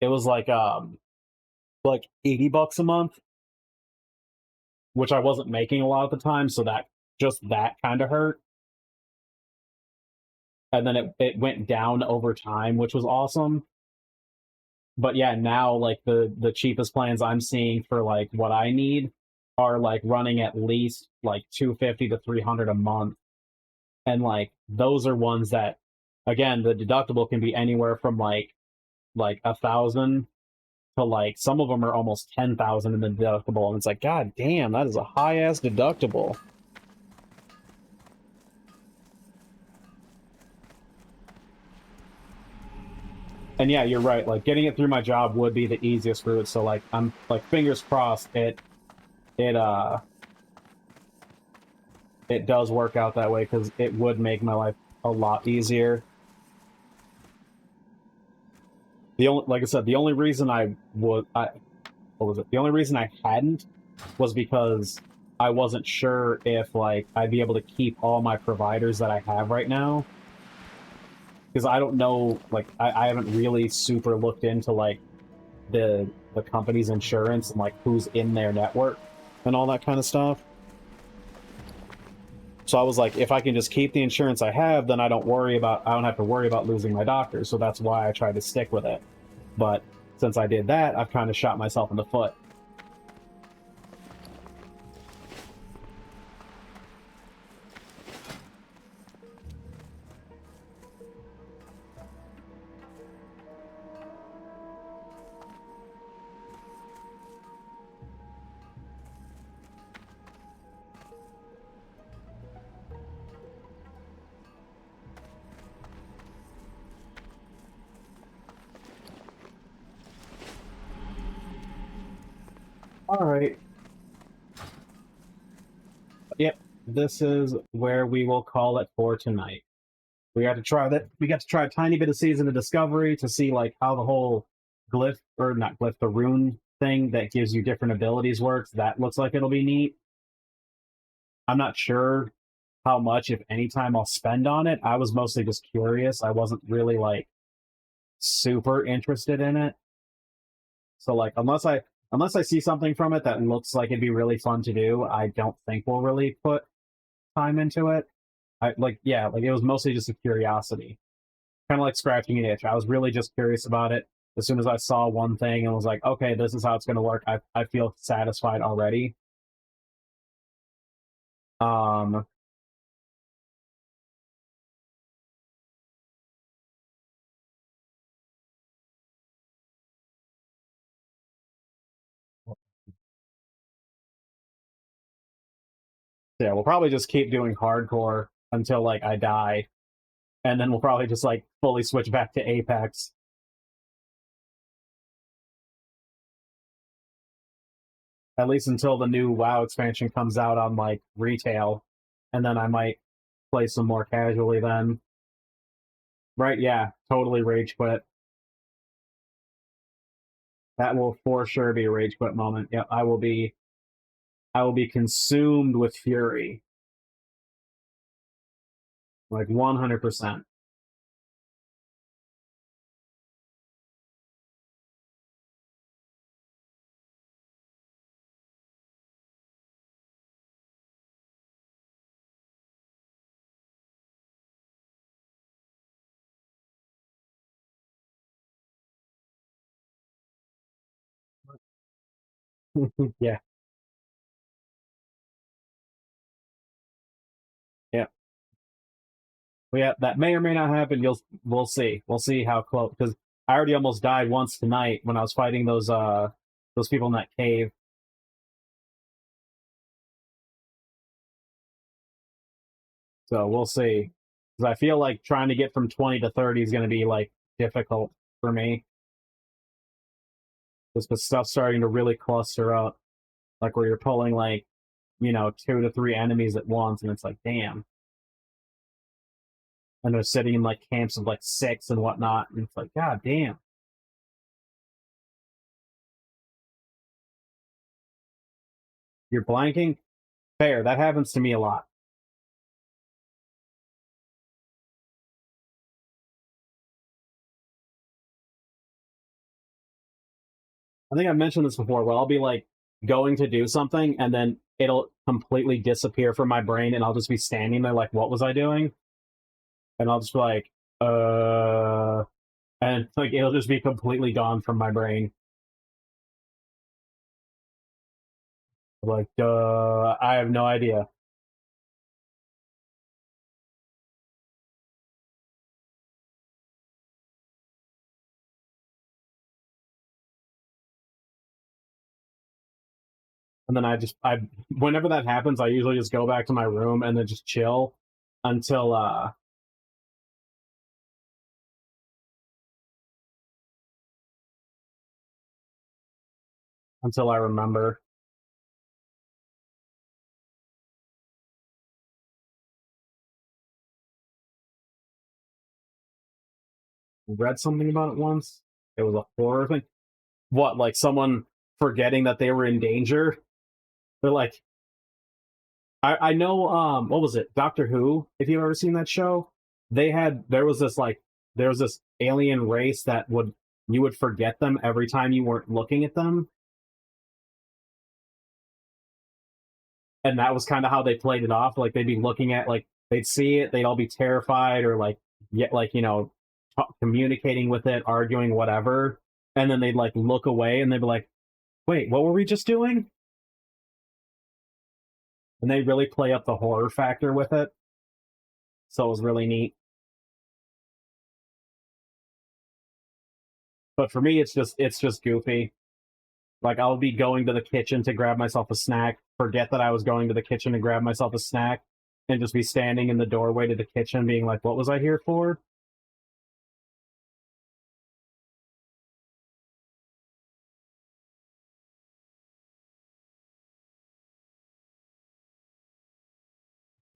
80 bucks a month, which I wasn't making a lot of the time, so that kind of hurt. And then it went down over time, which was awesome. But yeah, now like the cheapest plans I'm seeing for like what I need are like running at least like 250 to 300 a month. And like those are ones that, again, the deductible can be anywhere from like 1,000 to like some of them are almost 10,000 in the deductible, and it's like, god damn, that is a high ass deductible. And yeah, you're right. Like getting it through my job would be the easiest route. So like I'm like fingers crossed it does work out that way, because it would make my life a lot easier. Like I said, the only reason what was it? The only reason I hadn't was because I wasn't sure if like I'd be able to keep all my providers that I have right now. Because I don't know, like I haven't really super looked into like the company's insurance and like who's in their network and all that kind of stuff. So I was like, if I can just keep the insurance I have, then I don't have to worry about losing my doctor. So that's why I tried to stick with it. But since I did that, I've kind of shot myself in the foot. All right. Yep, this is where we will call it for tonight. We got to try a tiny bit of Season of Discovery to see like how the whole glyph, or not glyph, the rune thing that gives you different abilities works. That looks like it'll be neat. I'm not sure how much, if any time, I'll spend on it. I was mostly just curious. I wasn't really like super interested in it. So like unless I see something from it that looks like it'd be really fun to do, I don't think we'll really put time into it. It was mostly just a curiosity. Kind of like scratching an itch. I was really just curious about it. As soon as I saw one thing and was like, okay, this is how it's going to work, I feel satisfied already. Um, yeah, we'll probably just keep doing hardcore until like I die, and then we'll probably just like fully switch back to Apex. At least until the new WoW expansion comes out on like retail, and then I might play some more casually then. Right? Yeah, totally rage quit. That will for sure be a rage quit moment. Yeah, I will be consumed with fury. Like 100%. Yeah. Yeah. Well, yeah, that may or may not happen. We'll see. We'll see how close, because I already almost died once tonight when I was fighting those people in that cave. So we'll see. Because I feel like trying to get from 20 to 30 is going to be like difficult for me. Because the stuff's starting to really cluster up. Like where you're pulling like, 2 to 3 enemies at once, and it's like, damn. And they're sitting in like camps of like 6 and whatnot, and it's like, god damn. You're blanking? Fair, that happens to me a lot. I think I've mentioned this before, where I'll be like going to do something and then it'll completely disappear from my brain and I'll just be standing there like, what was I doing? And I'll just be like, and like it'll just be completely gone from my brain. Like, I have no idea. And then whenever that happens, I usually just go back to my room and then just chill until I remember. Read something about it once. It was a horror thing. What, like someone forgetting that they were in danger? They're like, I know, what was it? Doctor Who, if you've ever seen that show, there was this alien race that you would forget them every time you weren't looking at them. And that was kind of how they played it off. Like they'd be looking at, like, they'd see it, they'd all be terrified or like, yet, like, communicating with it, arguing, whatever. And then they'd like look away and they'd be like, wait, what were we just doing? And they really play up the horror factor with it. So it was really neat. But for me, it's just goofy. Like I'll be going to the kitchen to grab myself a snack, forget that I was going to the kitchen to grab myself a snack, and just be standing in the doorway to the kitchen being like, what was I here for?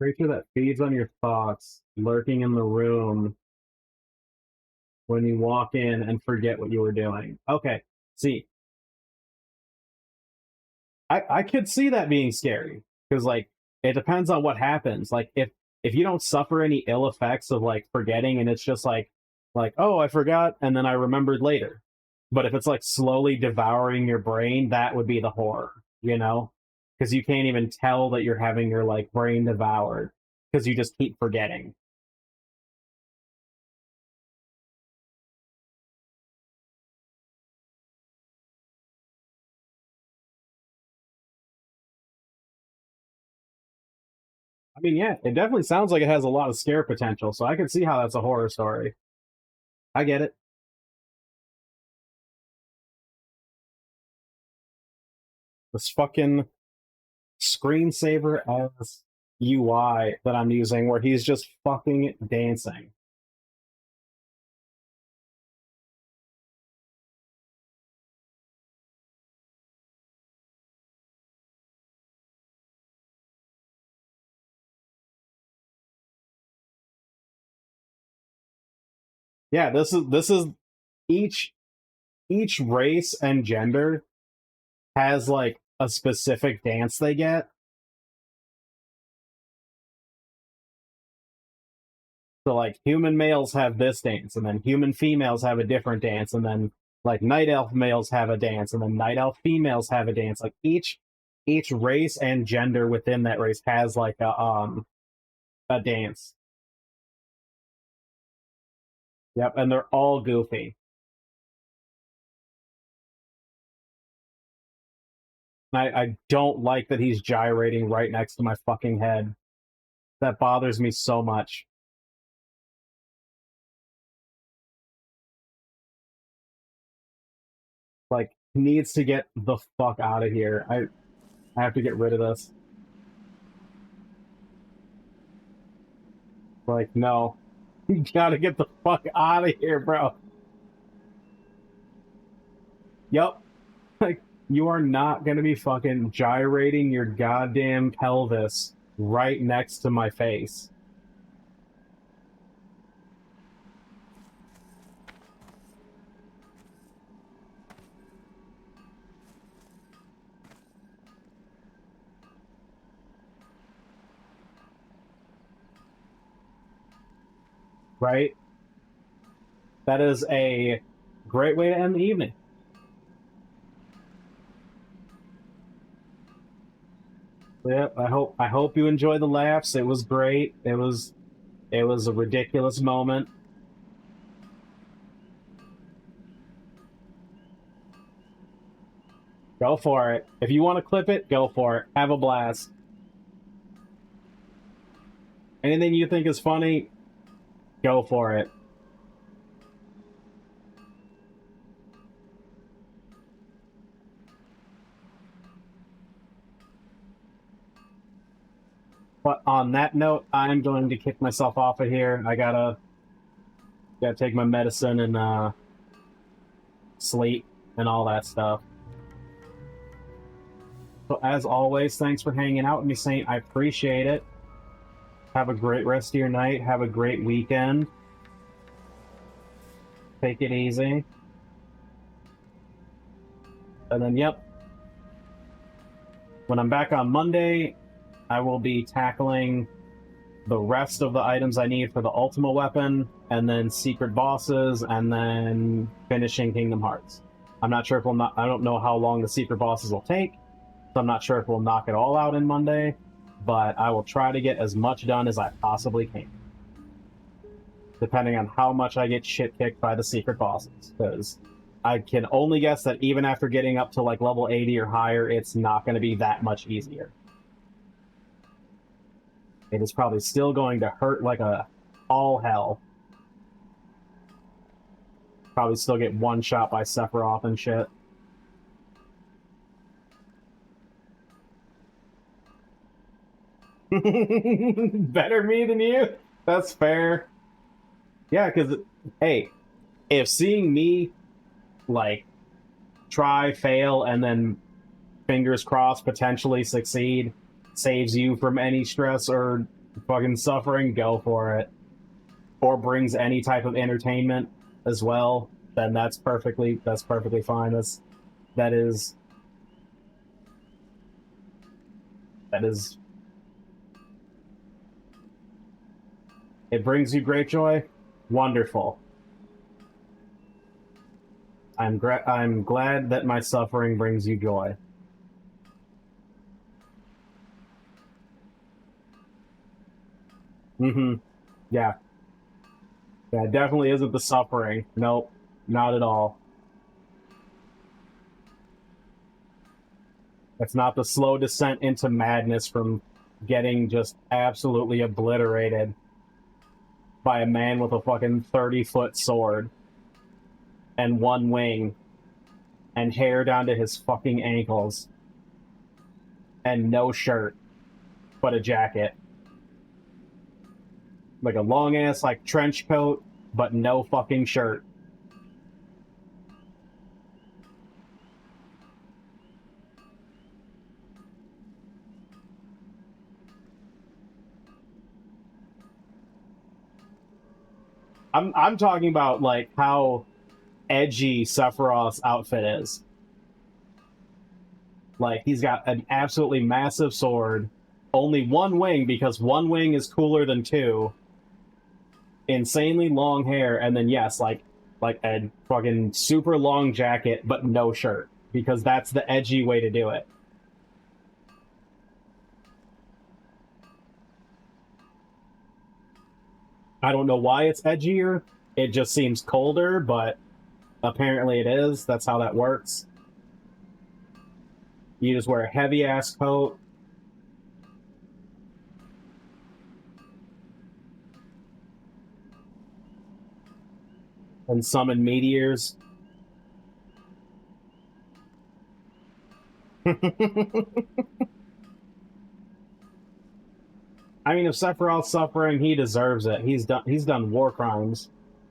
Creature that feeds on your thoughts, lurking in the room when you walk in and forget what you were doing. Okay, see, I could see that being scary because like it depends on what happens. Like if you don't suffer any ill effects of like forgetting and it's just like oh, I forgot and then I remembered later. But if it's like slowly devouring your brain, that would be the horror, because you can't even tell that you're having your like brain devoured because you just keep forgetting. I mean, yeah, it definitely sounds like it has a lot of scare potential, so I can see how that's a horror story. I get it. This fucking screensaver as UI that I'm using where he's just fucking dancing. Yeah, this is each race and gender has like a specific dance they get. So like human males have this dance, and then human females have a different dance, and then like night elf males have a dance, and then night elf females have a dance. Like each race and gender within that race has like a dance. Yep, and they're all goofy. I don't like that he's gyrating right next to my fucking head. That bothers me so much. Like, he needs to get the fuck out of here. I have to get rid of this. Like, no. You gotta get the fuck out of here, bro. Yep. Like, you are not gonna be fucking gyrating your goddamn pelvis right next to my face. Right? That is a great way to end the evening. Yep, I hope you enjoy the laughs. It was great. It was a ridiculous moment. Go for it. If you want to clip it, go for it. Have a blast. Anything you think is funny, go for it. But on that note, I'm going to kick myself off of here. I gotta take my medicine and sleep and all that stuff. So as always, thanks for hanging out with me, Saint. I appreciate it. Have a great rest of your night. Have a great weekend. Take it easy. And then, yep. When I'm back on Monday, I will be tackling the rest of the items I need for the Ultima weapon, and then secret bosses, and then finishing Kingdom Hearts. I'm not sure if I don't know how long the secret bosses will take, so I'm not sure if we'll knock it all out in Monday, but I will try to get as much done as I possibly can. Depending on how much I get shit-kicked by the secret bosses, because I can only guess that even after getting up to like level 80 or higher, it's not going to be that much easier. It is probably still going to hurt like all hell. Probably still get one shot by Sephiroth and shit. Better me than you? That's fair. Yeah, because, hey, if seeing me, like, try, fail, and then, fingers crossed, potentially succeed, saves you from any stress or fucking suffering, go for it. Or brings any type of entertainment as well, then that's perfectly fine. That is it brings you great joy. Wonderful. I'm glad that my suffering brings you joy. Mm-hmm. Yeah. Yeah, it definitely isn't the suffering. Nope, not at all. It's not the slow descent into madness from getting just absolutely obliterated by a man with a fucking 30-foot sword and one wing and hair down to his fucking ankles and no shirt but a jacket. Like a long-ass, like, trench coat, but no fucking shirt. I'm talking about, like, how edgy Sephiroth's outfit is. Like, he's got an absolutely massive sword, only one wing, because one wing is cooler than two, insanely long hair, and then yes, like a fucking super long jacket, but no shirt, because that's the edgy way to do it. I don't know why it's edgier. It just seems colder, but apparently it is. That's how that works. You just wear a heavy-ass coat. And summon meteors. I mean, if Sephiroth's suffering, he deserves it. He's done war crimes.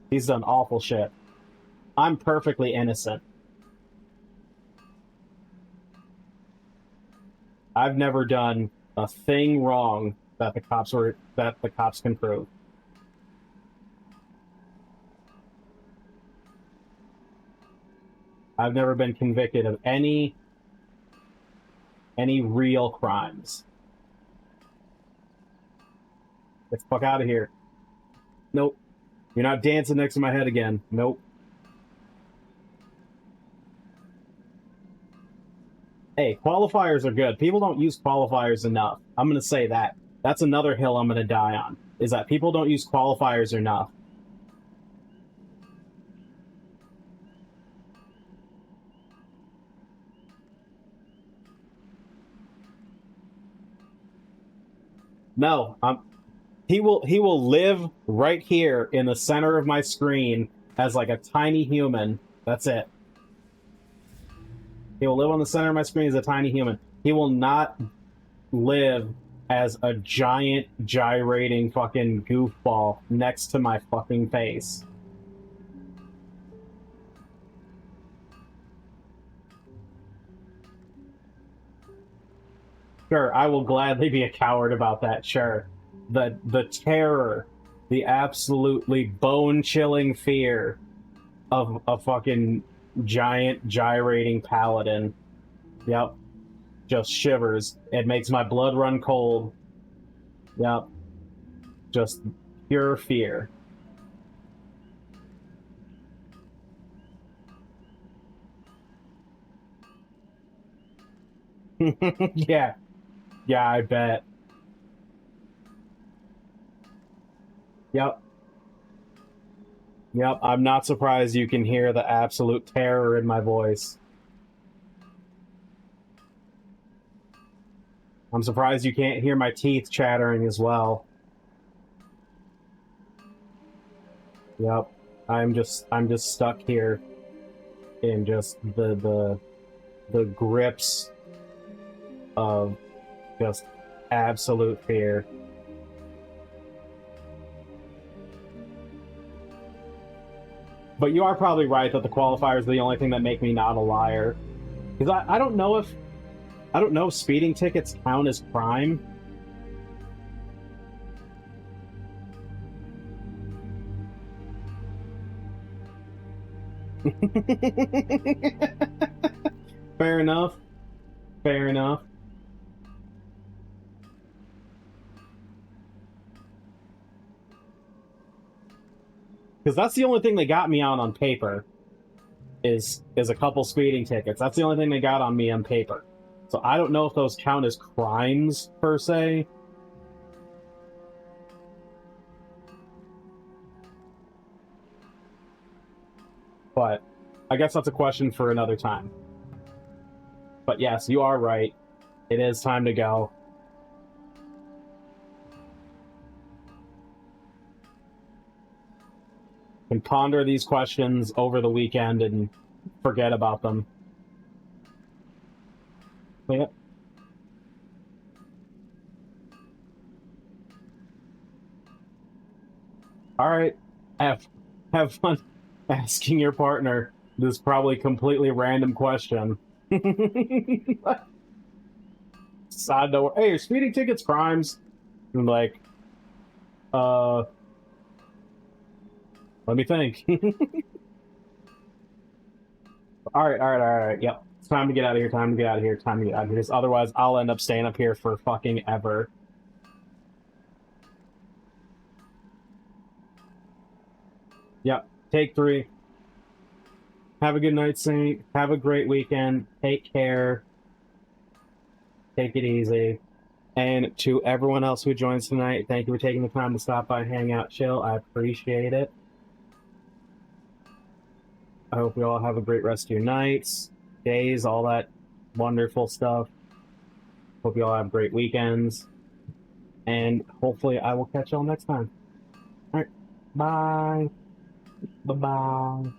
He's done awful shit. I'm perfectly innocent. I've never done a thing wrong that the cops can prove. I've never been convicted of any real crimes. Get the fuck out of here. Nope. You're not dancing next to my head again. Nope. Hey, qualifiers are good. People don't use qualifiers enough. I'm gonna say that. That's another hill I'm gonna die on, is that people don't use qualifiers enough. No, he will live right here in the center of my screen as like a tiny human. That's it. He will live on the center of my screen as a tiny human. He will not live as a giant gyrating fucking goofball next to my fucking face. Sure, I will gladly be a coward about that, sure. The terror, the absolutely bone-chilling fear of a fucking giant gyrating paladin. Yep. Just shivers. It makes my blood run cold. Yep. Just pure fear. Yeah. Yeah, I bet. Yep. Yep, I'm not surprised you can hear the absolute terror in my voice. I'm surprised you can't hear my teeth chattering as well. Yep. I'm just stuck here in just the grips of just absolute fear. But you are probably right that the qualifiers are the only thing that make me not a liar. Because I don't know if speeding tickets count as crime. Fair enough. Fair enough. Because that's the only thing they got me on paper is a couple speeding tickets. That's the only thing they got on me on paper. So I don't know if those count as crimes, per se. But I guess that's a question for another time. But yes, you are right. It is time to go. Can ponder these questions over the weekend and forget about them. Yep. All right. Have fun asking your partner this probably completely random question. Side note, hey, are speeding tickets crimes? I'm like, let me think. All right. Yep. It's time to get out of here. Time to get out of here. Time to get out of here. Because otherwise, I'll end up staying up here for fucking ever. Yep. Take 3. Have a good night, Saint. Have a great weekend. Take care. Take it easy. And to everyone else who joins tonight, thank you for taking the time to stop by, hang out, chill. I appreciate it. I hope you all have a great rest of your nights, days, all that wonderful stuff. Hope you all have great weekends. And hopefully I will catch y'all next time. All right. Bye. Bye-bye.